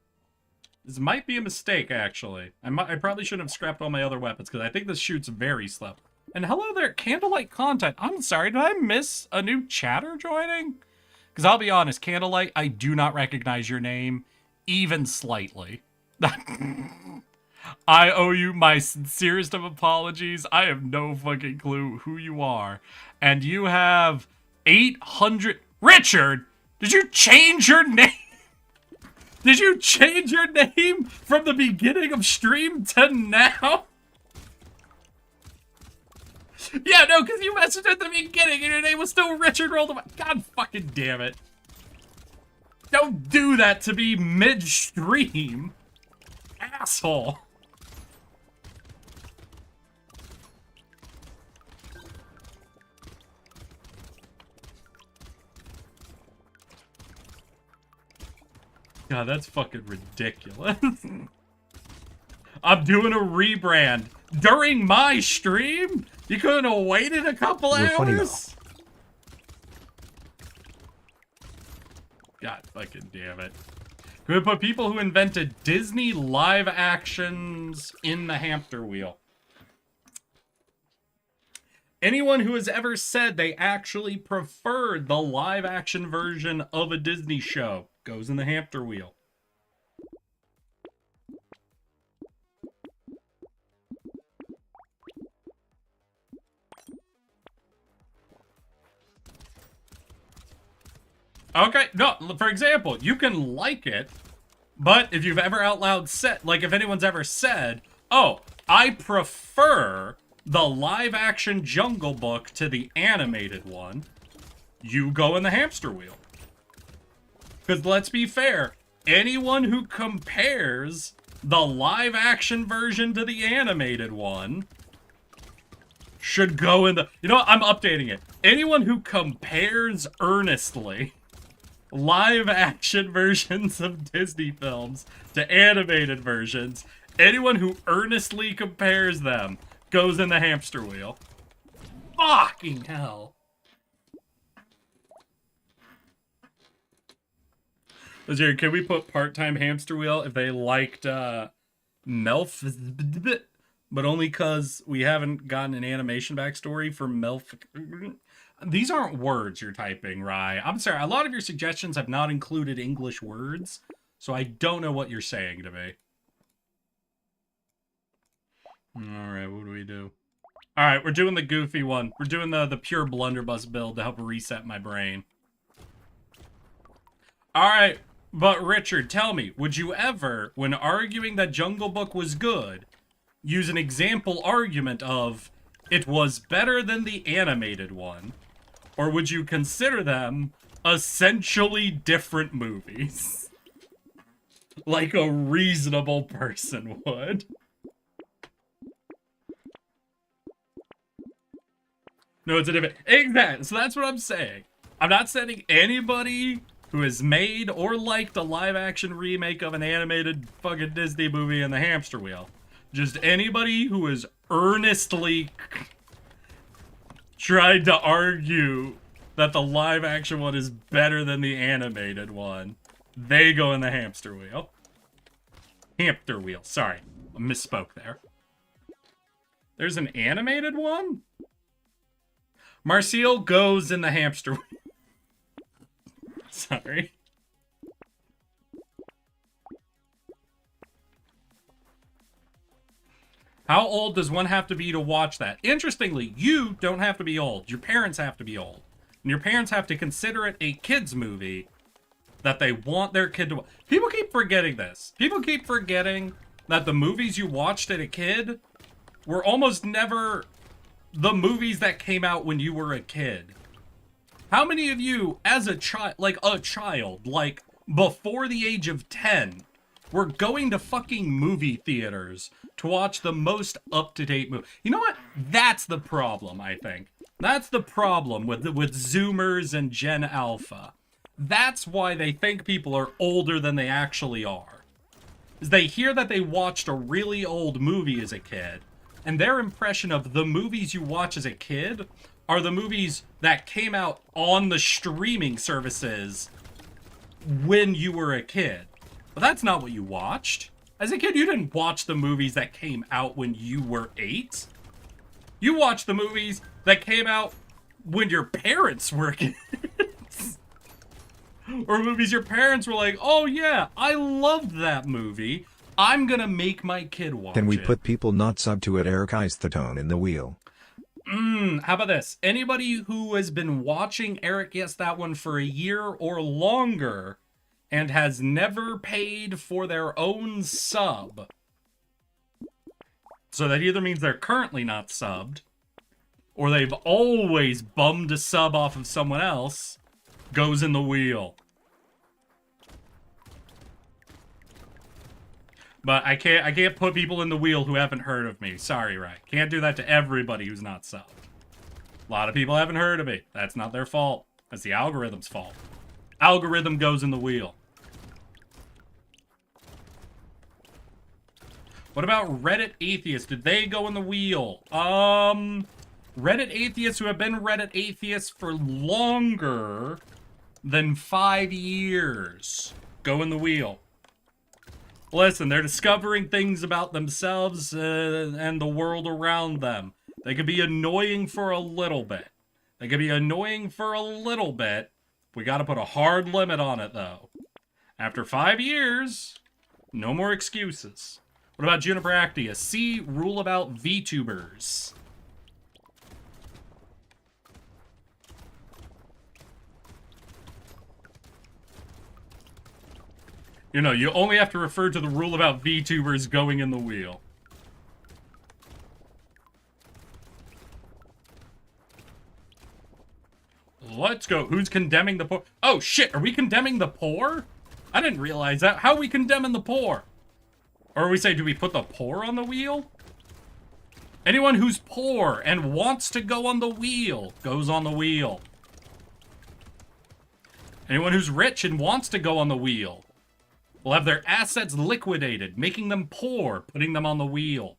This might be a mistake, actually. I probably shouldn't have scrapped all my other weapons, because I think this shoots very slow. And hello there, Candlelight Content. I'm sorry, did I miss a new chatter joining? Because I'll be honest, Candlelight, I do not recognize your name, even slightly. I owe you my sincerest of apologies. I have no fucking clue who you are. And you have 800... Richard! Did you change your name? Did you change your name from the beginning of stream to now? Yeah, no, because you messaged at the beginning and your name was still Richard Rolled. God fucking damn it. Don't do that to me midstream. Asshole. God, that's fucking ridiculous. I'm doing a rebrand during my stream? You couldn't have waited a couple hours? God fucking damn it. Could we put people who invented Disney live actions in the hamster wheel? Anyone who has ever said they actually preferred the live action version of a Disney show goes in the hamster wheel. Okay, no, for example, you can like it, but if you've ever out loud said, like if anyone's ever said, oh, I prefer the live action Jungle Book to the animated one, you go in the hamster wheel. Because let's be fair, anyone who compares the live action version to the animated one should go in the... You know what? I'm updating it. Anyone who compares earnestly live action versions of Disney films to animated versions, anyone who earnestly compares them goes in the hamster wheel. Fucking hell. Jerry, can we put part-time hamster wheel if they liked Melf, but only because we haven't gotten an animation backstory for Melf? These aren't words you're typing, Rye. I'm sorry, a lot of your suggestions have not included English words, so I don't know what you're saying to me. Alright, what do we do? Alright, we're doing the goofy one. We're doing the pure blunderbuss build to help reset my brain. Alright, but Richard, tell me, would you ever, when arguing that Jungle Book was good, use an example argument of, it was better than the animated one? Or would you consider them essentially different movies? Like a reasonable person would. No, it's a different... Exactly, so that's what I'm saying. I'm not sending anybody who has made or liked a live-action remake of an animated fucking Disney movie in the hamster wheel. Just anybody who has earnestly tried to argue that the live-action one is better than the animated one. They go in the hamster wheel. Hamster wheel, sorry. I misspoke there. There's an animated one? Marcel goes in the hamster wheel. Sorry. How old does one have to be to watch that? Interestingly, you don't have to be old. Your parents have to be old. And your parents have to consider it a kid's movie that they want their kid to watch. People keep forgetting this. People keep forgetting that the movies you watched as a kid were almost never the movies that came out when you were a kid. How many of you, as a child, like before the age of 10, were going to fucking movie theaters to watch the most up-to-date movie? You know what? That's the problem, I think. That's the problem with Zoomers and Gen Alpha. That's why they think people are older than they actually are. Is they hear that they watched a really old movie as a kid, and their impression of the movies you watch as a kid are the movies that came out on the streaming services when you were a kid. But that's not what you watched. As a kid, you didn't watch the movies that came out when you were 8. You watched the movies that came out when your parents were kids. Or movies your parents were like, oh yeah, I loved that movie. I'm gonna make my kid watch it. Can we put people not sub to it Eric Eisthetone in the wheel? How about this? Anybody who has been watching Eric Guess That One for a year or longer and has never paid for their own sub. So that either means they're currently not subbed, or they've always bummed a sub off of someone else, goes in the wheel. But I can't put people in the wheel who haven't heard of me. Sorry, right? Can't do that to everybody who's not subbed. A lot of people haven't heard of me. That's not their fault. That's the algorithm's fault. Algorithm goes in the wheel. What about Reddit atheists? Did they go in the wheel? Reddit atheists who have been Reddit atheists for longer than 5 years go in the wheel. Listen, they're discovering things about themselves and the world around them. They could be annoying for a little bit. They could be annoying for a little bit. We gotta put a hard limit on it, though. After 5 years, no more excuses. What about Juniper Actia? See rule about VTubers. You know, you only have to refer to the rule about VTubers going in the wheel. Let's go. Who's condemning the poor? Oh, shit. Are we condemning the poor? I didn't realize that. How are we condemning the poor? Or we say, do we put the poor on the wheel? Anyone who's poor and wants to go on the wheel goes on the wheel. Anyone who's rich and wants to go on the wheel will have their assets liquidated, making them poor, putting them on the wheel.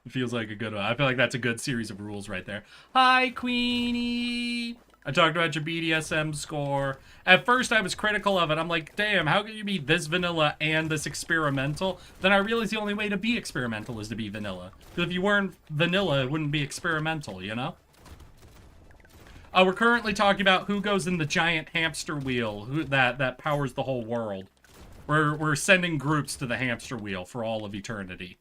Feels like a good one. I feel like that's a good series of rules right there. Hi, Queenie. I talked about your BDSM score. At first, I was critical of it. I'm like, damn, how can you be this vanilla and this experimental? Then I realized the only way to be experimental is to be vanilla. Because if you weren't vanilla, it wouldn't be experimental, you know? We're currently talking about who goes in the giant hamster wheel that powers the whole world. We're sending groups to the hamster wheel for all of eternity.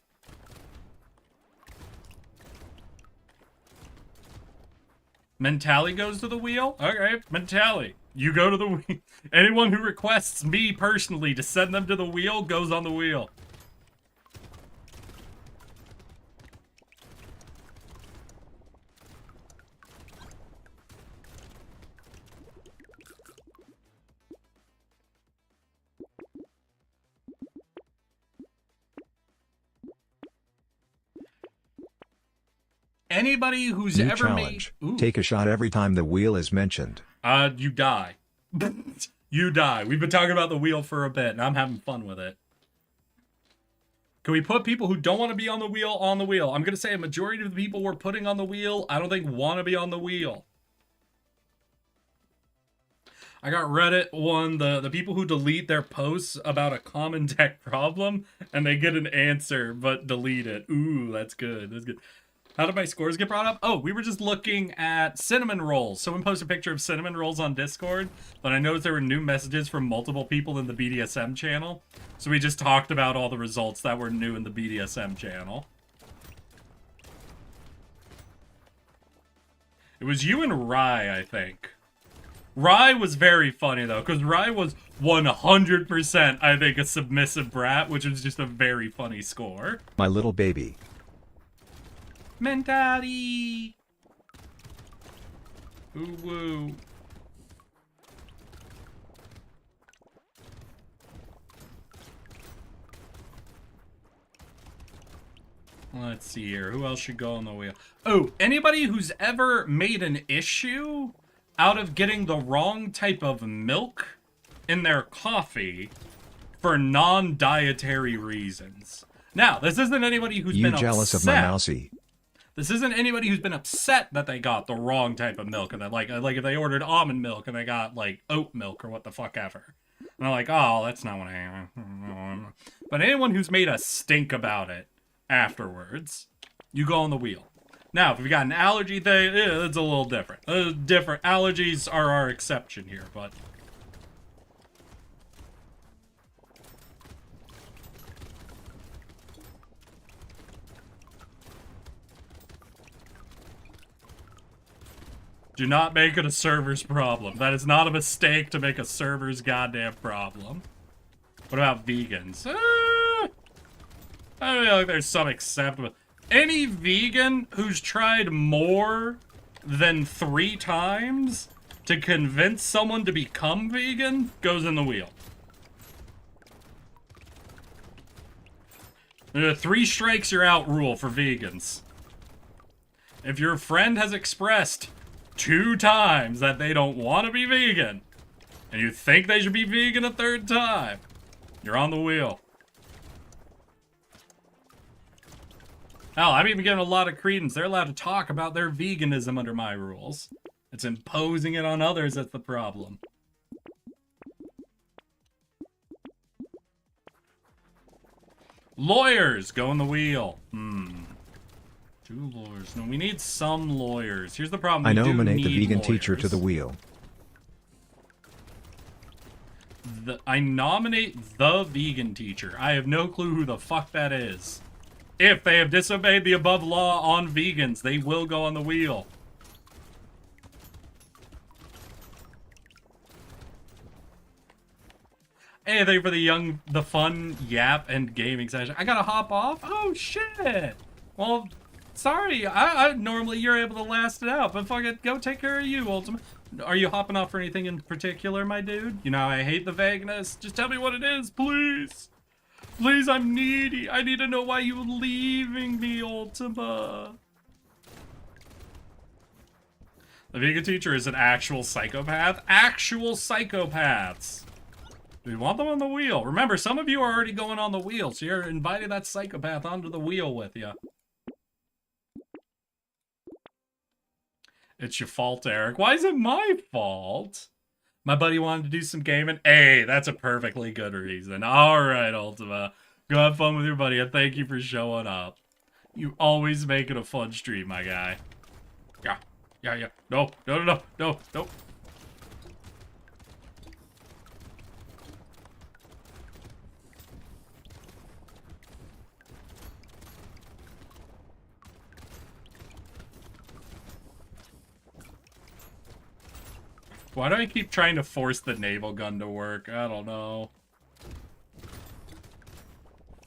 Mentally goes to the wheel? Okay, Mentally. You go to the wheel. Anyone who requests me personally to send them to the wheel goes on the wheel. anybody who's New ever challenge. made... Ooh. Take a shot every time the wheel is mentioned. You die. You die. We've been talking about the wheel for a bit, and I'm having fun with it. Can we put people who don't want to be on the wheel on the wheel? I'm going to say a majority of the people we're putting on the wheel, I don't think want to be on the wheel. I got Reddit one, the people who delete their posts about a common tech problem, and they get an answer, but delete it. Ooh, that's good. That's good. How did my scores get brought up? Oh, we were just looking at cinnamon rolls. Someone posted a picture of cinnamon rolls on Discord, but I noticed there were new messages from multiple people in the BDSM channel. So we just talked about all the results that were new in the BDSM channel. It was you and Rye, I think. Rye was very funny, though, because Rye was 100%, I think, a submissive brat, which was just a very funny score. My little baby. Mentati! Ooh woo. Let's see here. Who else should go on the wheel? Oh, anybody who's ever made an issue out of getting the wrong type of milk in their coffee for non-dietary reasons. Now, this isn't anybody who's been jealous upset. of my mousey? This isn't anybody who's been upset that they got the wrong type of milk, and that like if they ordered almond milk and they got like oat milk or what the fuck ever. And they're like, oh, that's not what I am. But anyone who's made a stink about it afterwards, you go on the wheel. Now, if you've got an allergy thing, it's a little different. Different allergies are our exception here, but do not make it a server's problem. That is not a mistake to make a server's goddamn problem. What about vegans? I feel like there's some acceptable. Any vegan who's tried more than 3 times to convince someone to become vegan goes in the wheel. There's a 3 strikes you're out rule for vegans. If your friend has expressed 2 times that they don't want to be vegan, and you think they should be vegan a 3rd time, you're on the wheel. Hell, I'm even getting a lot of credence. They're allowed to talk about their veganism under my rules. It's imposing it on others that's the problem. Lawyers, go in the wheel. 2 lawyers. No, we need some lawyers. Here's the problem. I We do nominate the need vegan lawyers. teacher to the wheel. I nominate the vegan teacher. I have no clue who the fuck that is. If they have disobeyed the above law on vegans, they will go on the wheel. Hey, thank you for the fun yap and gaming session. I gotta hop off? Oh, shit. Well, sorry. I normally you're able to last it out, but fuck it, go take care of you, Ultimate. Are you hopping off for anything in particular, my dude? You know, I hate the vagueness. Just tell me what it is, please. Please, I'm needy. I need to know why you're leaving me, Ultima. The vegan teacher is an actual psychopath. Actual psychopaths. We want them on the wheel. Remember, some of you are already going on the wheel, so you're inviting that psychopath onto the wheel with you. It's your fault, Eric. Why is it my fault? My buddy wanted to do some gaming. Hey, that's a perfectly good reason. All right, Ultima. Go have fun with your buddy, and thank you for showing up. You always make it a fun stream, my guy. Yeah. No. Why do I keep trying to force the naval gun to work? I don't know.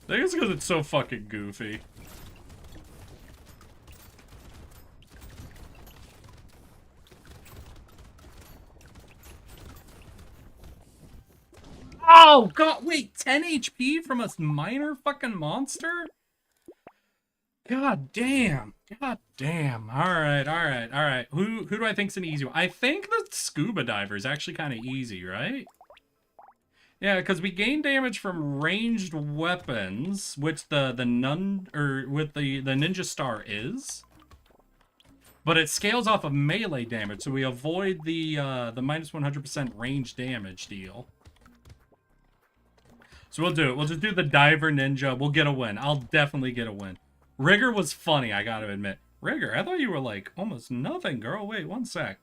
I think it's because it's so fucking goofy. Oh, God, wait, 10 HP from a minor fucking monster? God damn. God damn. Alright. Who do I think's an easy one? I think the scuba diver is actually kind of easy, right? Yeah, because we gain damage from ranged weapons, which the ninja star is. But it scales off of melee damage, so we avoid the minus 100% range damage deal. So we'll do it. We'll just do the diver ninja. We'll get a win. I'll definitely get a win. Rigor was funny, I gotta admit. Rigor, I thought you were like almost nothing, girl. Wait, one sec.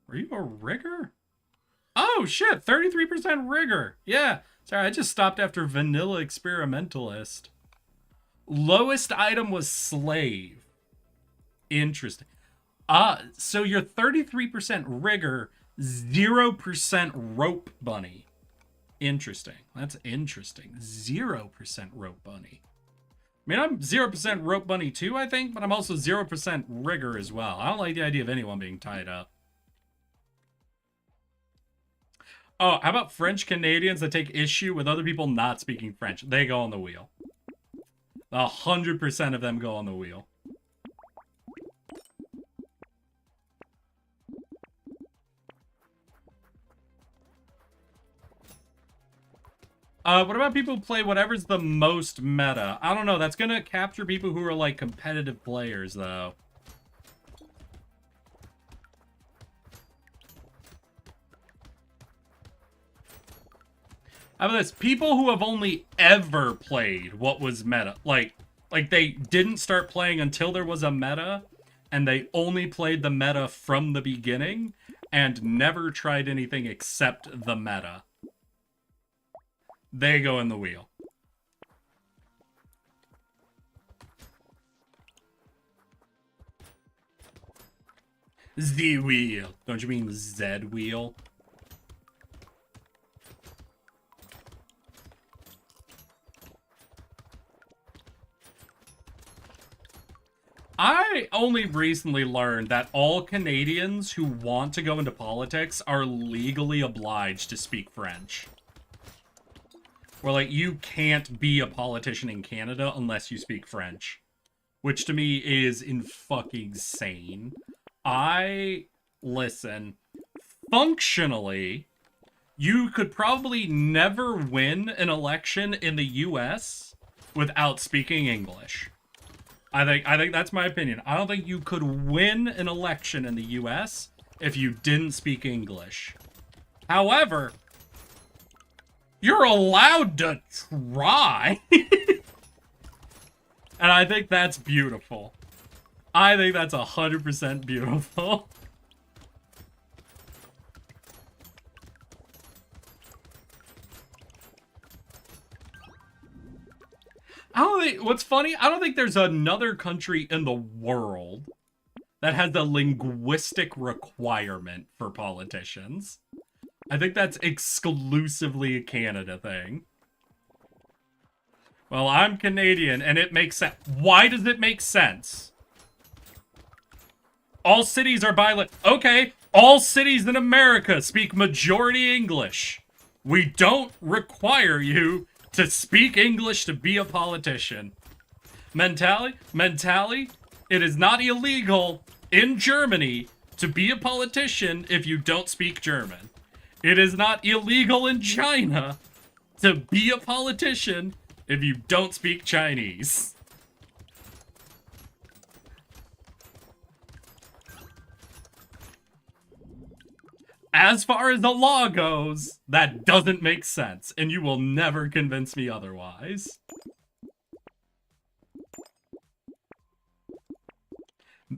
Were you a rigor? Oh shit, 33% rigor. Yeah. Sorry, I just stopped after vanilla experimentalist. Lowest item was slave. Interesting. So you're 33% rigor, 0% rope bunny. Interesting. That's interesting. 0% rope bunny. I mean, I'm 0% rope bunny too, I think, but I'm also 0% rigor as well. I don't like the idea of anyone being tied up. Oh, how about French Canadians that take issue with other people not speaking French? They go on the wheel. 100% of them go on the wheel. What about people who play whatever's the most meta? I don't know. That's gonna capture people who are, like, competitive players, though. How about this? People who have only ever played what was meta. Like they didn't start playing until there was a meta, and they only played the meta from the beginning, and never tried anything except the meta. They go in the wheel. Z wheel. Don't you mean Z wheel? I only recently learned that all Canadians who want to go into politics are legally obliged to speak French. Where, like, you can't be a politician in Canada unless you speak French. Which to me is fucking insane. Listen, functionally, you could probably never win an election in the US without speaking English. I think that's my opinion. I don't think you could win an election in the US if you didn't speak English. However, you're allowed to try. And I think that's beautiful. I think that's 100% beautiful. What's funny, I don't think there's another country in the world that has a linguistic requirement for politicians. I think that's exclusively a Canada thing. Well, I'm Canadian, and it makes sense. Why does it make sense? All cities are bilingual. Okay, all cities in America speak majority English. We don't require you to speak English to be a politician. Mentally, it is not illegal in Germany to be a politician if you don't speak German. It is not illegal in China to be a politician if you don't speak Chinese. As far as the law goes, that doesn't make sense, and you will never convince me otherwise.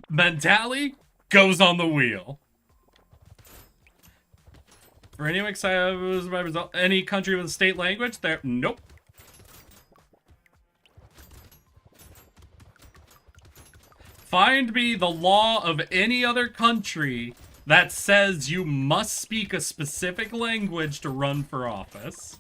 Mentally goes on the wheel. For any any country with a state language, there, nope. Find me the law of any other country that says you must speak a specific language to run for office.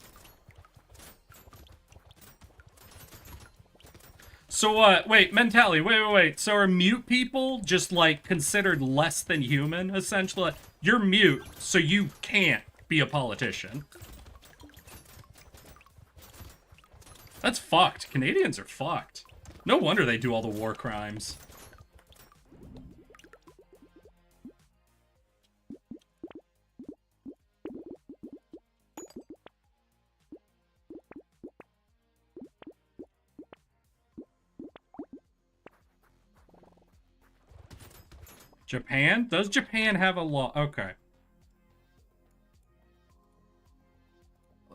So what? Wait, mentality. Wait. So are mute people just, like, considered less than human, essentially? You're mute, so you can't be a politician. That's fucked. Canadians are fucked. No wonder they do all the war crimes. Japan? Does Japan have a law? Okay.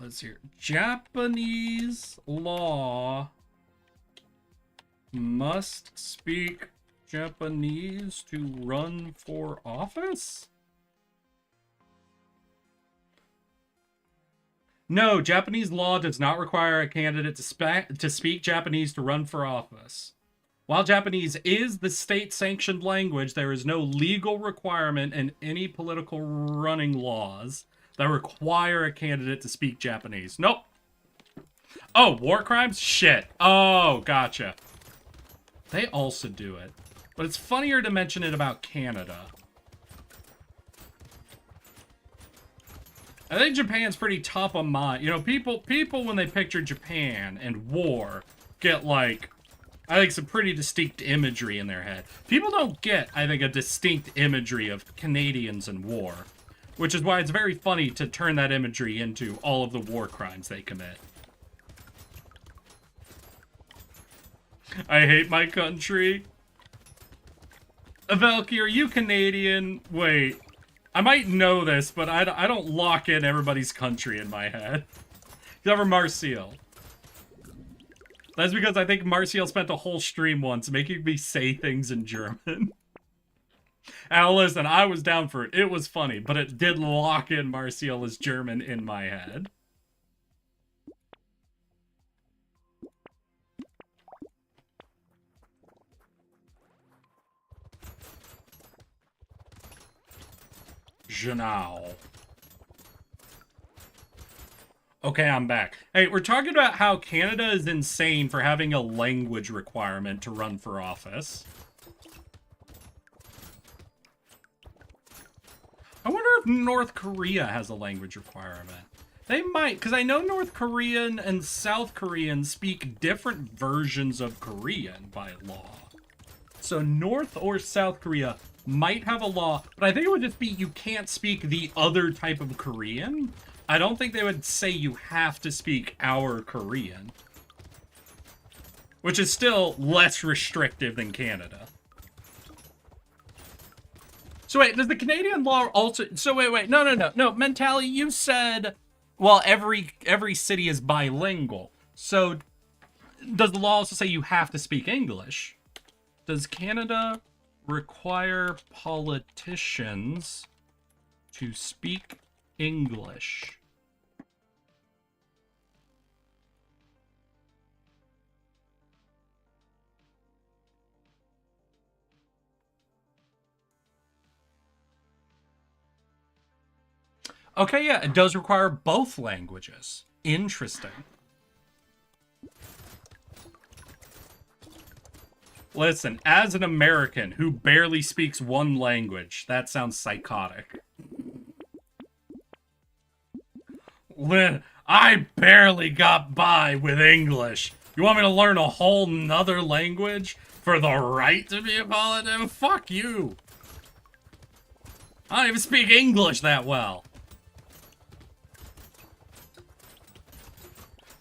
Let's see. Japanese law must speak Japanese to run for office? No, Japanese law does not require a candidate to speak Japanese to run for office. While Japanese is the state-sanctioned language, there is no legal requirement in any political running laws that require a candidate to speak Japanese. Nope. Oh, war crimes? Shit. Oh, gotcha. They also do it. But it's funnier to mention it about Canada. I think Japan's pretty top of mind. You know, people when they picture Japan and war get like, I think, some pretty distinct imagery in their head. People don't get, I think, a distinct imagery of Canadians and war, which is why it's very funny to turn that imagery into all of the war crimes they commit. I hate my country. Velky, are you Canadian? Wait, I might know this, but I don't lock in everybody's country in my head. Except for Marcial. That's because I think Marcial spent a whole stream once making me say things in German. Now listen, I was down for it. It was funny, but it did lock in Marcial as German in my head. Genau. Okay, I'm back. Hey, we're talking about how Canada is insane for having a language requirement to run for office. I wonder if North Korea has a language requirement. They might, because I know North Korean and South Korean speak different versions of Korean by law. So North or South Korea might have a law, but I think it would just be you can't speak the other type of Korean. I don't think they would say you have to speak our Korean. Which is still less restrictive than Canada. So wait, does the Canadian law also... So wait, no. Mentally, you said, well, every city is bilingual. So does the law also say you have to speak English? Does Canada require politicians to speak English? Okay, yeah, it does require both languages. Interesting. Listen, as an American who barely speaks one language, that sounds psychotic. I barely got by with English. You want me to learn a whole nother language for the right to be a politician? Fuck you. I don't even speak English that well.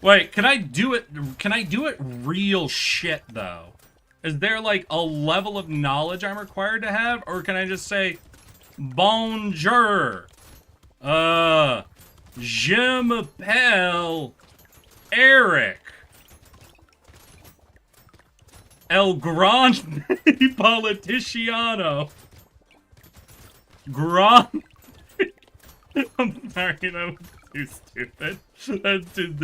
Wait, can I do it real shit, though? Is there, like, a level of knowledge I'm required to have? Or can I just say, bonjour, je m'appelle Eric. El grande politiciano. Grande... I'm sorry, that was too stupid. That's too...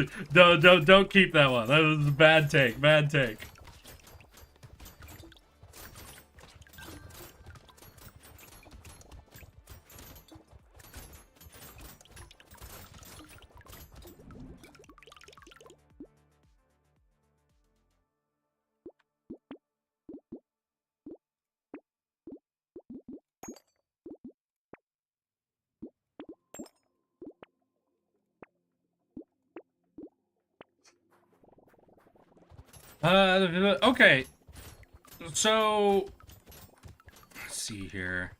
Don't keep that one. That was a bad take, bad take. Okay. So, let's see here.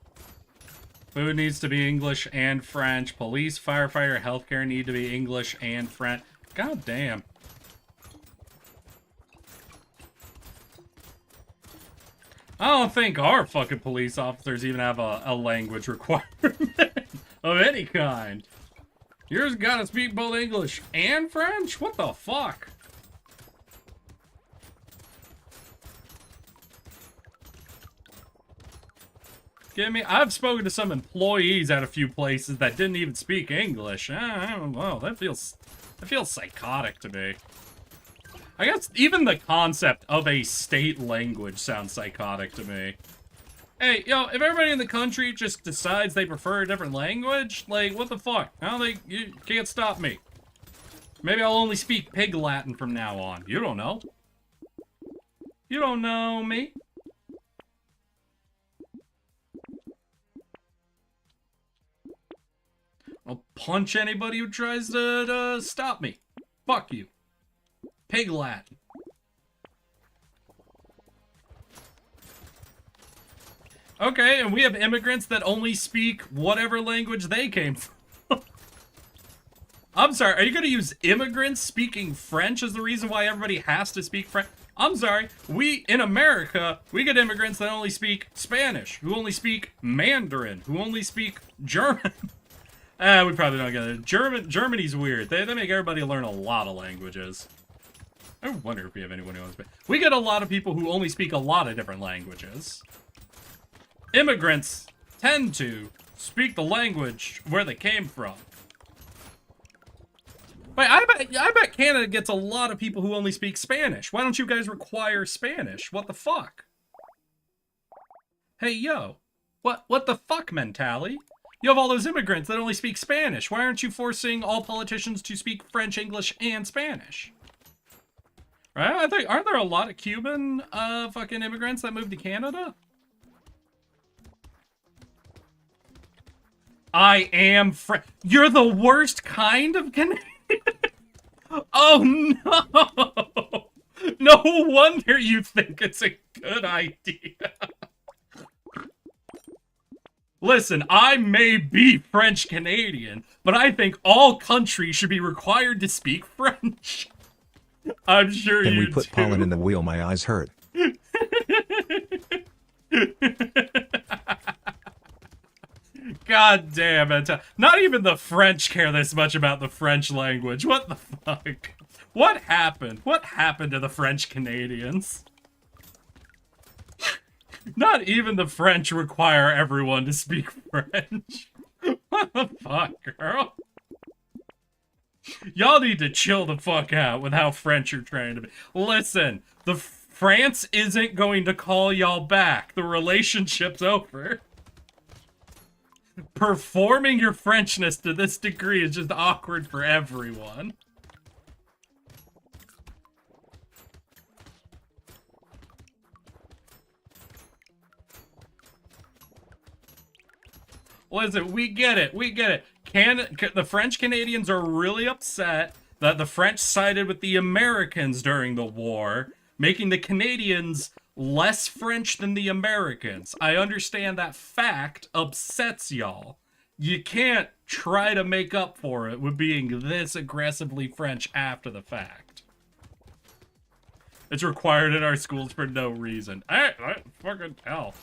Food needs to be English and French. Police, firefighter, healthcare need to be English and French. God damn. I don't think our fucking police officers even have a language requirement of any kind. Yours gotta speak both English and French? What the fuck? Give me. I've spoken to some employees at a few places that didn't even speak English. I don't know. That feels psychotic to me. I guess even the concept of a state language sounds psychotic to me. Hey, yo, if everybody in the country just decides they prefer a different language, like, what the fuck? You can't stop me. Maybe I'll only speak Pig Latin from now on. You don't know. You don't know me. I'll punch anybody who tries to stop me. Fuck you. Pig Latin. Okay, and we have immigrants that only speak whatever language they came from. I'm sorry, are you going to use immigrants speaking French as the reason why everybody has to speak French? I'm sorry, in America, we get immigrants that only speak Spanish, who only speak Mandarin, who only speak German. We probably don't get it. Germany's weird. They make everybody learn a lot of languages. I wonder if we have anyone who only speaks. We get a lot of people who only speak a lot of different languages. Immigrants tend to speak the language where they came from. Wait, I bet Canada gets a lot of people who only speak Spanish. Why don't you guys require Spanish? What the fuck? Hey, yo. What the fuck, mentality? You have all those immigrants that only speak Spanish. Why aren't you forcing all politicians to speak French, English, and Spanish? Right? Aren't there a lot of Cuban fucking immigrants that moved to Canada? I am French. You're the worst kind of Canadian. Oh no! No wonder you think it's a good idea. Listen, I may be French Canadian, but I think all countries should be required to speak French. I'm sure you do. Then we put pollen in the wheel, my eyes hurt. God damn it. Not even the French care this much about the French language. What the fuck? What happened? What happened to the French Canadians? Not even the French require everyone to speak French. What the fuck, girl? Y'all need to chill the fuck out with how French you're trying to be. Listen, France isn't going to call y'all back. The relationship's over. Performing your Frenchness to this degree is just awkward for everyone. Listen, we get it. We get it. The French Canadians are really upset that the French sided with the Americans during the war, making the Canadians less French than the Americans. I understand that fact upsets y'all. You can't try to make up for it with being this aggressively French after the fact. It's required in our schools for no reason. I fucking hell.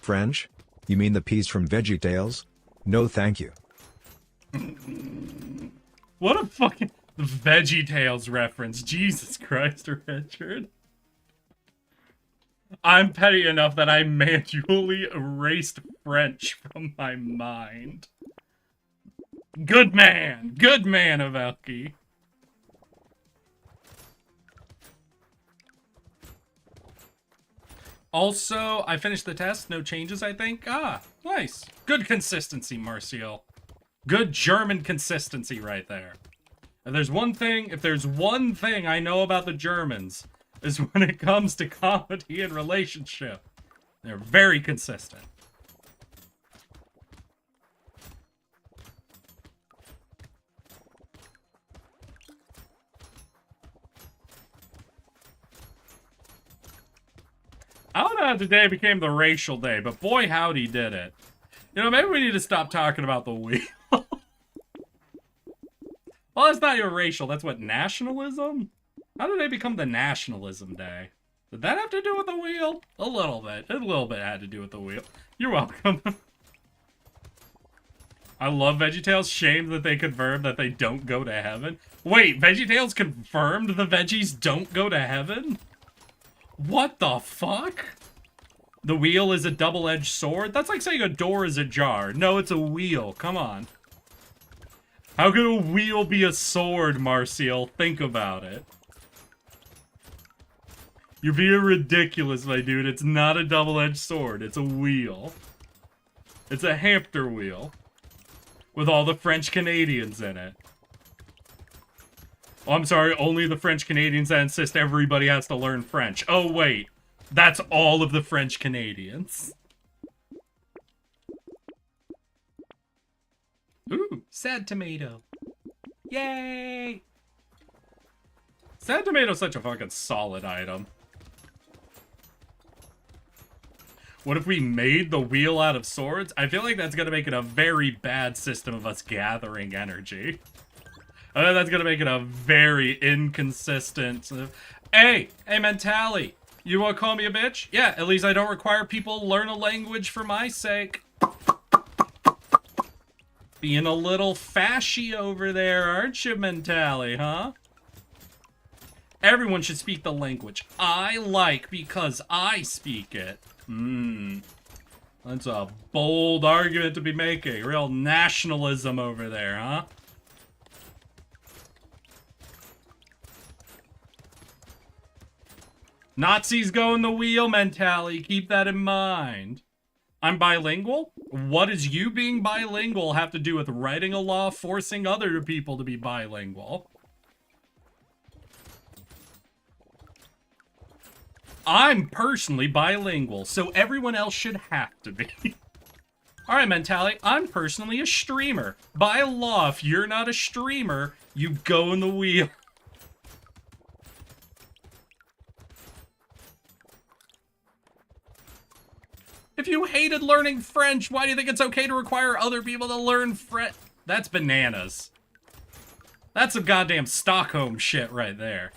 French? You mean the peas from VeggieTales? No thank you. What a fucking VeggieTales reference. Jesus Christ, Richard. I'm petty enough that I manually erased French from my mind. Good man. Good man, Avelki. Also, I finished the test. No changes, I think. Ah, nice. Good consistency, Marcial. Good German consistency right there. If there's one thing I know about the Germans, is when it comes to comedy and relationship, they're very consistent. I don't know how today became the racial day, but boy howdy did it. You know, maybe we need to stop talking about the wheel. Well, that's not your racial, that's what, nationalism? How did they become the nationalism day? Did that have to do with the wheel? A little bit. A little bit had to do with the wheel. You're welcome. I love VeggieTales. Shame that they confirmed that they don't go to heaven. Wait, VeggieTales confirmed the veggies don't go to heaven? What the fuck? The wheel is a double-edged sword? That's like saying a door is ajar. No, it's a wheel. Come on. How could a wheel be a sword, Marcial? Think about it. You're being ridiculous, my dude. It's not a double-edged sword. It's a wheel. It's a hamster wheel. With all the French Canadians in it. Oh, I'm sorry, only the French Canadians that insist everybody has to learn French. Oh, wait. That's all of the French Canadians. Ooh, sad tomato. Yay! Sad tomato's such a fucking solid item. What if we made the wheel out of swords? I feel like that's gonna make it a very bad system of us gathering energy. That's gonna make it a very inconsistent... Hey, Mentali! You wanna call me a bitch? Yeah, at least I don't require people to learn a language for my sake. Being a little fashy over there, aren't you, Mentali, huh? Everyone should speak the language I like because I speak it. That's a bold argument to be making. Real nationalism over there, huh? Nazis go in the wheel mentality. Keep that in mind. I'm bilingual? What does you being bilingual have to do with writing a law forcing other people to be bilingual? I'm personally bilingual, so everyone else should have to be. Alright, Mentali, I'm personally a streamer. By law, if you're not a streamer, you go in the wheel. If you hated learning French, why do you think it's okay to require other people to learn French? That's bananas. That's some goddamn Stockholm shit right there.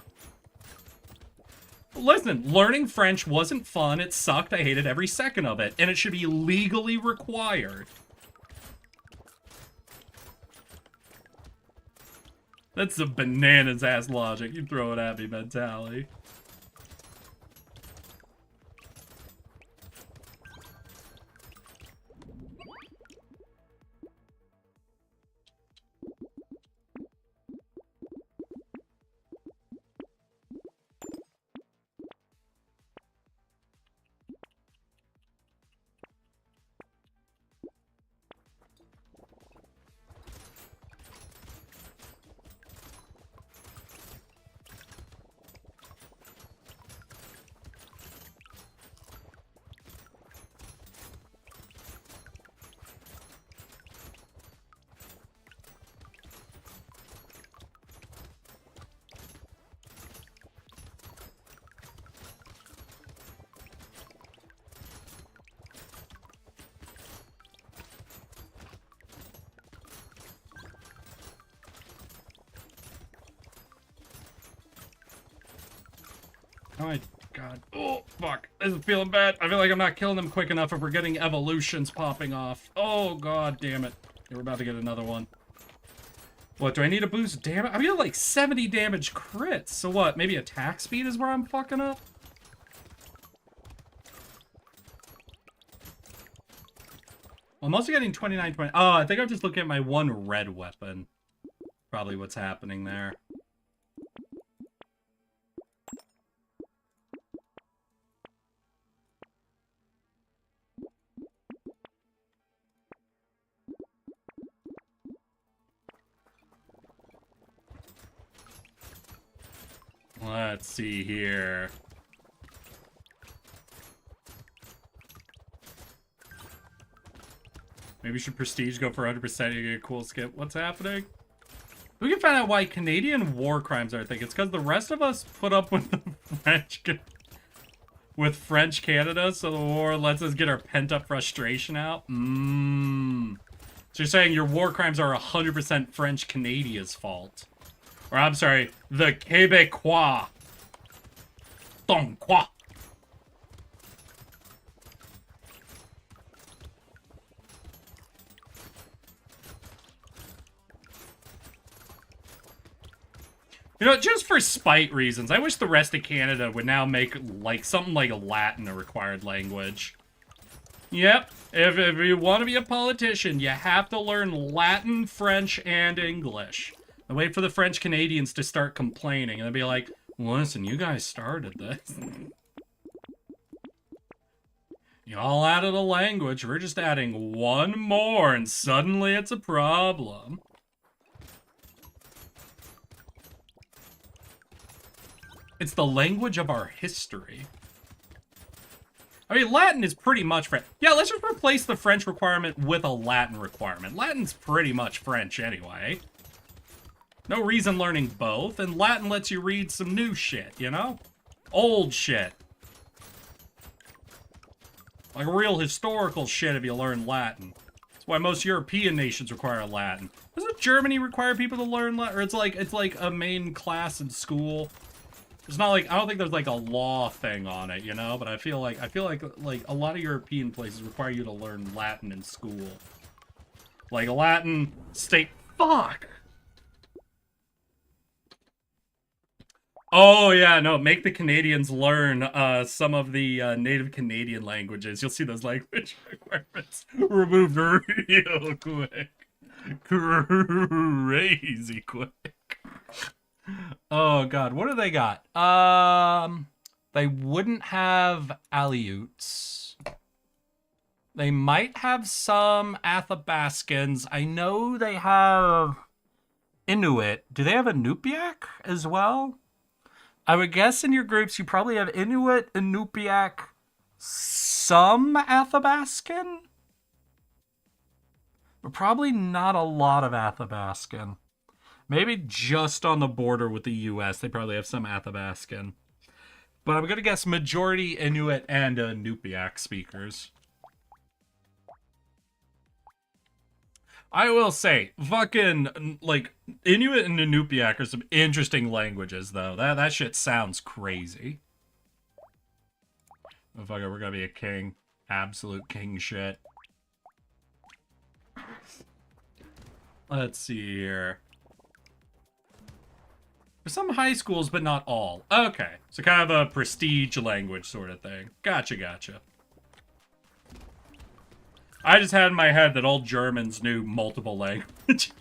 Listen, learning French wasn't fun, it sucked, I hated every second of it, and it should be legally required. That's some bananas-ass logic. You throw it at me, mentality. Oh my god. Oh, fuck. This is feeling bad. I feel like I'm not killing them quick enough if we're getting evolutions popping off. Oh, god damn it. Yeah, we're about to get another one. What, do I need to boost damage? I mean, like 70 damage crits. So what, maybe attack speed is where I'm fucking up? Well, I'm also getting 29, 20. Oh, I think I'm just looking at my one red weapon. Probably what's happening there. Let's see here. Maybe you should prestige go for 100%. You get a cool skip. What's happening? We can find out why Canadian war crimes are a thing. It's because the rest of us put up with the French Canada, so the war lets us get our pent-up frustration out. So you're saying your war crimes are 100% French Canadia's fault. Or I'm sorry, the Québécois. Donc quoi? You know, just for spite reasons, I wish the rest of Canada would now make, like, something like Latin a required language. Yep, if you want to be a politician, you have to learn Latin, French, and English. And wait for the French Canadians to start complaining, and they'll be like, listen, you guys started this. Y'all added a language, we're just adding one more, and suddenly it's a problem. It's the language of our history. I mean, Latin is pretty much French. Yeah, let's just replace the French requirement with a Latin requirement. Latin's pretty much French anyway. No reason learning both, and Latin lets you read some new shit, you know? Old shit. Like real historical shit if you learn Latin. That's why most European nations require Latin. Doesn't Germany require people to learn Latin? Or it's like a main class in school. It's not like, I don't think there's like a law thing on it, you know? But I feel like a lot of European places require you to learn Latin in school. Like Latin state, fuck! Oh yeah, no, make the Canadians learn some of the native Canadian languages. You'll see those language requirements removed real quick. Crazy quick. Oh god, what do they got? They wouldn't have Aleuts. They might have some Athabascans. I know they have Inuit. Do they have Inupiaq as well? I would guess in your groups you probably have Inuit, Inupiaq, some Athabascan? But probably not a lot of Athabascan. Maybe just on the border with the US, they probably have some Athabascan. But I'm going to guess majority Inuit and Inupiaq speakers. I will say, fucking, like, Inuit and Inupiaq are some interesting languages, though. That shit sounds crazy. Oh, fuck it, we're gonna be a king. Absolute king shit. Let's see here. There's some high schools, but not all. Okay, so kind of a prestige language sort of thing. Gotcha. I just had in my head that all Germans knew multiple languages.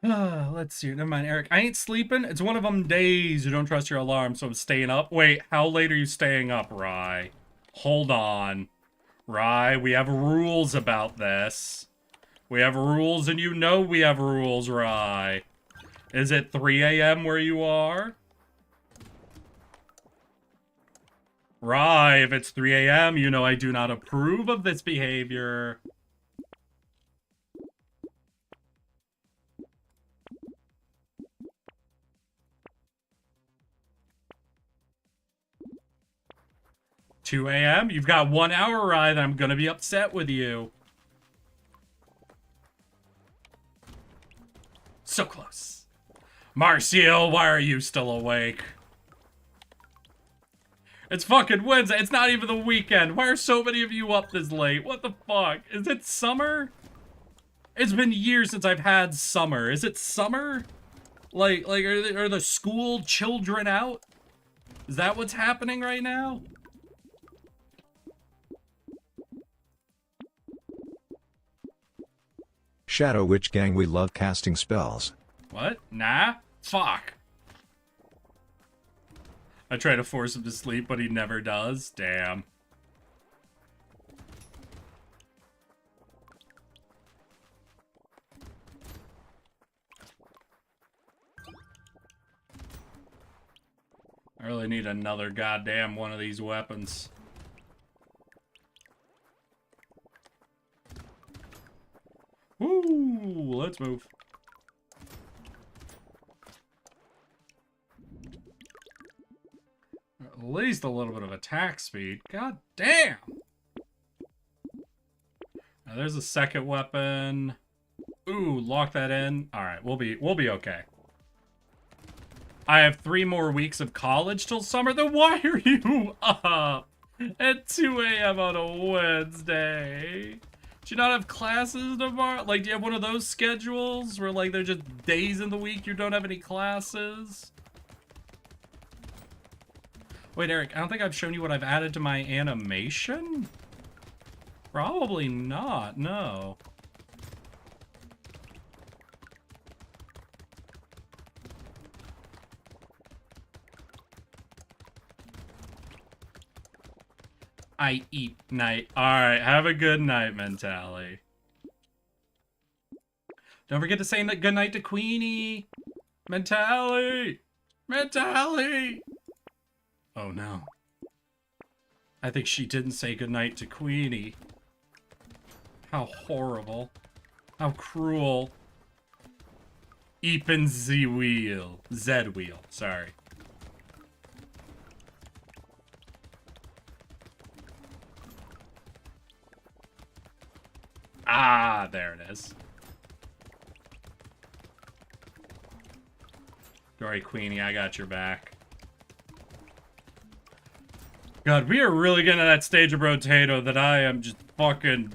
Let's see. Never mind, Eric. I ain't sleeping. It's one of them days you don't trust your alarm, so I'm staying up. Wait, how late are you staying up, Rye? Hold on. Rye, we have rules about this. We have rules, and you know we have rules, Rye. Is it 3 a.m. where you are? Rye, if it's 3 a.m., you know I do not approve of this behavior. $2 a.m.? You've got 1 hour, Rye, that I'm gonna be upset with you. So close. Marcial, why are you still awake? It's fucking Wednesday. It's not even the weekend. Why are so many of you up this late? What the fuck? Is it summer? It's been years since I've had summer. Is it summer? Like are the school children out? Is that what's happening right now? Shadow Witch Gang, we love casting spells. What? Nah? Fuck. I try to force him to sleep, but he never does. Damn. I really need another goddamn one of these weapons. Woo! Let's move. At least a little bit of attack speed. God damn! Now there's a second weapon. Ooh, lock that in. Alright, we'll be okay. I have 3 more weeks of college till summer, then why are you up at 2 a.m. on a Wednesday? Do you not have classes tomorrow? Like, do you have one of those schedules where, like, they're just days in the week you don't have any classes? Wait, Eric, I don't think I've shown you what I've added to my animation? Probably not, no. I eat night. Alright, have a good night, Mentally. Don't forget to say good night to Queenie. Mentally! Mentally! Oh no. I think she didn't say goodnight to Queenie. How horrible. How cruel. Epen Z-Wheel. Z-Wheel, sorry. Ah, there it is. Sorry, Queenie, I got your back. God, we are really getting to that stage of Brotato that I am just fucking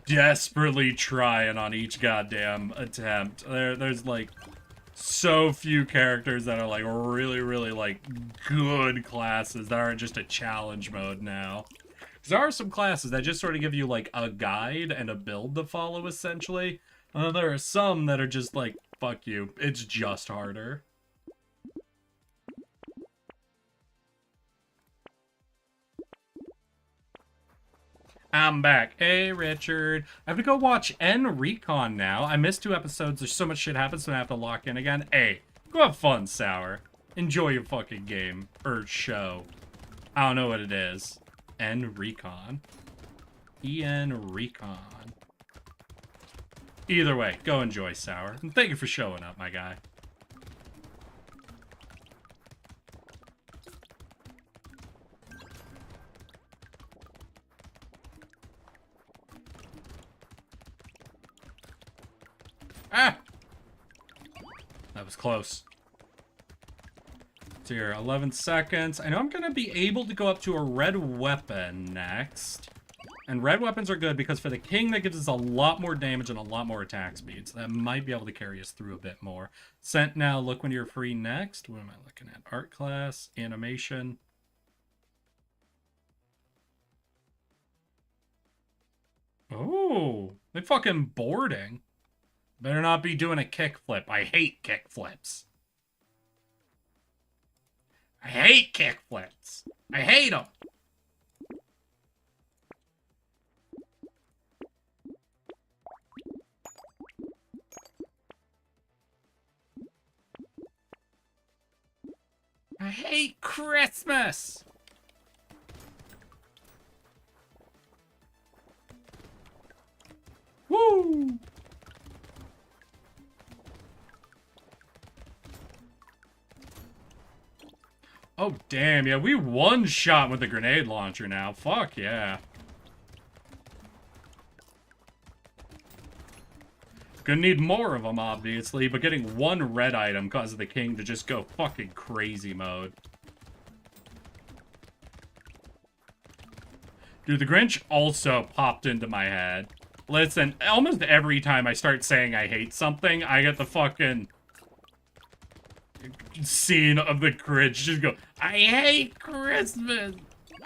desperately trying on each goddamn attempt. There's like so few characters that are like really like good classes that aren't just a challenge mode now. There are some classes that just sort of give you, like, a guide and a build to follow, essentially. There are some that are just like, fuck you, it's just harder. I'm back. Hey, Richard. I have to go watch N Recon now. I missed 2 episodes. There's so much shit happens, so I have to lock in again. Hey, go have fun, Sour. Enjoy your fucking game. Or show. I don't know what it is. N Recon. EN Recon. Either way, go enjoy, Sour. And thank you for showing up, my guy. Ah! That was close. So here, 11 seconds. I know I'm going to be able to go up to a red weapon next. And red weapons are good because for the king, that gives us a lot more damage and a lot more attack speed. So that might be able to carry us through a bit more. Sent now, look when you're free next. What am I looking at? Art class, animation. Oh, they fucking boarding. Better not be doing a kickflip. I hate kickflips. I hate kickflips. I hate them. I hate Christmas. Woo! Oh, damn. Yeah, we one-shot with the grenade launcher now. Fuck, yeah. Gonna need more of them, obviously, but getting one red item causes the king to just go fucking crazy mode. Dude, the Grinch also popped into my head. Listen, almost every time I start saying I hate something, I get the fucking scene of the Grinch just go, I hate Christmas!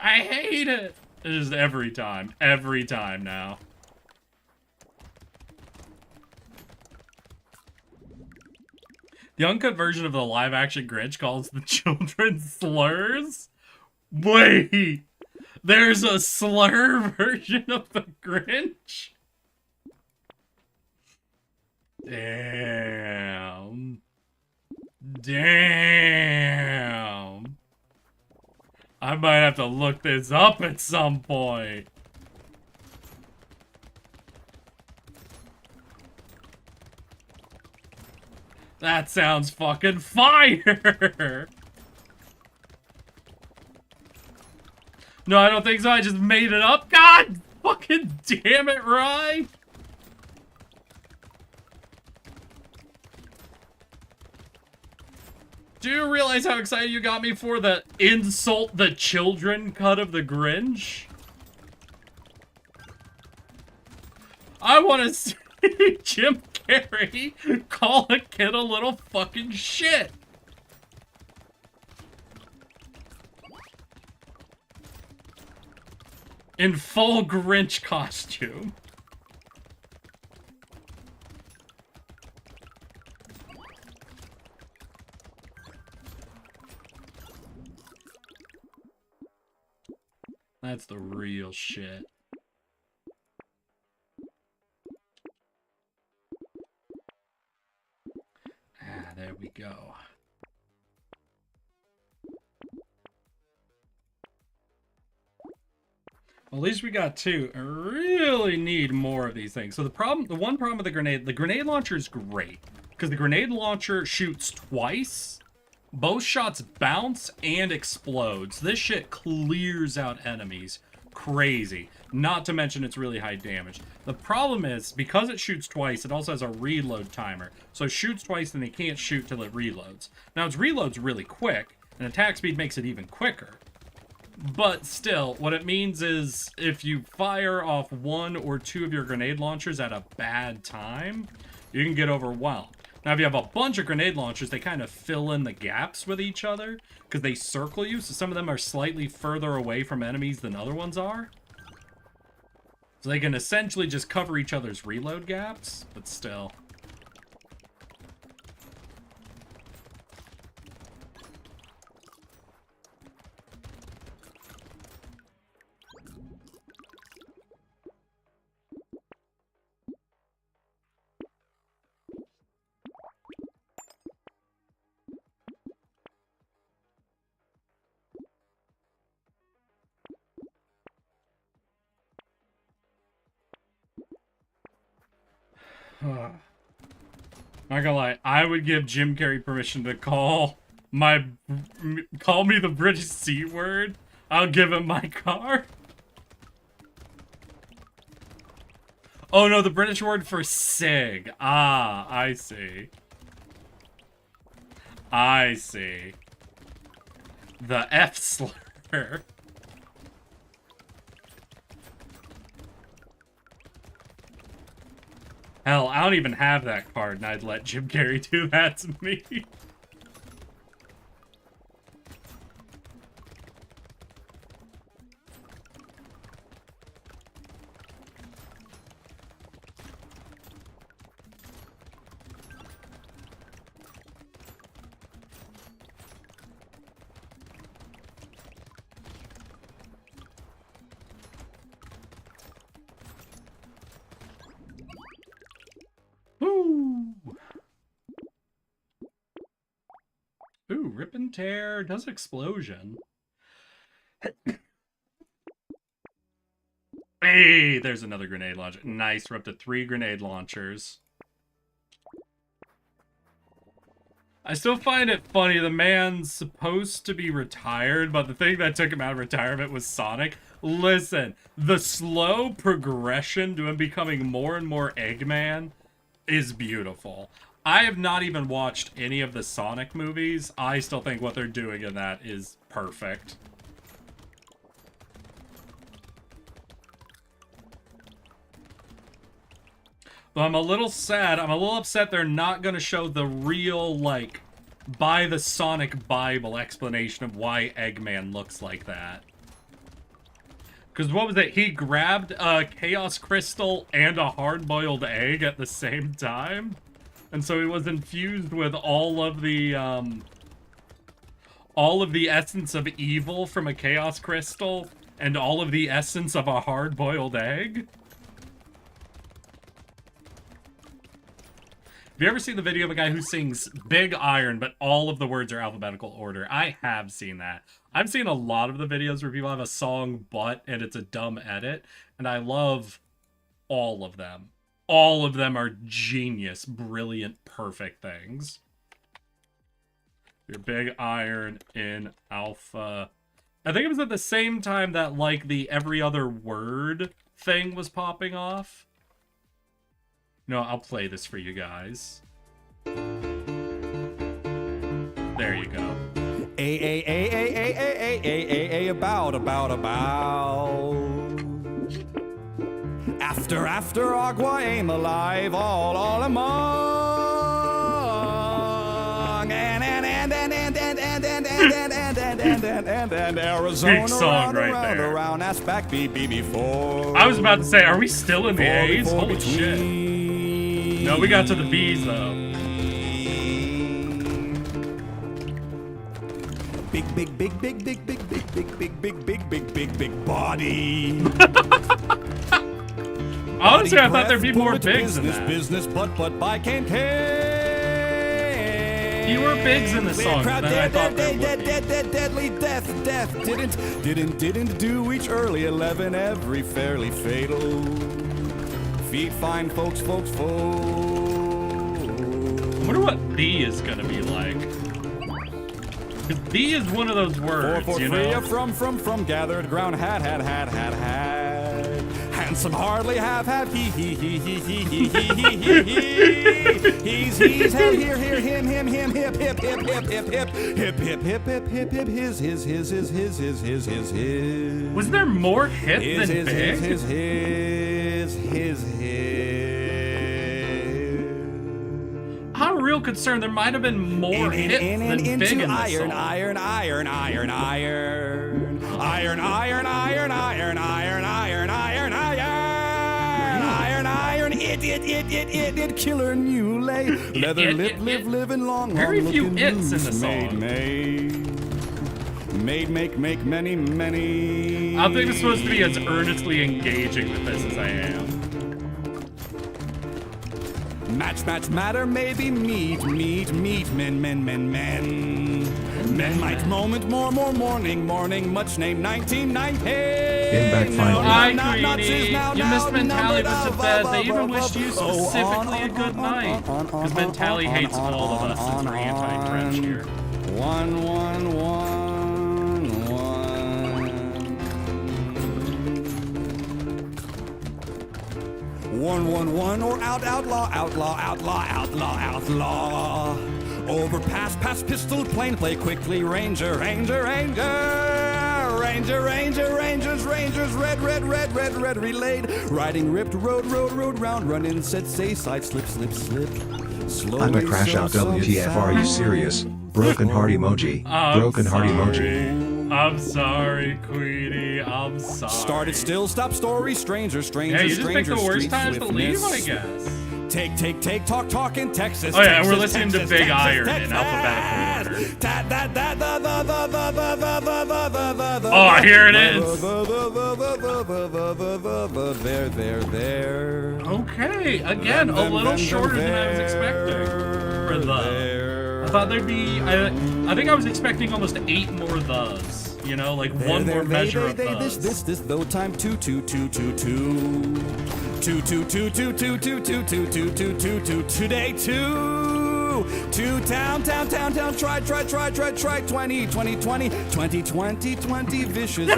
I hate it! It's just every time now. The uncut version of the live-action Grinch calls the children slurs? Wait! There's a slur version of the Grinch? Damn. Damn. I might have to look this up at some point. That sounds fucking fire! No, I don't think so. I just made it up. God fucking damn it, Rye! Do you realize how excited you got me for the insult the children cut of the Grinch? I want to see Jim Carrey call a kid a little fucking shit. In full Grinch costume. That's the real shit. Ah, there we go. Well, at least we got two. I really need more of these things. So the one problem with the grenade launcher is great. Because the grenade launcher shoots twice. Both shots bounce and explodes. This shit clears out enemies. Crazy. Not to mention it's really high damage. The problem is, because it shoots twice, it also has a reload timer. So it shoots twice and it can't shoot till it reloads. Now its reload's really quick, and attack speed makes it even quicker. But still, what it means is, if you fire off one or two of your grenade launchers at a bad time, you can get overwhelmed. Now, if you have a bunch of grenade launchers, they kind of fill in the gaps with each other, because they circle you, so some of them are slightly further away from enemies than other ones are. So they can essentially just cover each other's reload gaps, but still. Not gonna lie, I would give Jim Carrey permission to call me the British C word. I'll give him my car. Oh no, the British word for sig. Ah, I see. I see. The F slur. Hell, I don't even have that card, and I'd let Jim Carrey do that to me. Ooh, rip and tear does explosion. Hey, there's another grenade launcher. Nice, we're up to 3 grenade launchers. I still find it funny, the man's supposed to be retired, but the thing that took him out of retirement was Sonic. Listen, the slow progression to him becoming more and more Eggman is beautiful. I have not even watched any of the Sonic movies. I still think what they're doing in that is perfect. But I'm a little sad. I'm a little upset they're not going to show the real, like, by the Sonic Bible explanation of why Eggman looks like that. Because what was it? He grabbed a Chaos Crystal and a hard-boiled egg at the same time? And so he was infused with all of the essence of evil from a chaos crystal and all of the essence of a hard-boiled egg. Have you ever seen the video of a guy who sings Big Iron, but all of the words are alphabetical order? I have seen that. I've seen a lot of the videos where people have a song, and it's a dumb edit, and I love all of them. All of them are genius, brilliant, perfect things. Your Big Iron in Alpha. I think it was at the same time that, like, the every other word thing was popping off. No, I'll play this for you guys. There you go. About. After Agua aim alive, all among. And Arizona Big song right there. around Aspect before. I was about to say, are we still in the A's? Holy shit. No, we got to the B's though. Big body. Honestly, I thought there'd be more bigs than that. Business, but by can't. Fewer bigs in the song than I thought there would be. Deadly death. Didn't do each early 11 every fairly fatal. Feet fine, folks. I wonder what "the" is gonna be like. Cause "the" is one of those words, you know. From gathered ground, had. Handsome hardly have. He's hell here, him, hip, his. Was there more hip than big? His. I'm real concerned. There might have been more hip than big in this song. Iron. It killer new lay. Leather living long. Very few "it's" in the song. Made, make many. I don't think it's supposed to be as earnestly engaging with this as I am. Match, matter, maybe meet, men. Men might moment, more, morning, much name, 1990. Impact final. Hi, Queenie. You missed Mentally was to bed. They even wished you specifically a good night. Because Mentally hates all of us since we're anti-French here. One. 111 or outlaw. Overpass, past pistol, plane play quickly, Rangers, red, relayed, riding ripped, road, round, run in, said, say, side, slip. Slowly, I'm a crash out WTF, are you serious? Broken heart emoji. Broken heart emoji. I'm sorry, Queenie. I'm sorry. Started still, stop story, strangers, Yeah, you just picked the worst times to leave, I guess. Take, talk in Texas. Oh yeah, and we're listening to Big Iron in alphabetical order. Oh, here it is. There. Okay, again, a little shorter than I was expecting. For the. I thought there'd be. I think I was expecting almost 8 more thes. You know, like one more measure of those. This though time 2. Today 2 town try 20 vicious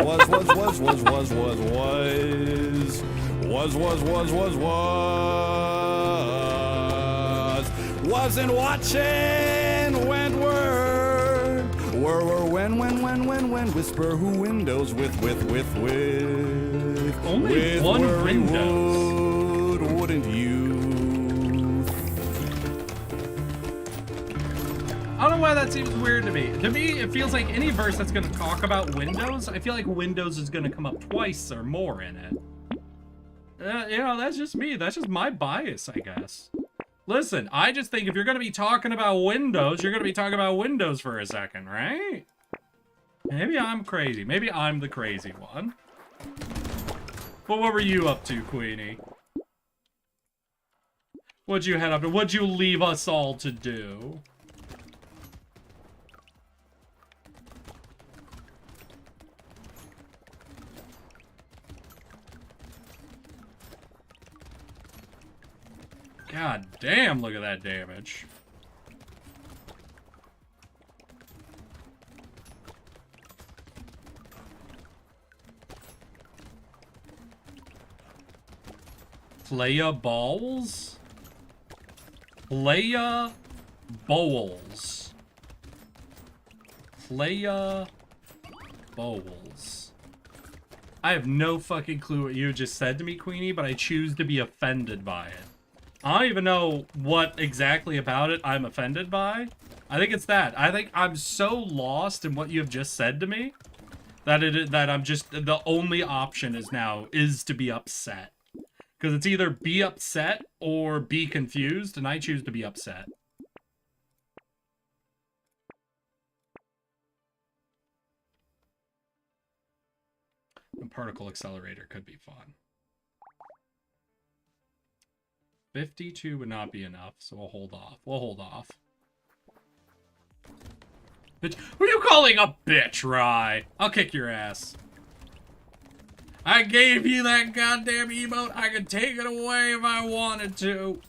wasn't watching Wentworth when whisper who windows with only one windows. Wouldn't you? I don't know why that seems weird to me. To me, it feels like any verse that's gonna talk about Windows, I feel like Windows is gonna come up twice or more in it. You know, that's just me. That's just my bias, I guess. Listen, I just think if you're going to be talking about Windows, you're going to be talking about Windows for a second, right? Maybe I'm crazy. Maybe I'm the crazy one. But what were you up to, Queenie? What'd you head up to? What'd you leave us all to do? God damn, look at that damage. Playa balls? Playa bowls. Playa bowls. I have no fucking clue what you just said to me, Queenie, but I choose to be offended by it. I don't even know what exactly about it I'm offended by. I think it's that. I think I'm so lost in what you have just said to me that I'm just, the only option is to be upset. Because it's either be upset or be confused, and I choose to be upset. The particle accelerator could be fun. 52 would not be enough, so we'll hold off. We'll hold off. Bitch, who are you calling a bitch, Rye? I'll kick your ass. I gave you that goddamn emote. I could take it away if I wanted to.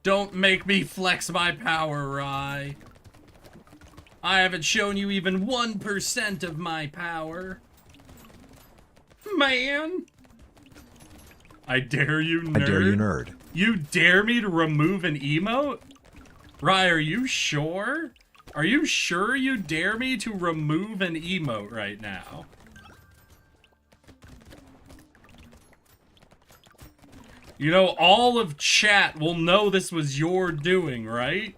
Don't make me flex my power, Rye. I haven't shown you even 1% of my power. Man. I dare you, nerd. I dare you, nerd. You dare me to remove an emote? Rye, are you sure? Are you sure you dare me to remove an emote right now? You know, all of chat will know this was your doing, right?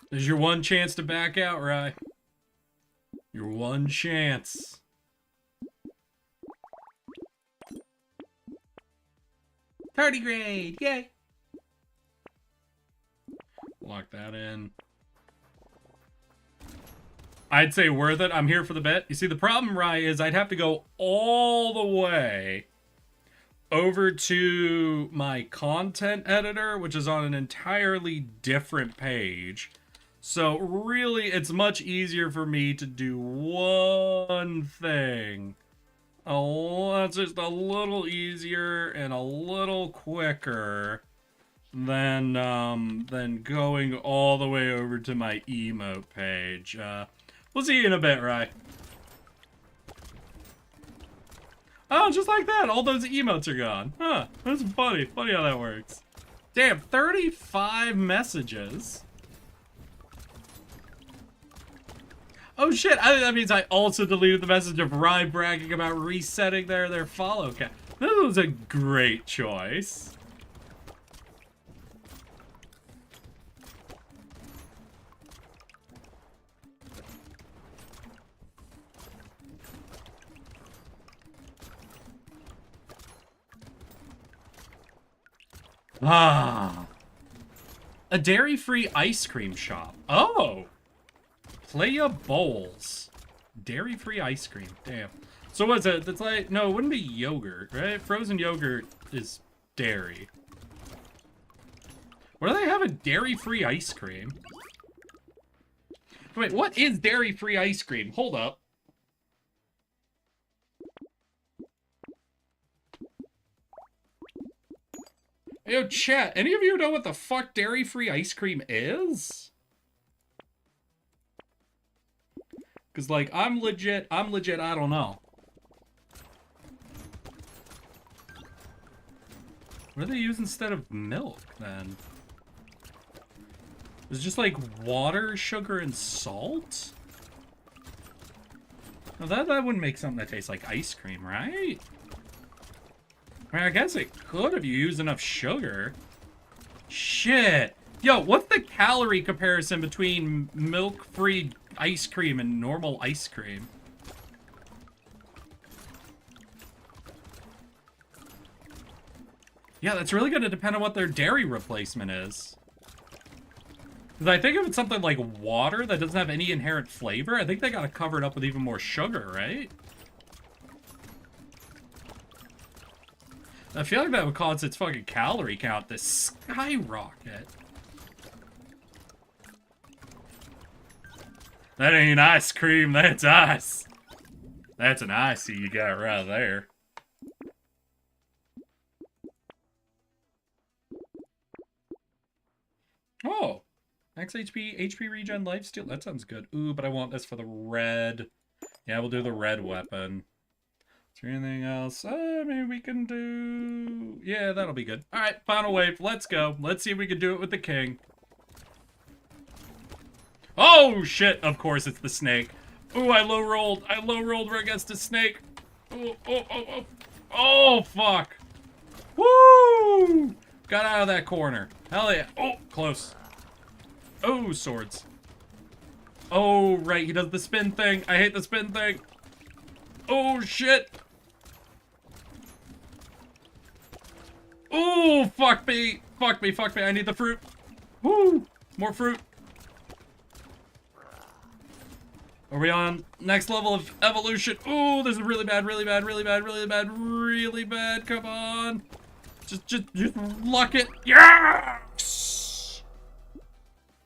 There's your one chance to back out, Rye. Your one chance. Tardigrade! Yay! Lock that in. I'd say worth it. I'm here for the bet. You see, the problem, Rye, is I'd have to go all the way over to my content editor, which is on an entirely different page. So really, it's much easier for me to do one thing. That's just a little easier and a little quicker than going all the way over to my emote page. We'll see you in a bit, Rye. Oh, just like that, all those emotes are gone. Huh, that's funny. Funny how that works. Damn, 35 messages. Oh shit, that means I also deleted the message of Rye bragging about resetting their follow count. This was a great choice. Ah. A dairy-free ice cream shop. Oh! Playa bowls. Dairy-free ice cream. Damn. So what's it? That's like, no, it wouldn't be yogurt, right? Frozen yogurt is dairy. Where do they have a dairy-free ice cream? Wait, what is dairy-free ice cream? Hold up. Yo, chat, any of you know what the fuck dairy-free ice cream is? Because, like, I'm legit, I don't know. What do they use instead of milk, then? It's just, like, water, sugar, and salt? Now, that wouldn't make something that tastes like ice cream, right? I mean, I guess it could if you use enough sugar. Shit. Yo, what's the calorie comparison between milk-free ice cream and normal ice cream? Yeah, that's really going to depend on what their dairy replacement is. Because I think if it's something like water that doesn't have any inherent flavor, I think they got to cover it up with even more sugar, right? I feel like that would cause its fucking calorie count to skyrocket. That ain't ice cream, that's ice. That's an icy you got right there. Oh, max HP regen lifesteal. That sounds good. Ooh, but I want this for the red. Yeah, we'll do the red weapon. Is there anything else? Maybe we can do... Yeah, that'll be good. All right, final wave. Let's go. Let's see if we can do it with the king. Oh, shit. Of course, it's the snake. Ooh, I low rolled. I low rolled right against the snake. Oh, oh, oh, oh. Oh, fuck. Woo! Got out of that corner. Hell yeah. Oh, close. Oh, swords. Oh, right. He does the spin thing. I hate the spin thing. Oh, shit. Oh, fuck me. Fuck me. Fuck me. I need the fruit. Woo! More fruit. Are we on next level of evolution? Ooh, this is really bad, really bad, really bad, really bad, really bad. Come on. Just luck it. Yes!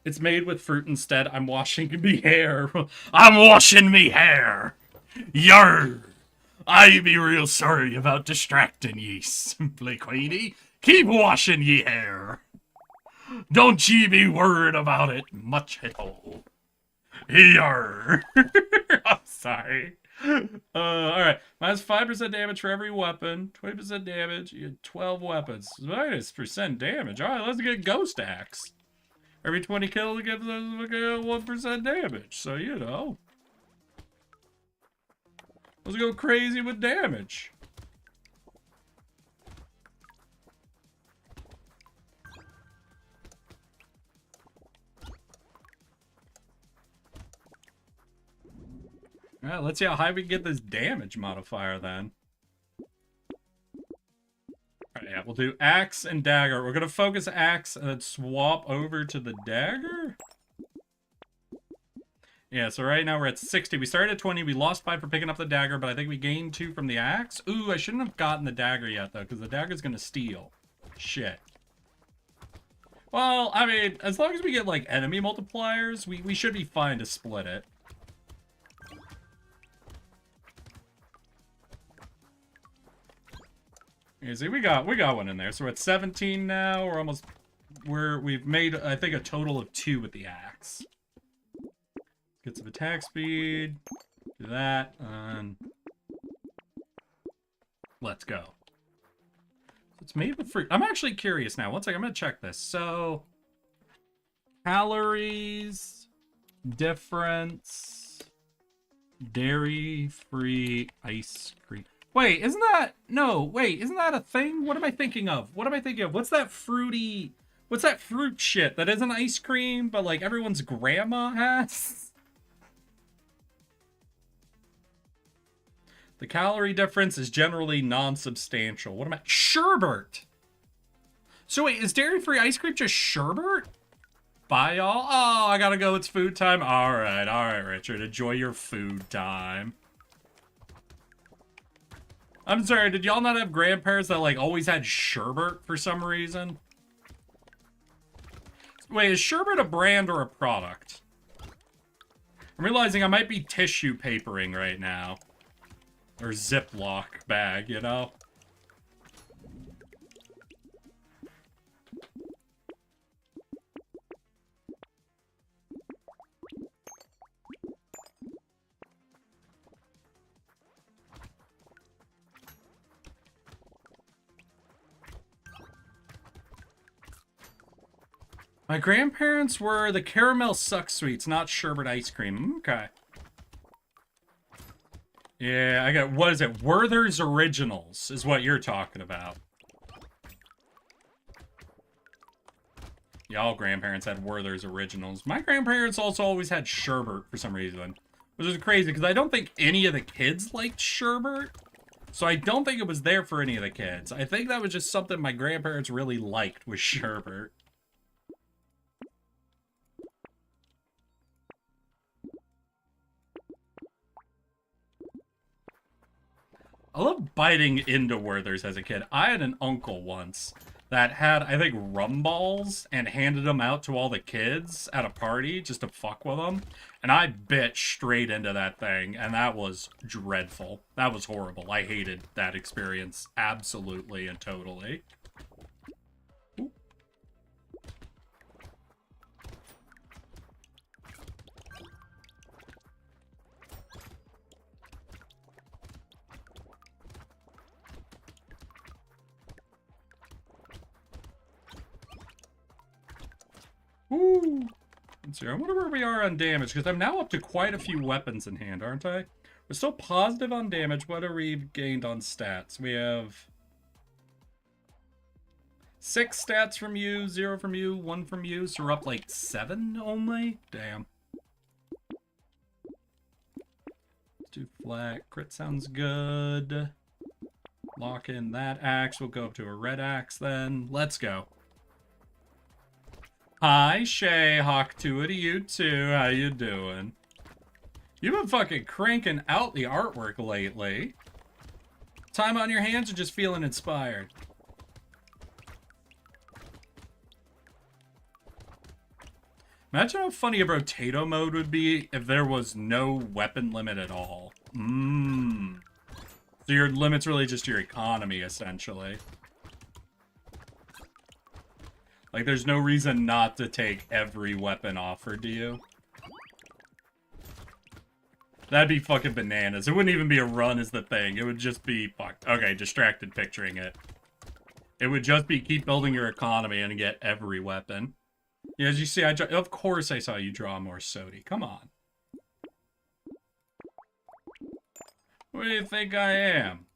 It's made with fruit instead. I'm washing me hair. I'm washing me hair. Yarr. I be real sorry about distracting ye, Simply Queenie. Keep washing ye hair. Don't ye be worried about it much at all. Yarr. I'm sorry. Alright. Minus 5% damage for every weapon. 20% damage. You had 12 weapons. Minus % damage. Alright, let's get Ghost Axe. Every 20 kills it gives us 1% damage. So, you know. Let's go crazy with damage. Alright, let's see how high we can get this damage modifier then. Alright, yeah, we'll do axe and dagger. We're gonna focus axe and then swap over to the dagger. Yeah, so right now we're at 60. We started at 20. We lost 5 for picking up the dagger, but I think we gained 2 from the axe. Ooh, I shouldn't have gotten the dagger yet, though, because the dagger's gonna steal. Shit. Well, I mean, as long as we get, like, enemy multipliers, we should be fine to split it. You see, we got one in there. So we're at 17 now. We've made, I think, a total of 2 with the axe. Get some attack speed. Do that, and let's go. It's made with fruit. I'm actually curious now. One second, I'm gonna check this. So, calories, difference, dairy-free ice cream. Wait, isn't that a thing? What am I thinking of? What's that fruit shit that isn't ice cream, but like everyone's grandma has? The calorie difference is generally non-substantial. What am I? Sherbet! So wait, is dairy-free ice cream just sherbet? Bye, y'all. Oh, I gotta go. It's food time. All right, Richard. Enjoy your food time. I'm sorry, did y'all not have grandparents that, like, always had sherbet for some reason? Wait, is sherbet a brand or a product? I'm realizing I might be tissue papering right now. Or Ziploc bag, you know? My grandparents were the caramel suck sweets, not sherbet ice cream. Okay. Yeah, I got, what is it? Werther's Originals is what you're talking about. Yeah, all grandparents had Werther's Originals. My grandparents also always had Sherbert for some reason. Which is crazy, because I don't think any of the kids liked Sherbert. So I don't think it was there for any of the kids. I think that was just something my grandparents really liked, was Sherbert. I love biting into Werther's as a kid. I had an uncle once that had, I think, rum balls and handed them out to all the kids at a party just to fuck with them. And I bit straight into that thing, and that was dreadful. That was horrible. I hated that experience absolutely and totally. Ooh. Let's see. I wonder where we are on damage, because I'm now up to quite a few weapons in hand, aren't I? We're still positive on damage. What are we gained on stats? We have 6 stats from you, 0 from you, 1 from you, so we're up like 7 only? Damn. Let's do flat. Crit sounds good. Lock in that axe. We'll go up to a red axe then. Let's go. Hi, Shay. Hawk to you too. How you doing? You've been fucking cranking out the artwork lately. Time on your hands or just feeling inspired? Imagine how funny a Brotato mode would be if there was no weapon limit at all. So your limit's really just your economy, essentially. Like, there's no reason not to take every weapon offered to you. That'd be fucking bananas. It wouldn't even be a run as the thing. It would just be... Fuck. Okay, distracted picturing it. It would just be keep building your economy and get every weapon. Yeah, as you see, of course I saw you draw more Sodi. Come on. What do you think I am?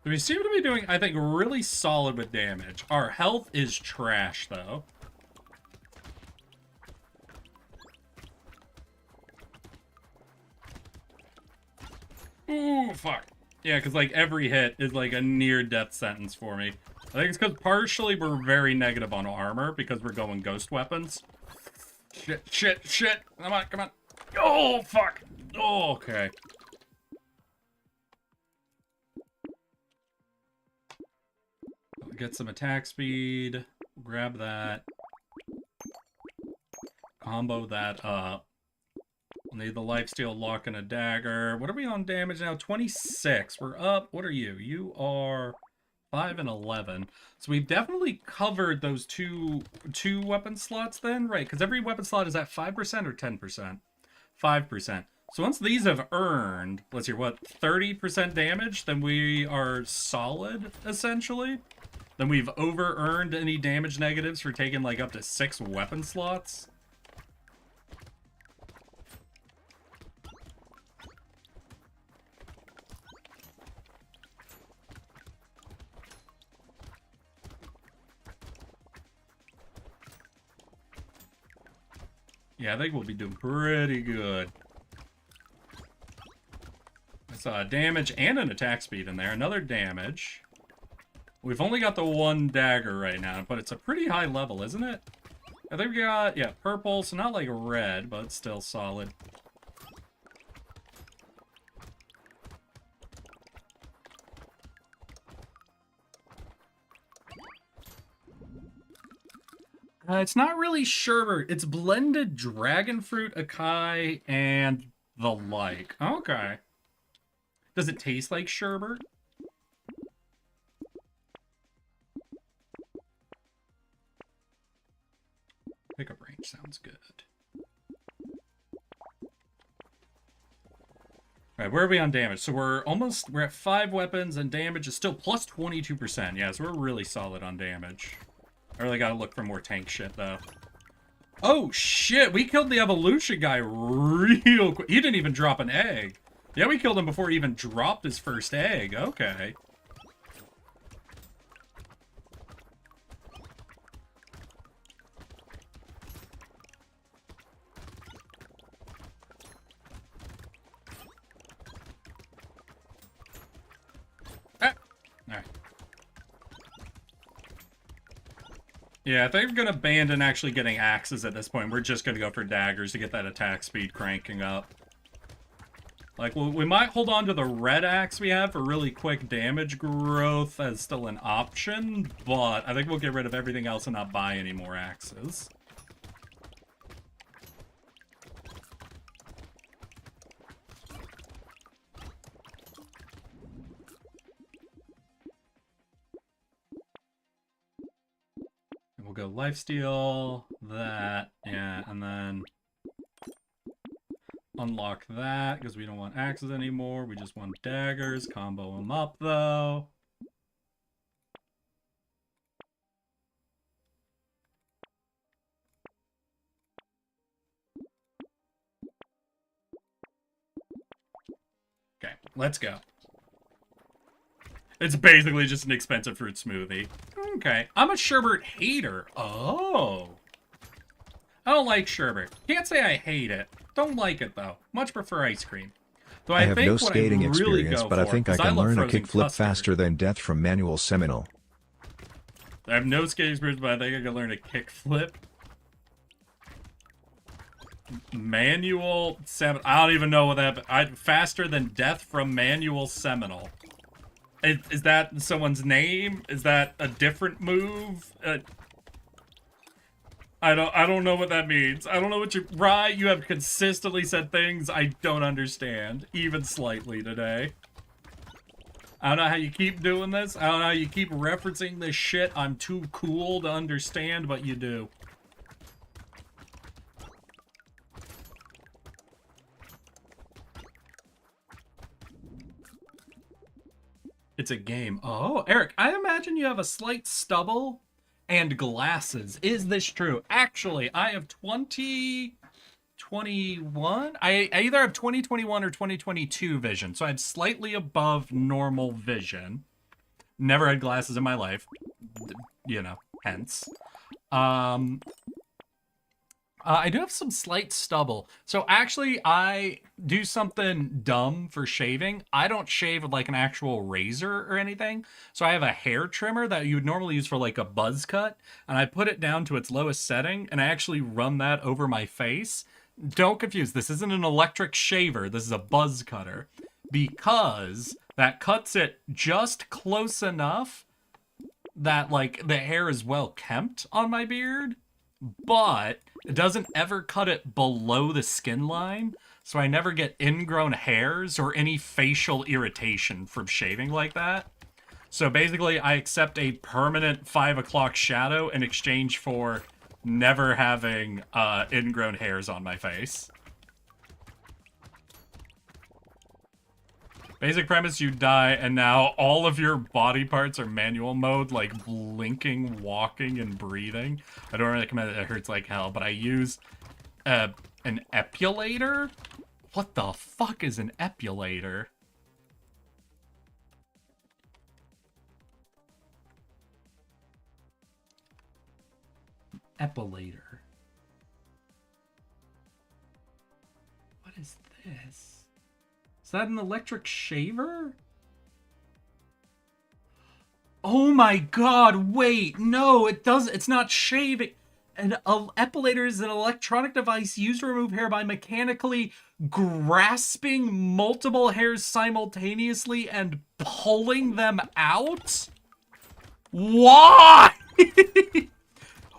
We seem to be doing, I think, really solid with damage. Our health is trash, though. Ooh, fuck. Yeah, because, like, every hit is, like, a near-death sentence for me. I think it's because partially we're very negative on armor because we're going ghost weapons. Shit, shit, shit. Come on, come on. Oh, fuck. Oh, okay. Get some attack speed. Grab that. Combo that up. We'll need the lifesteal, lock, and a dagger. What are we on damage now? 26. We're up. What are you? You are 5 and 11. So we've definitely covered those two weapon slots then, right? Because every weapon slot is at 5% or 10%? 5%. So once these have earned, let's see, what, 30% damage, then we are solid, essentially. Then we've over-earned any damage negatives for taking, like, up to 6 weapon slots. Yeah, I think we'll be doing pretty good. I saw damage and an attack speed in there. Another damage. We've only got the 1 dagger right now, but it's a pretty high level, isn't it? I think we got, yeah, purple, so not like red, but still solid. It's not really sherbet. It's blended dragon fruit, acai, and the like. Okay. Does it taste like sherbet? Sounds good. Alright, where are we on damage? So we're at 5 weapons, and damage is still plus 22%. Yeah, so we're really solid on damage. I really gotta look for more tank shit, though. Oh, shit! We killed the evolution guy real quick. He didn't even drop an egg. Yeah, we killed him before he even dropped his first egg. Okay. Alright. Yeah, if they're gonna abandon actually getting axes at this point, we're just gonna go for daggers to get that attack speed cranking up. Like, we might hold on to the red axe we have for really quick damage growth as still an option, but I think we'll get rid of everything else and not buy any more axes. And we'll go lifesteal, that, yeah, and then unlock that, because we don't want axes anymore. We just want daggers. Combo them up, though. Okay, let's go. It's basically just an expensive fruit smoothie. Okay, I'm a sherbet hater. Oh. I don't like sherbet. Can't say I hate it. Don't like it, though. Much prefer ice cream. Though I have no skating experience, but I think I can learn a kickflip faster than death from manual Seminole. I have no skating experience, but I think I can learn a kickflip. Manual Seminole. I don't even know what that... faster than death from manual Seminole. Is that someone's name? Is that a different move? I don't know what that means. I don't know what Rye, you have consistently said things I don't understand, even slightly today. I don't know how you keep doing this. I don't know how you keep referencing this shit. I'm too cool to understand, but you do. It's a game. Oh, Eric, I imagine you have a slight stubble and glasses. Is this true? Actually, I have 2021. I either have 2021 or 2022 vision, so I have slightly above normal vision. Never had glasses in my life, you know, hence. I do have some slight stubble. So actually, I do something dumb for shaving. I don't shave with like an actual razor or anything. So I have a hair trimmer that you would normally use for like a buzz cut. And I put it down to its lowest setting. And I actually run that over my face. Don't confuse. This isn't an electric shaver. This is a buzz cutter. Because that cuts it just close enough that like the hair is well kempt on my beard. But it doesn't ever cut it below the skin line, so I never get ingrown hairs or any facial irritation from shaving like that. So basically, I accept a permanent 5 o'clock shadow in exchange for never having ingrown hairs on my face. Basic premise, you die, and now all of your body parts are manual mode, like blinking, walking, and breathing. I don't recommend it, it hurts like hell, but I use an epulator? What the fuck is an epulator? Epilator. What is this? Is that an electric shaver? Oh my god, wait, no, it's not shaving. An epilator is an electronic device used to remove hair by mechanically grasping multiple hairs simultaneously and pulling them out? Why?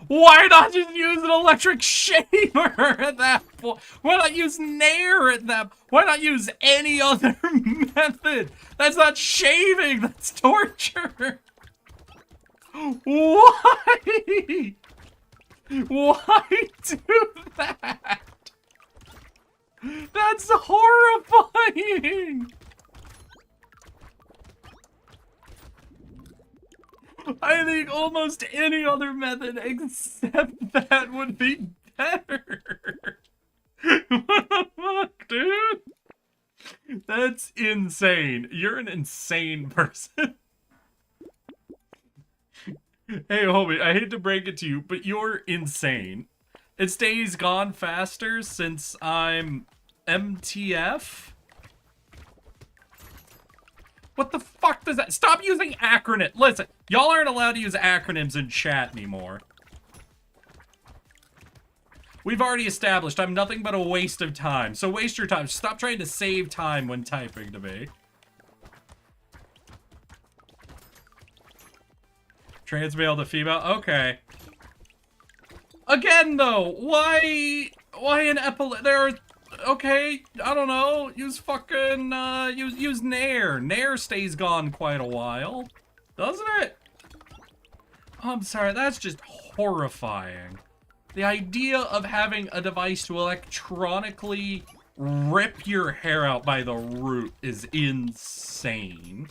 Why not just use an electric shaver at that point? Why not use Nair at that? Why not use any other method? That's not shaving, that's torture. Why? Why do that? That's horrifying! I think almost any other method except that would be better. What the fuck, dude? That's insane. You're an insane person. Hey, homie, I hate to break it to you, but you're insane. It stays gone faster since I'm MTF? What the fuck does that... Stop using acronym. Listen, y'all aren't allowed to use acronyms in chat anymore. We've already established I'm nothing but a waste of time. So waste your time. Stop trying to save time when typing to me. Trans male to female? Okay. Again, though, why an there are... Okay, I don't know. Use fucking, use Nair. Nair stays gone quite a while. Doesn't it? Oh, I'm sorry, that's just horrifying. The idea of having a device to electronically rip your hair out by the root is insane.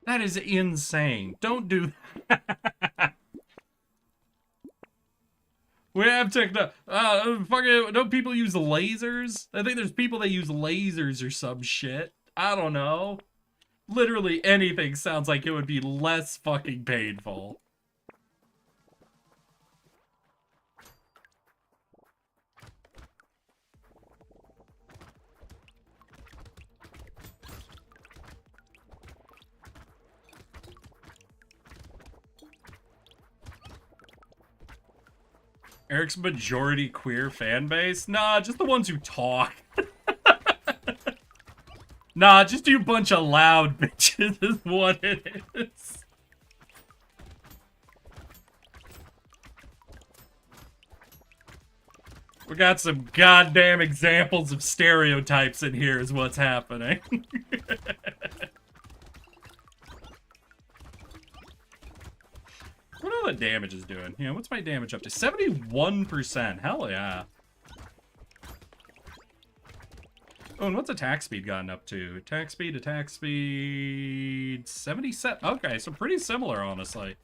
That is insane. Don't do that. We have fucking, don't people use lasers? I think there's people that use lasers or some shit. I don't know. Literally anything sounds like it would be less fucking painful. Eric's majority queer fan base? Nah, just the ones who talk. Nah, just you bunch of loud bitches is what it is. We got some goddamn examples of stereotypes in here is what's happening. What all the damage is doing? Yeah, what's my damage up to? 71%. Hell yeah. Oh, and what's attack speed gotten up to? Attack speed, 77. Okay, so pretty similar, honestly.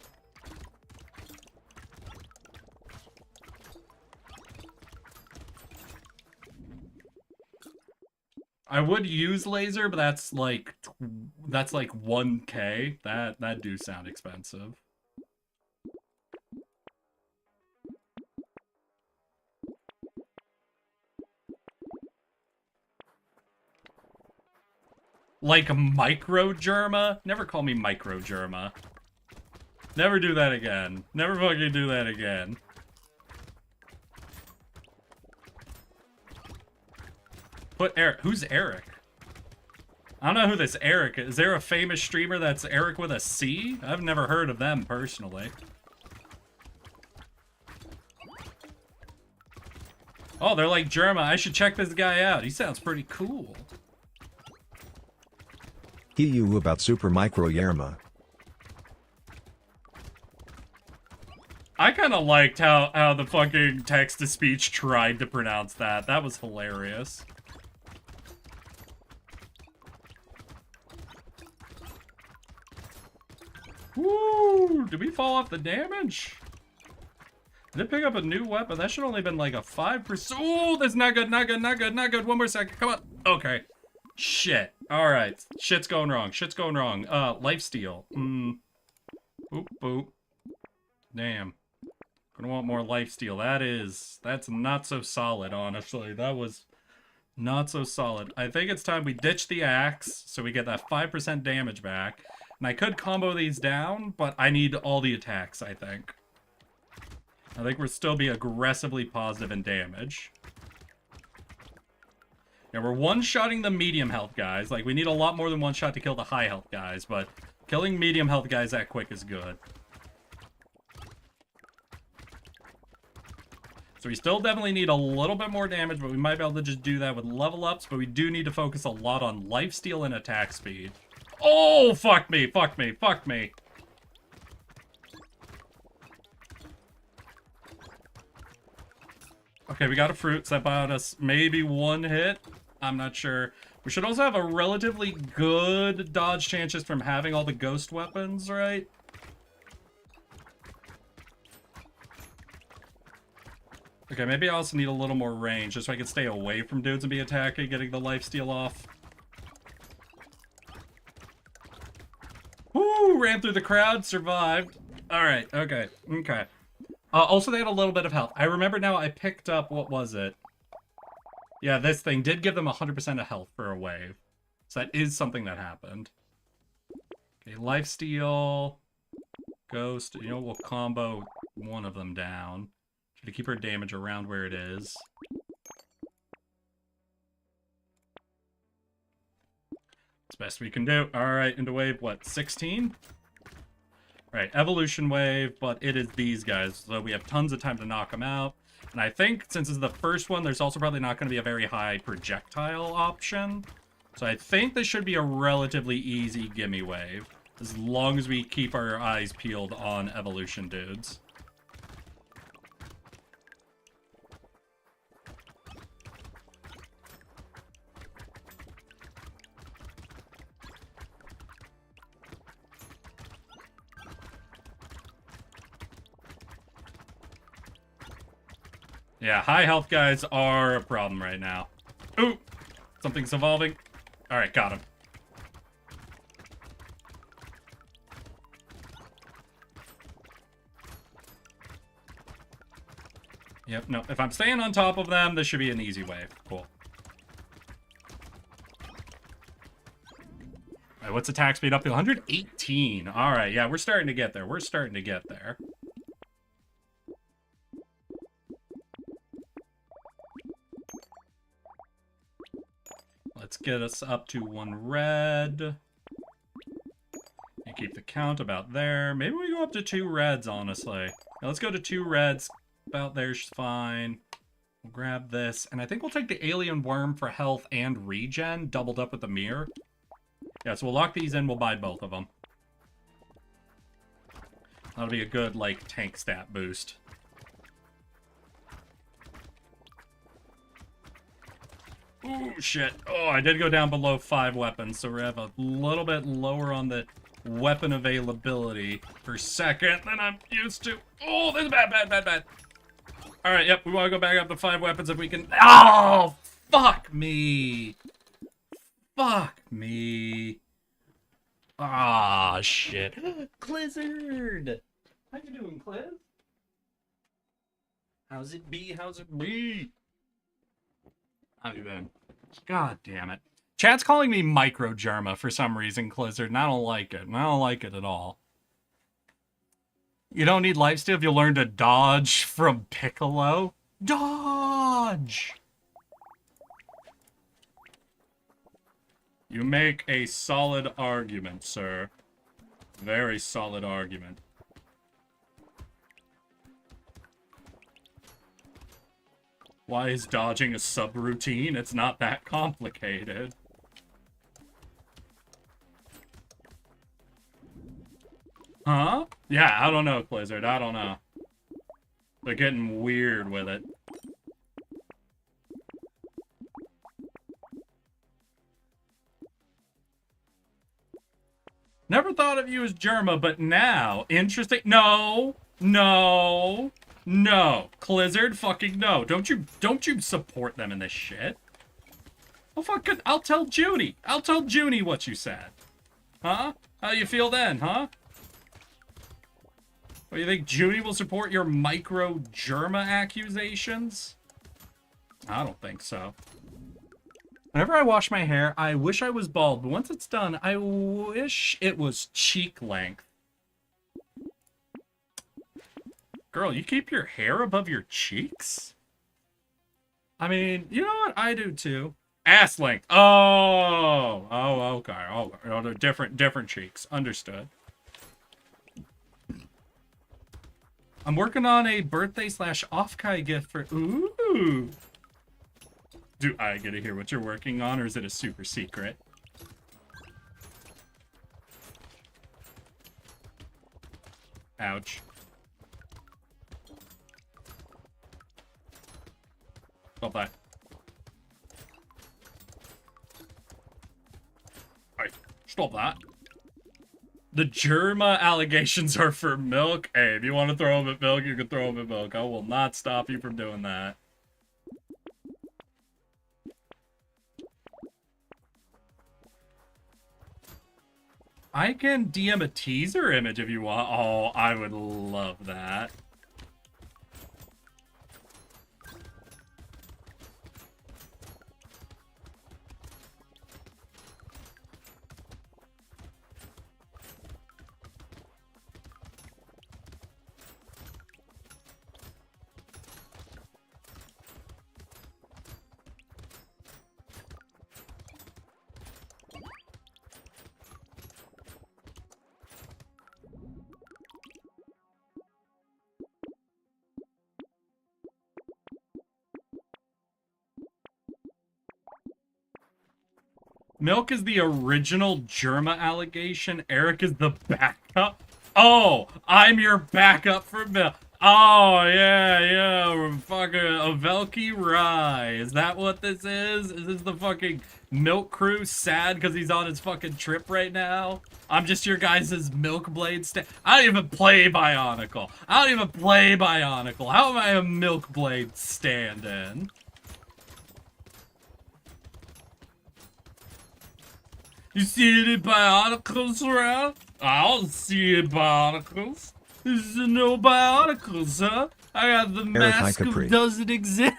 I would use laser, but that's like 1K. That do sound expensive. Like microgerma? Never call me microgerma. Never do that again. Never fucking do that again. Put Eric. Who's Eric? I don't know who this Eric is. Is there a famous streamer that's Eric with a C? I've never heard of them personally. Oh, they're like Germa. I should check this guy out. He sounds pretty cool. You about Super Micro Yerma. I kind of liked how the fucking text-to-speech tried to pronounce that. That was hilarious. Woo! Did we fall off the damage? Did it pick up a new weapon? That should only been like a 5%. Ooh, that's not good, not good, not good, not good. One more second. Come on. Okay. Shit. Alright. Shit's going wrong. Shit's going wrong. Lifesteal. Boop, boop. Damn. Gonna want more lifesteal. That's not so solid, honestly. That was not so solid. I think it's time we ditch the axe, so we get that 5% damage back. And I could combo these down, but I need all the attacks, I think. I think we'll still be aggressively positive in damage. Yeah, we're one-shotting the medium health guys. Like, we need a lot more than one shot to kill the high health guys, but killing medium health guys that quick is good. So we still definitely need a little bit more damage, but we might be able to just do that with level ups. But we do need to focus a lot on lifesteal and attack speed. Oh, fuck me, fuck me, fuck me. Okay, we got a fruit, so that bought us maybe 1 hit. I'm not sure. We should also have a relatively good dodge chance just from having all the ghost weapons, right? Okay, maybe I also need a little more range, just so I can stay away from dudes and be attacking, getting the lifesteal off. Woo! Ran through the crowd, survived. Alright, okay, okay. Also, they had a little bit of health. I remember now I picked up, what was it? Yeah, this thing did give them 100% of health for a wave. So that is something that happened. Okay, lifesteal. Ghost. You know, we'll combo one of them down. Try to keep her damage around where it is. It's best we can do. Alright, into wave, what, 16? Right, evolution wave, but it is these guys, so we have tons of time to knock them out. And I think, since it's the first one, there's also probably not going to be a very high projectile option. So I think this should be a relatively easy gimme wave, as long as we keep our eyes peeled on evolution dudes. Yeah, high health guys are a problem right now. Ooh! Something's evolving. Alright, got him. Yep, no. If I'm staying on top of them, this should be an easy wave. Cool. Alright, what's attack speed up to 118? Alright, yeah, we're starting to get there. We're starting to get there. Let's get us up to 1 red. And keep the count about there. Maybe we go up to 2 reds, honestly. Now let's go to 2 reds. About there's fine. We'll grab this. And I think we'll take the alien worm for health and regen, doubled up with the mirror. Yeah, so we'll lock these in. We'll buy both of them. That'll be a good, like, tank stat boost. Ooh, shit. Oh, I did go down below 5 weapons, so we have a little bit lower on the weapon availability per second than I'm used to. Oh, this is bad, bad, bad, bad. Alright, yep, we want to go back up to 5 weapons if we can. Oh, fuck me. Fuck me. Ah, shit. Clizzard. How you doing, Cliz? How's it be? How's it be? How you been? God damn it. Chat's calling me Microgerma for some reason, Clizzard, and I don't like it. I don't like it at all. You don't need lifesteal if you learn to dodge from Piccolo? Dodge! You make a solid argument, sir. Very solid argument. Why is dodging a subroutine? It's not that complicated. Huh? Yeah, I don't know, Blizzard. I don't know. They're getting weird with it. Never thought of you as Germa, but now, interesting. No, no, no, Clizzard, fucking no. Don't you support them in this shit? Oh fucking, I'll tell Junie. I'll tell Junie what you said. Huh? How you feel then, huh? What, do you think Junie will support your micro-Germa accusations? I don't think so. Whenever I wash my hair, I wish I was bald, but once it's done, I wish it was cheek length. Girl, you keep your hair above your cheeks? I mean, you know what? I do too. Ass length. Oh, okay. Oh, they're different cheeks. Understood. I'm working on a birthday/off-kai gift for... Ooh! Do I get to hear what you're working on, or is it a super secret? Ouch. Stop that. Alright, stop that. The Germa allegations are for milk. Hey, if you want to throw them at milk, you can throw them at milk. I will not stop you from doing that. I can DM a teaser image if you want. Oh, I would love that. Milk is the original Germa allegation. Eric is the backup. Oh, I'm your backup for Milk. Oh, yeah. Fucking a Velky Rye. Is that what this is? Is this the fucking Milk Crew sad because he's on his fucking trip right now? I'm just your guys' Milk Blade stand. I don't even play Bionicle. How am I a Milk Blade stand-in? You see any Bionicles around? I don't see any Bionicles. There's no Bionicles, huh? I got the mask who doesn't exist.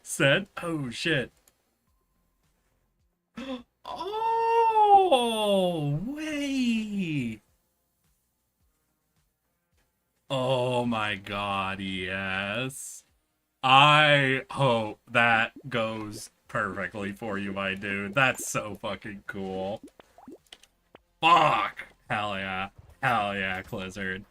Said, oh shit. Oh, wait. Oh my god, yes. I hope that goes perfectly for you, my dude. That's so fucking cool. Fuck! Hell yeah. Hell yeah, Clizzard.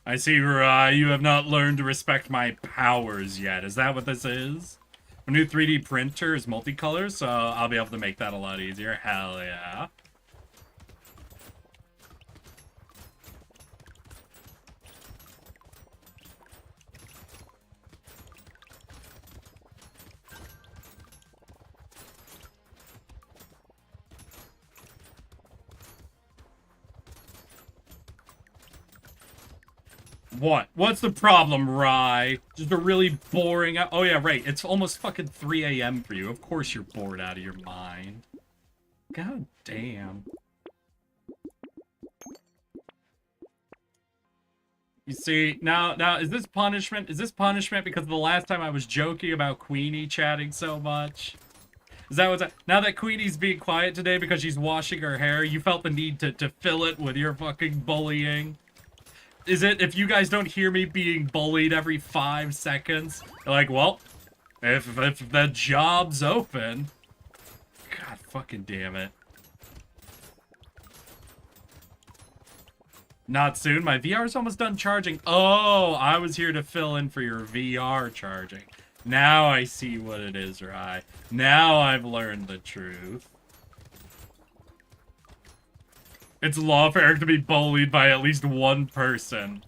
I see, you have not learned to respect my powers yet. Is that what this is? A new 3D printer is multicolor, so I'll be able to make that a lot easier. Hell yeah. What? What's the problem, Rye? Just a really boring... Oh, yeah, right. It's almost fucking 3 a.m. for you. Of course you're bored out of your mind. God damn. You see, now, is this punishment? Is this punishment because the last time I was joking about Queenie chatting so much? Is that what's... Now that Queenie's being quiet today because she's washing her hair, you felt the need to fill it with your fucking bullying? Is it if you guys don't hear me being bullied every 5 seconds? You're like, well, if the job's open... God fucking damn it. Not soon. My VR's almost done charging. Oh, I was here to fill in for your VR charging. Now I see what it is, right? Now I've learned the truth. It's law for Eric to be bullied by at least one person.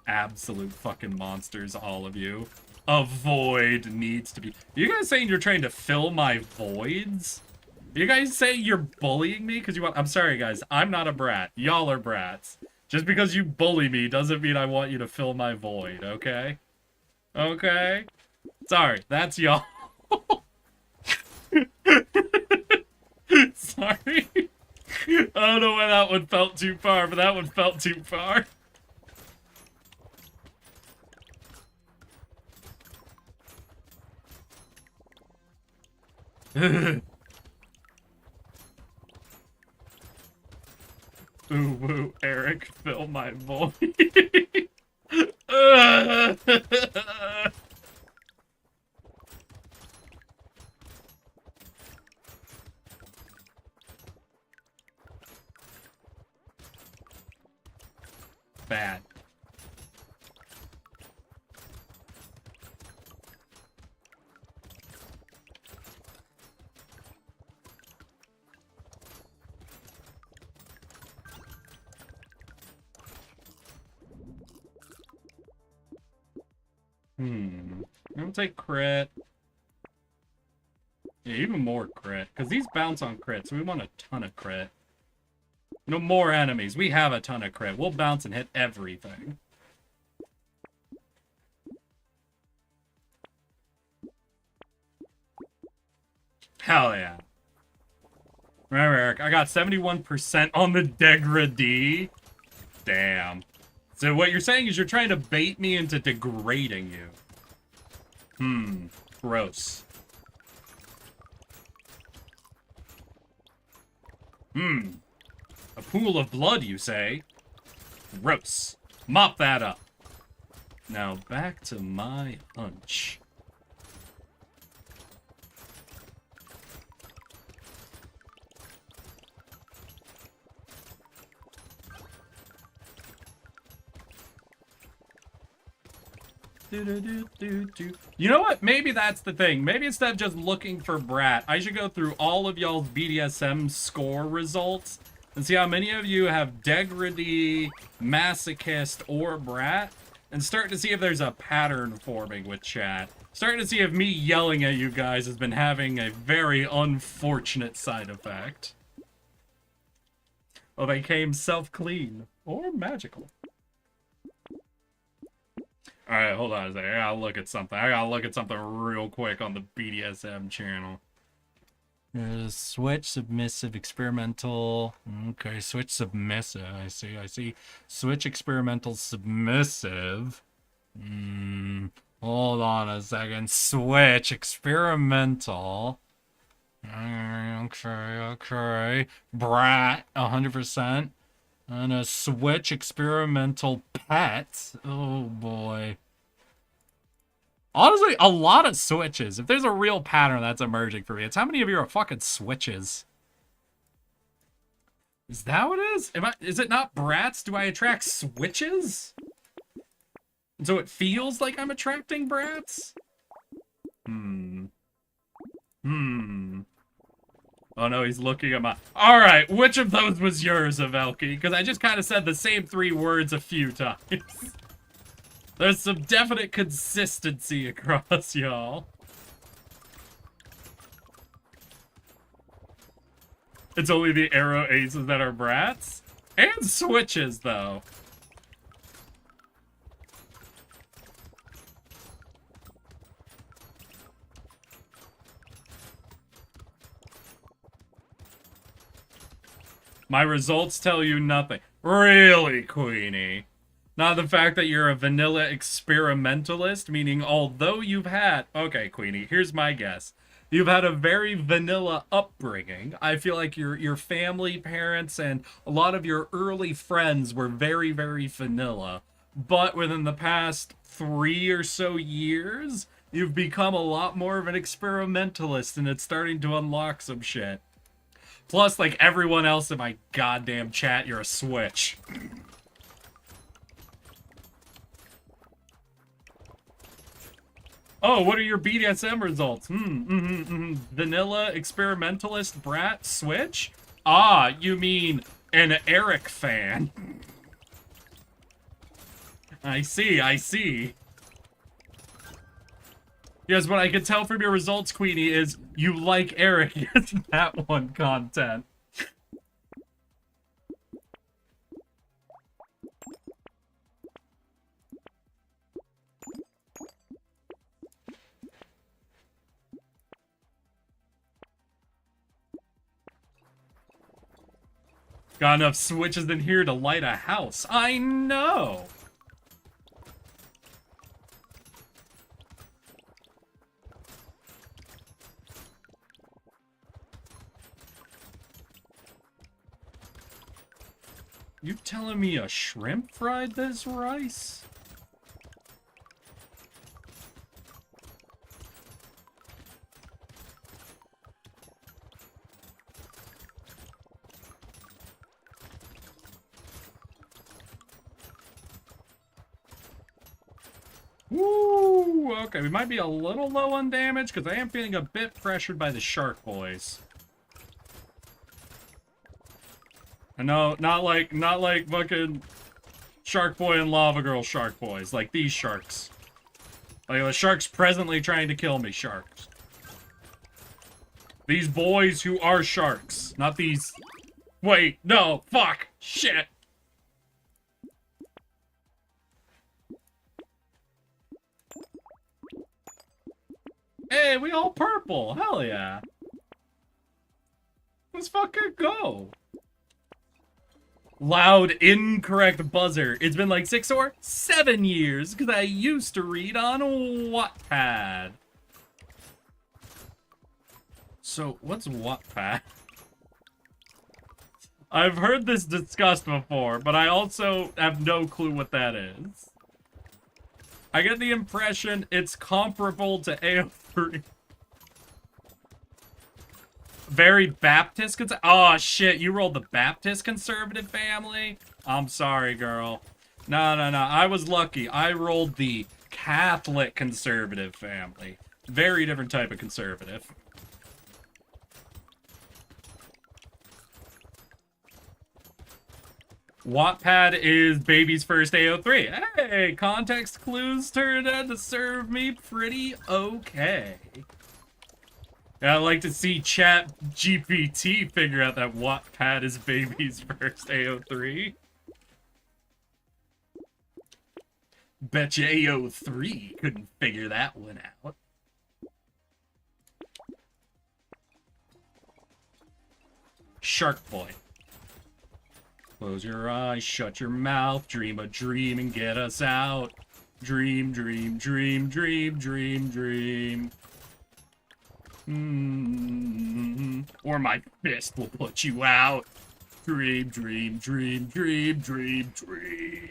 Absolute fucking monsters, all of you. A void needs to be... Are you guys saying you're trying to fill my voids? Are you guys saying you're bullying me because you want... I'm sorry, guys. I'm not a brat. Y'all are brats. Just because you bully me doesn't mean I want you to fill my void, okay? Okay? Sorry, that's y'all. Sorry. I don't know why that one felt too far, but that one felt too far. Ooh, woo, Eric, fill my void. bad. I'm gonna take crit. Yeah, even more crit. Because these bounce on crit, so we want a ton of crit. No more enemies. We have a ton of crit. We'll bounce and hit everything. Hell yeah. Remember, Eric, I got 71% on the degradee. Damn. So what you're saying is you're trying to bait me into degrading you. Gross. A pool of blood, you say? Gross. Mop that up. Now back to my hunch. You know what? Maybe that's the thing. Maybe instead of just looking for Brat, I should go through all of y'all's BDSM score results and see how many of you have degradee, masochist, or Brat, and start to see if there's a pattern forming with chat. Starting to see if me yelling at you guys has been having a very unfortunate side effect. Well, they came self-clean or magical. Alright, hold on a second. I gotta look at something. I gotta look at something real quick on the BDSM channel. Switch, submissive, experimental. Okay, switch, submissive. I see. Switch, experimental, submissive. Hold on a second. Switch, experimental. Okay. Brat, 100%. And a switch, experimental, pet. Oh, boy. Honestly, a lot of switches. If there's a real pattern that's emerging for me, it's how many of you are fucking switches. Is that what it is? Is it not brats? Do I attract switches? And so it feels like I'm attracting brats? Oh no, he's looking at my... Alright, which of those was yours, Avelki? Because I just kind of said the same 3 words a few times. There's some definite consistency across y'all. It's only the arrow aces that are brats? And switches, though. My results tell you nothing. Really, Queenie? Not the fact that you're a vanilla experimentalist, meaning although you've had... Okay, Queenie, here's my guess. You've had a very vanilla upbringing. I feel like your family, parents, and a lot of your early friends were very, very vanilla. But within the past 3 or so years, you've become a lot more of an experimentalist, and it's starting to unlock some shit. Plus, like everyone else in my goddamn chat, you're a switch. Oh, what are your BDSM results? Vanilla, experimentalist, brat, switch? Ah, you mean an Eric fan. I see. Yes, what I can tell from your results, Queenie, is you like Eric. It's that one content. Got enough switches in here to light a house. I know! You telling me a shrimp fried this rice? Woo! Okay, we might be a little low on damage because I am feeling a bit pressured by the shark boys. I know, not like fucking Shark Boy and Lava Girl shark boys, like these sharks. Like the sharks presently trying to kill me, sharks. These boys who are sharks, not these... Wait, no, fuck, shit. Hey, we all purple, hell yeah. Let's fucking go. Loud, incorrect buzzer. It's been like 6 or 7 years, because I used to read on Wattpad. So, what's Wattpad? I've heard this discussed before, but I also have no clue what that is. I get the impression it's comparable to AO3. Very Baptist oh shit, you rolled the Baptist conservative family? I'm sorry, girl. No, I was lucky. I rolled the Catholic conservative family. Very different type of conservative. Wattpad is baby's first AO3. Hey, context clues turned out to serve me pretty okay. Yeah, I'd like to see Chat GPT figure out that Wattpad is baby's first AO3. Betcha AO3 couldn't figure that one out. Shark Boy. Close your eyes, shut your mouth, dream a dream and get us out. Dream, dream, dream, dream, dream, dream. Or my fist will put you out. Dream, dream, dream, dream, dream, dream.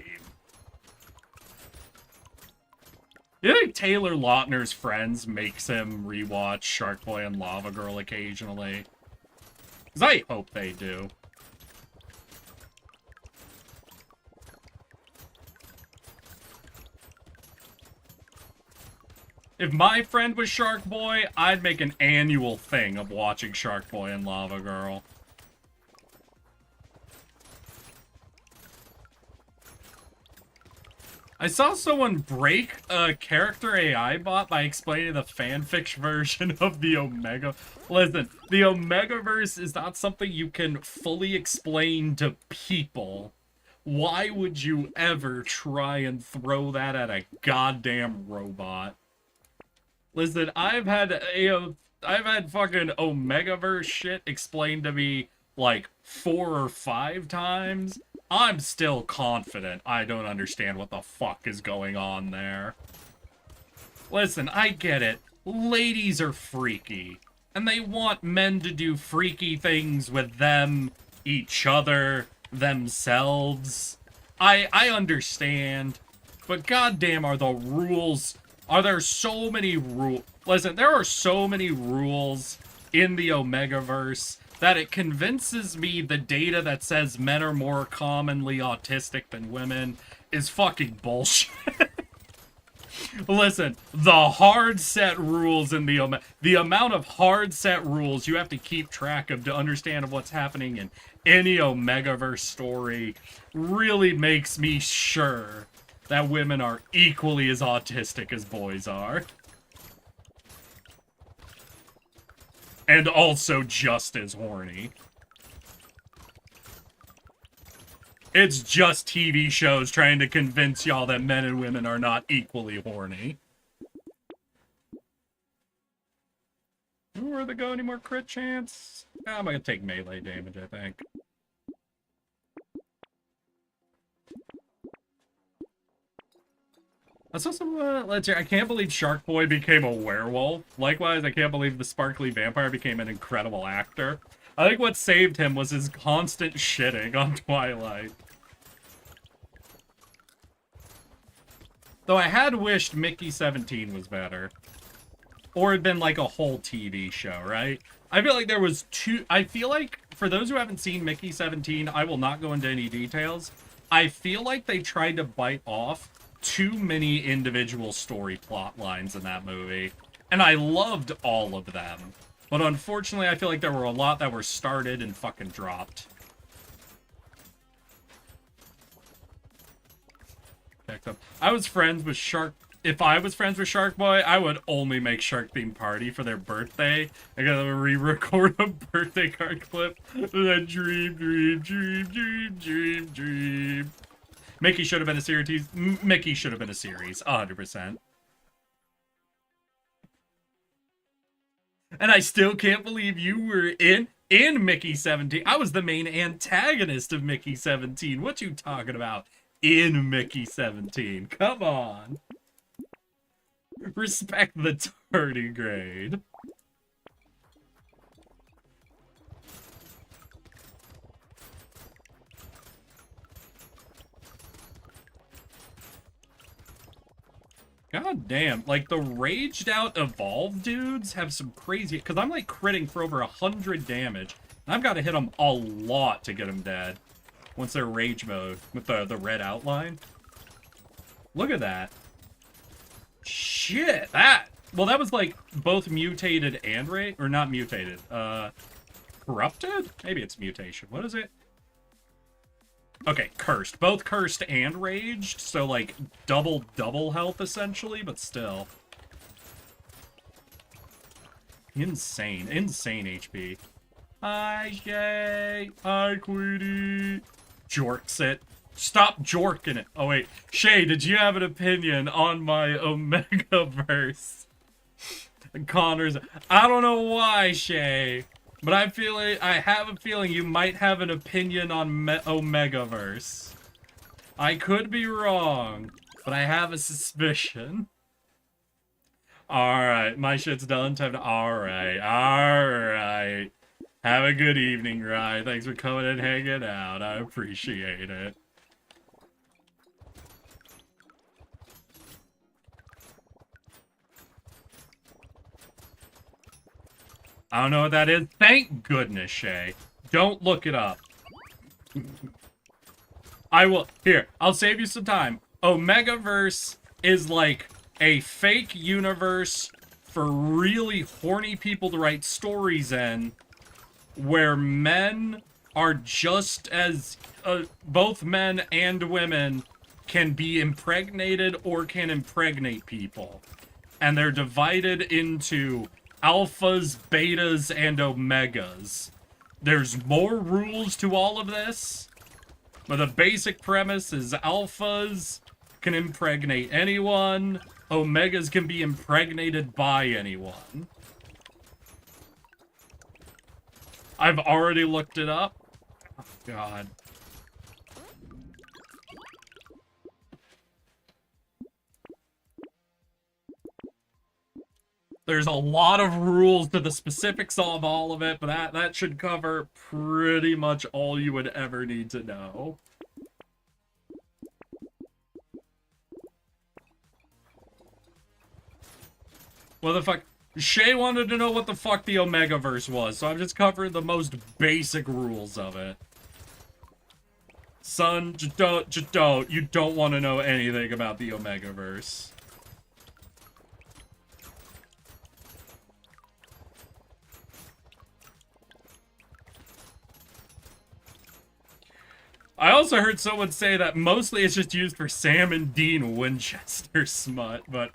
You think Taylor Lautner's Friends makes him rewatch Shark Boy and Lava Girl occasionally? Because I hope they do. If my friend was Shark Boy, I'd make an annual thing of watching Shark Boy and Lava Girl. I saw someone break a character AI bot by explaining the fanfic version of the Omega. Listen, the Omegaverse is not something you can fully explain to people. Why would you ever try and throw that at a goddamn robot? Listen, I've had fucking Omegaverse shit explained to me like 4 or 5 times. I'm still confident I don't understand what the fuck is going on there. Listen, I get it. Ladies are freaky. And they want men to do freaky things with them, each other, themselves. I understand. But goddamn, are the rules... Are there so many rules? Listen, there are so many rules in the Omegaverse that it convinces me the data that says men are more commonly autistic than women is fucking bullshit. Listen, the hard set rules in the amount of hard set rules you have to keep track of to understand what's happening in any Omegaverse story really makes me sure that women are equally as autistic as boys are. And also just as horny. It's just TV shows trying to convince y'all that men and women are not equally horny. Ooh, are they going any more crit chance? I'm gonna take melee damage, I think. That's also, let's hear, I can't believe Shark Boy became a werewolf. Likewise, I can't believe the sparkly vampire became an incredible actor. I think what saved him was his constant shitting on Twilight. Though I had wished Mickey 17 was better. Or had been like a whole TV show, right? I feel like there was I feel like, for those who haven't seen Mickey 17, I will not go into any details. I feel like they tried to bite off too many individual story plot lines in that movie. And I loved all of them. But unfortunately, I feel like there were a lot that were started and fucking dropped. I was friends with Shark... If I was friends with Shark Boy, I would only make Shark Theme Party for their birthday. I gotta re-record a birthday card clip. That dream, dream, dream, dream, dream, dream. Mickey should have been a series. Mickey should have been a series, 100%. And I still can't believe you were in Mickey 17. I was the main antagonist of Mickey 17. What you talking about? In Mickey 17. Come on. Respect the tardigrade. God damn, like the raged out evolved dudes have some crazy, because I'm like critting for over 100 damage, and I've got to hit them a lot to get them dead once they're rage mode with the red outline. Look at that. Shit, well, that was like both mutated and or not mutated, corrupted? Maybe it's mutation. What is it? Okay, cursed. Both cursed and raged, so like double health essentially, but still. Insane HP. Hi, Shay. Hi, Queenie. Jorks it. Stop jorking it. Oh, wait. Shay, did you have an opinion on my Omegaverse? Connor's... I don't know why, Shay, but I have a feeling you might have an opinion on Omegaverse. I could be wrong, but I have a suspicion. Alright, my shit's done. Time to... Alright. Have a good evening, Rye. Thanks for coming and hanging out. I appreciate it. I don't know what that is. Thank goodness, Shay. Don't look it up. I will... Here, I'll save you some time. Omegaverse is like a fake universe for really horny people to write stories in, where men are just as... both men and women can be impregnated or can impregnate people. And they're divided into alphas, betas, and omegas. There's more rules to all of this, but the basic premise is alphas can impregnate anyone, omegas can be impregnated by anyone. I've already looked it up. Oh, God. There's a lot of rules to the specifics of all of it, but that should cover pretty much all you would ever need to know. What the fuck? Shay wanted to know what the fuck the Omegaverse was, so I'm just covering the most basic rules of it. Son, just don't. You don't want to know anything about the Omegaverse. I also heard someone say that mostly it's just used for Sam and Dean Winchester smut, but...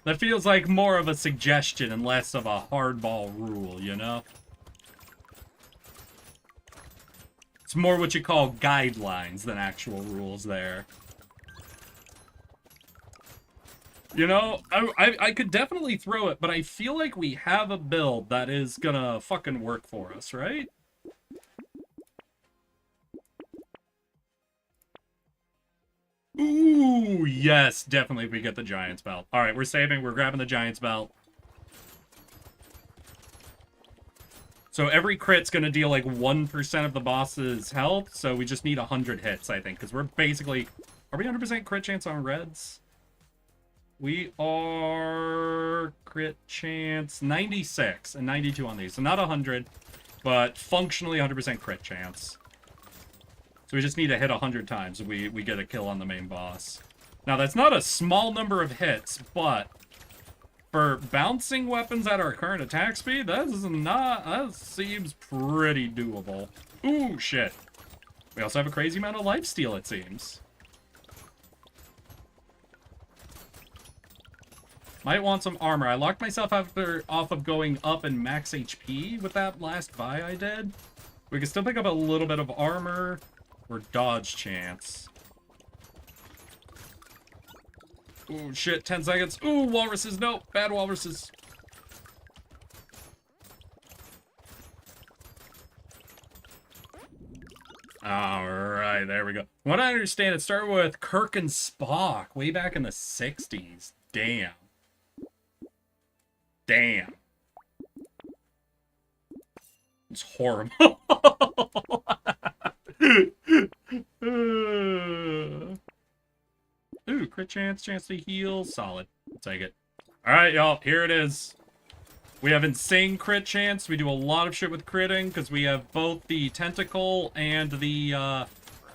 That feels like more of a suggestion and less of a hardball rule, you know? It's more what you call guidelines than actual rules there. You know, I could definitely throw it, but I feel like we have a build that is gonna fucking work for us, right? Ooh, yes, definitely if we get the Giant's Belt. Alright, we're saving, we're grabbing the Giant's Belt. So every crit's gonna deal like 1% of the boss's health, so we just need 100 hits, I think, because we're basically... Are we 100% crit chance on reds? We are crit chance 96 and 92 on these. So not 100, but functionally 100% crit chance. So we just need to hit 100 times and we get a kill on the main boss. Now that's not a small number of hits, but for bouncing weapons at our current attack speed, that seems pretty doable. Ooh, shit. We also have a crazy amount of lifesteal, it seems. Might want some armor. I locked myself off of going up in max HP with that last buy I did. We can still pick up a little bit of armor or dodge chance. Ooh, shit, 10 seconds. Ooh, walruses, no, bad walruses. Alright, there we go. From what I understand, it started with Kirk and Spock way back in the 60s. Damn. Damn. It's horrible. Ooh, crit chance to heal. Solid. I'll take it. Alright, y'all. Here it is. We have insane crit chance. We do a lot of shit with critting because we have both the tentacle and the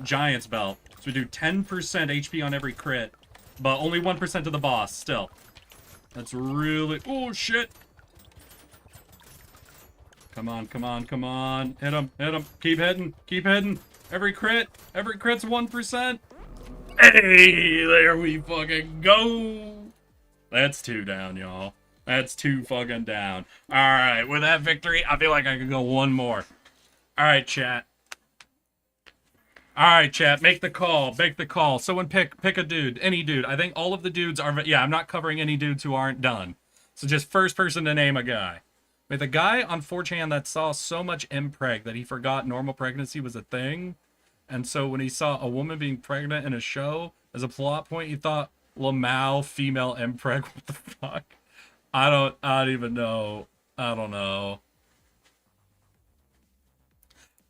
giant's belt. So we do 10% HP on every crit, but only 1% to the boss still. That's really... Oh, shit. Come on, come on, come on. Hit him, hit him. Keep hitting, keep hitting. Every crit's 1%. Hey, there we fucking go. That's 2 down, y'all. That's 2 fucking down. Alright, with that victory, I feel like I could go 1 more. Alright, chat. Alright, chat, make the call. Make the call. Someone pick a dude. Any dude. I think all of the dudes are... Yeah, I'm not covering any dudes who aren't done. So just first person to name a guy. With a guy on 4chan that saw so much impreg that he forgot normal pregnancy was a thing. And so when he saw a woman being pregnant in a show, as a plot point, he thought, Lamau, female impreg, what the fuck? I don't even know. I don't know.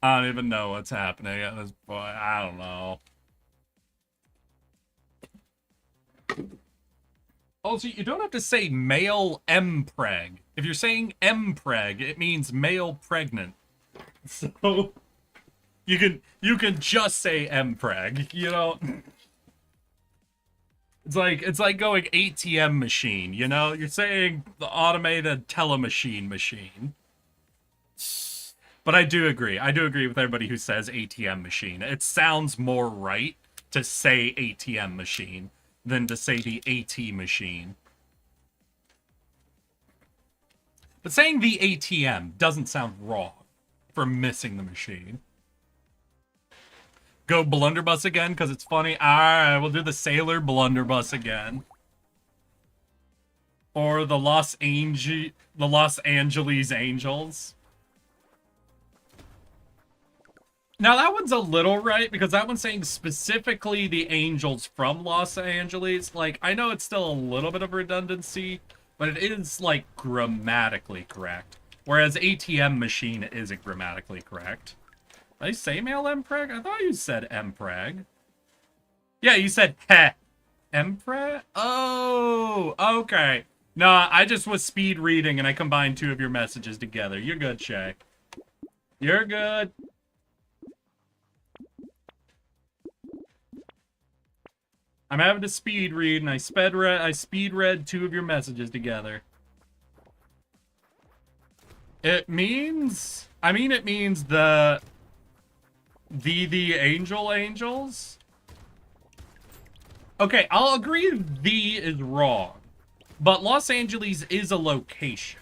I don't even know what's happening at this point. I don't know. Also, you don't have to say male mpreg. If you're saying mpreg, it means male pregnant. So you can just say mpreg, you know? It's like going ATM machine, you know? You're saying the automated telemachine machine. But I do agree. I do agree with everybody who says ATM machine. It sounds more right to say ATM machine than to say the AT machine. But saying the ATM doesn't sound wrong for missing the machine. Go blunderbuss again because it's funny. Alright, we'll do the sailor blunderbuss again. Or the Los Angeles Angels. Now that one's a little right because that one's saying specifically the angels from Los Angeles. Like, I know it's still a little bit of redundancy, but it is, like, grammatically correct. Whereas ATM machine isn't grammatically correct. Did I say male mpreg? I thought you said mpreg. Yeah, you said heh. Mpreg? Oh, okay. No, I just was speed reading and I combined 2 of your messages together. You're good, Shay. You're good. I'm having to speed read, and I speed read 2 of your messages together. It means... I mean, it means the angels? Okay, I'll agree the is wrong. But Los Angeles is a location.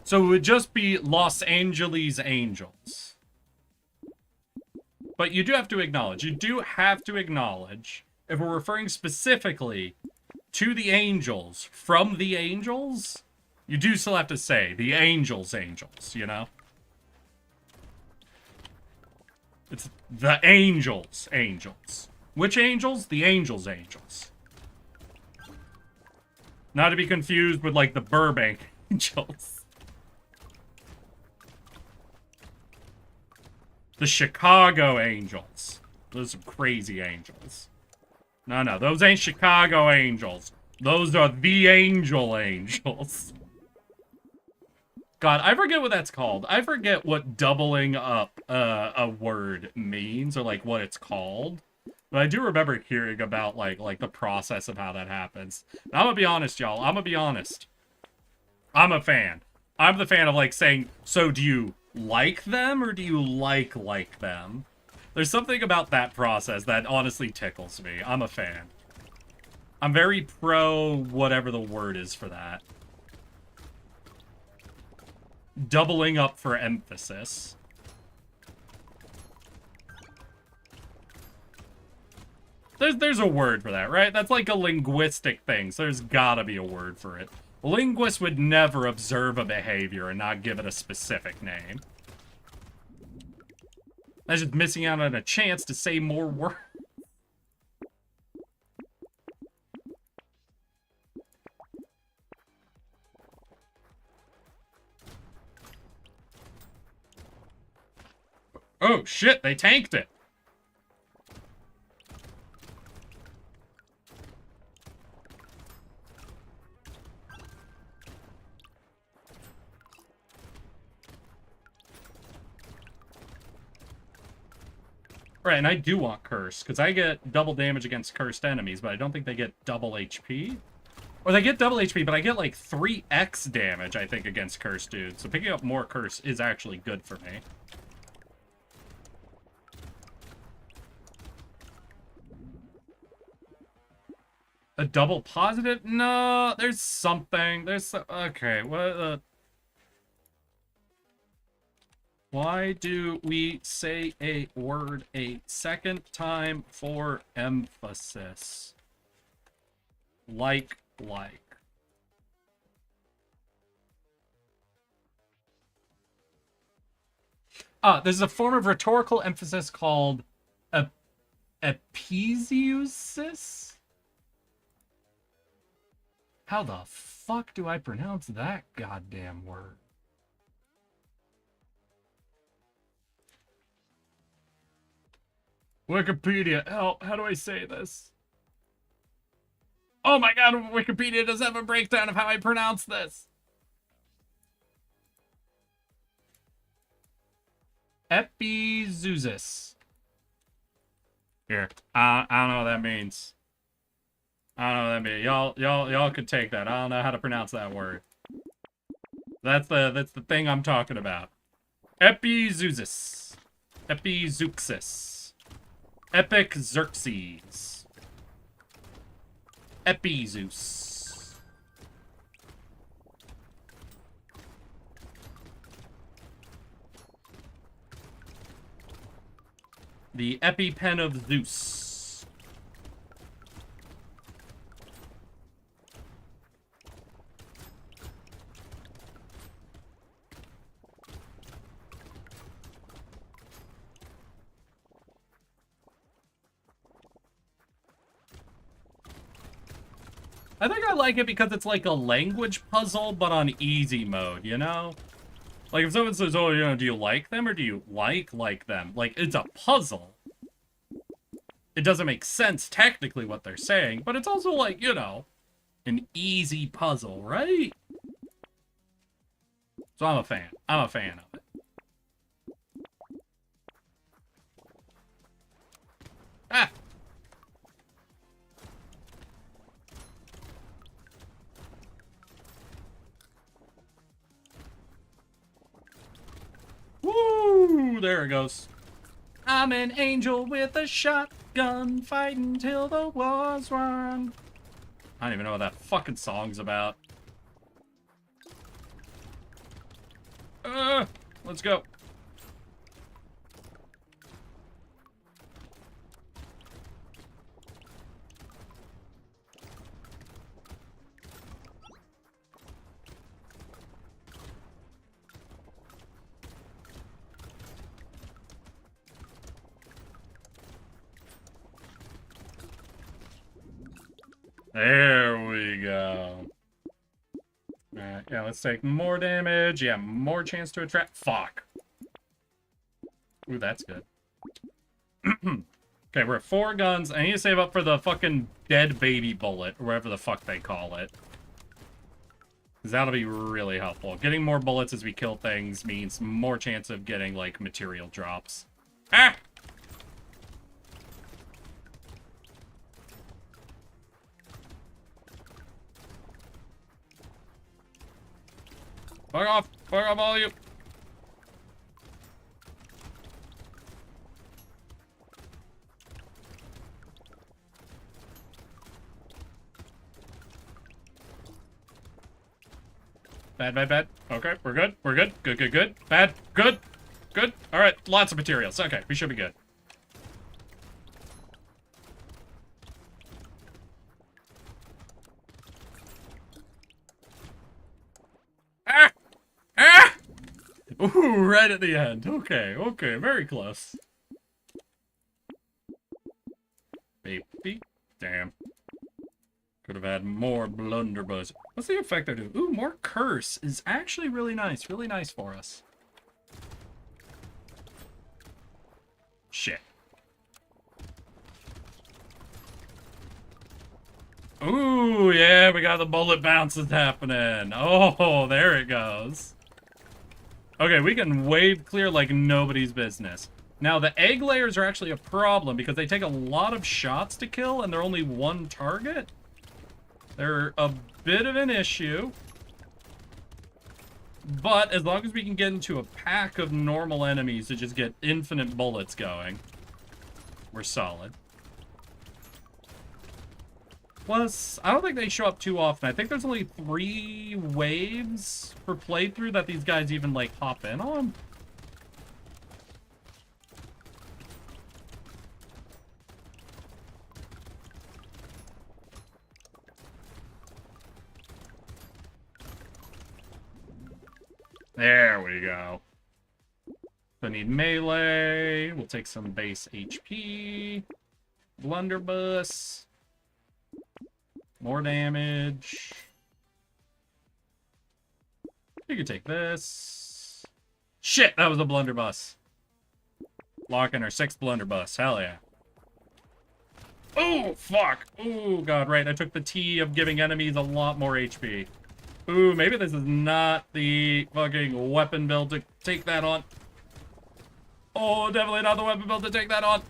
So it would just be Los Angeles Angels. But you do have to acknowledge, if we're referring specifically to the angels from the angels, you do still have to say the angels, you know? It's the angels. Which angels? The angels. Not to be confused with, like, the Burbank Angels. The Chicago Angels. Those are some crazy angels. No, those ain't Chicago angels. Those are the angel angels. God, I forget what that's called. I forget what doubling up a word means, or like what it's called. But I do remember hearing about like the process of how that happens. And I'm gonna be honest, y'all. I'm gonna be honest. I'm a fan. I'm the fan of like saying, so do you like them or do you like them? There's something about that process that honestly tickles me. I'm a fan. I'm very pro whatever the word is for that. Doubling up for emphasis. There's a word for that, right? That's like a linguistic thing, so there's gotta be a word for it. Linguists would never observe a behavior and not give it a specific name. That's just missing out on a chance to say more words. Oh shit, they tanked it. Right, and I do want Curse, because I get double damage against cursed enemies, but I don't think they get double HP. Or they get double HP, but I get like 3x damage, I think, against cursed dudes. So picking up more Curse is actually good for me. A double positive? No, there's something. Okay, what? Why do we say a word a second time for emphasis? Like. There's a form of rhetorical emphasis called epesiusis? How the fuck do I pronounce that goddamn word? Wikipedia, help, how do I say this? Oh my god, Wikipedia does have a breakdown of how I pronounce this. Epizeusis. Here, I don't know what that means. I don't know what that means. Y'all could take that. I don't know how to pronounce that word. That's the thing I'm talking about. Epizeusis. Epizeuxis. Epic Xerxes. Epizeus. The EpiPen of Zeus. I think I like it because it's like a language puzzle, but on easy mode, you know? Like, if someone says, oh, you know, do you like them or do you like them? Like, it's a puzzle. It doesn't make sense technically what they're saying, but it's also like, you know, an easy puzzle, right? So I'm a fan. I'm a fan of it. Ah! Woo! There it goes. I'm an angel with a shotgun, fighting till the war's won. I don't even know what that fucking song's about. Let's go. There we go. Alright, yeah, let's take more damage. Yeah, more chance to attract. Fuck. Ooh, that's good. Okay, we're at 4 guns. I need to save up for the fucking dead baby bullet, or whatever the fuck they call it. Because that'll be really helpful. Getting more bullets as we kill things means more chance of getting, like, material drops. Ah! Fuck off! Fuck off, all of you! Bad, bad, bad. Okay, we're good. We're good. Good, good, good. Bad. Good. Good. Alright, lots of materials. Okay, we should be good. Ah! Ah! Ooh, right at the end. Okay, okay, very close. Baby. Damn. Could have had more blunderbuss. What's the effect I do? Ooh, more curse is actually really nice. Really nice for us. Shit. Ooh, yeah, we got the bullet bounces happening. Oh, there it goes. Okay, we can wave clear like nobody's business. Now, the egg layers are actually a problem because they take a lot of shots to kill and they're only one target. They're a bit of an issue. But as long as we can get into a pack of normal enemies to just get infinite bullets going, we're solid. Plus, I don't think they show up too often. I think there's only 3 waves per playthrough that these guys even, like, hop in on. There we go. I need melee. We'll take some base HP. Blunderbuss. More damage. You can take this. Shit, that was a blunderbuss. Locking our 6th blunderbuss. Hell yeah. Oh, fuck. Oh, God, right. I took the T of giving enemies a lot more HP. Ooh, maybe this is not the fucking weapon build to take that on. Oh, definitely not the weapon build to take that on.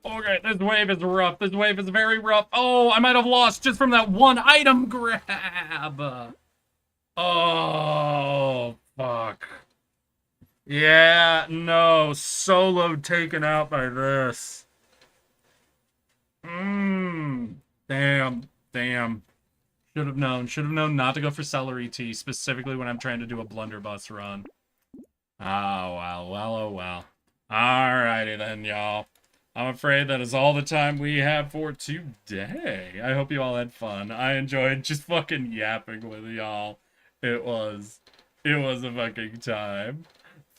Okay, this wave is rough. This wave is very rough. Oh, I might have lost just from that one item grab. Oh, fuck. Yeah, no. Solo taken out by this. Damn. Damn. Should have known. Should have known not to go for celery tea, specifically when I'm trying to do a blunderbuss run. Oh, well, well, oh, well. Alrighty then, y'all. I'm afraid that is all the time we have for today. I hope you all had fun. I enjoyed just fucking yapping with y'all. It was a fucking time.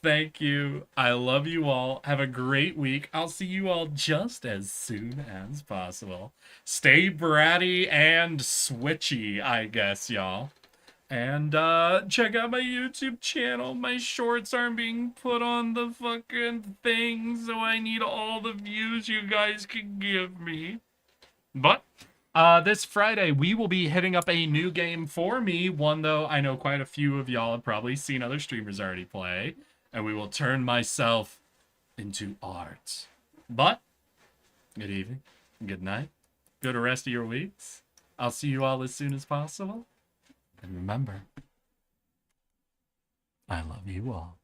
Thank you. I love you all. Have a great week. I'll see you all just as soon as possible. Stay bratty and switchy, I guess, y'all. And check out my YouTube channel. My shorts aren't being put on the fucking thing, so I need all the views you guys can give me. But this Friday, we will be hitting up a new game for me, one though I know quite a few of y'all have probably seen other streamers already play. And we will turn myself into art. But, good evening, good night, good rest of your weeks. I'll see you all as soon as possible. And remember, I love you all.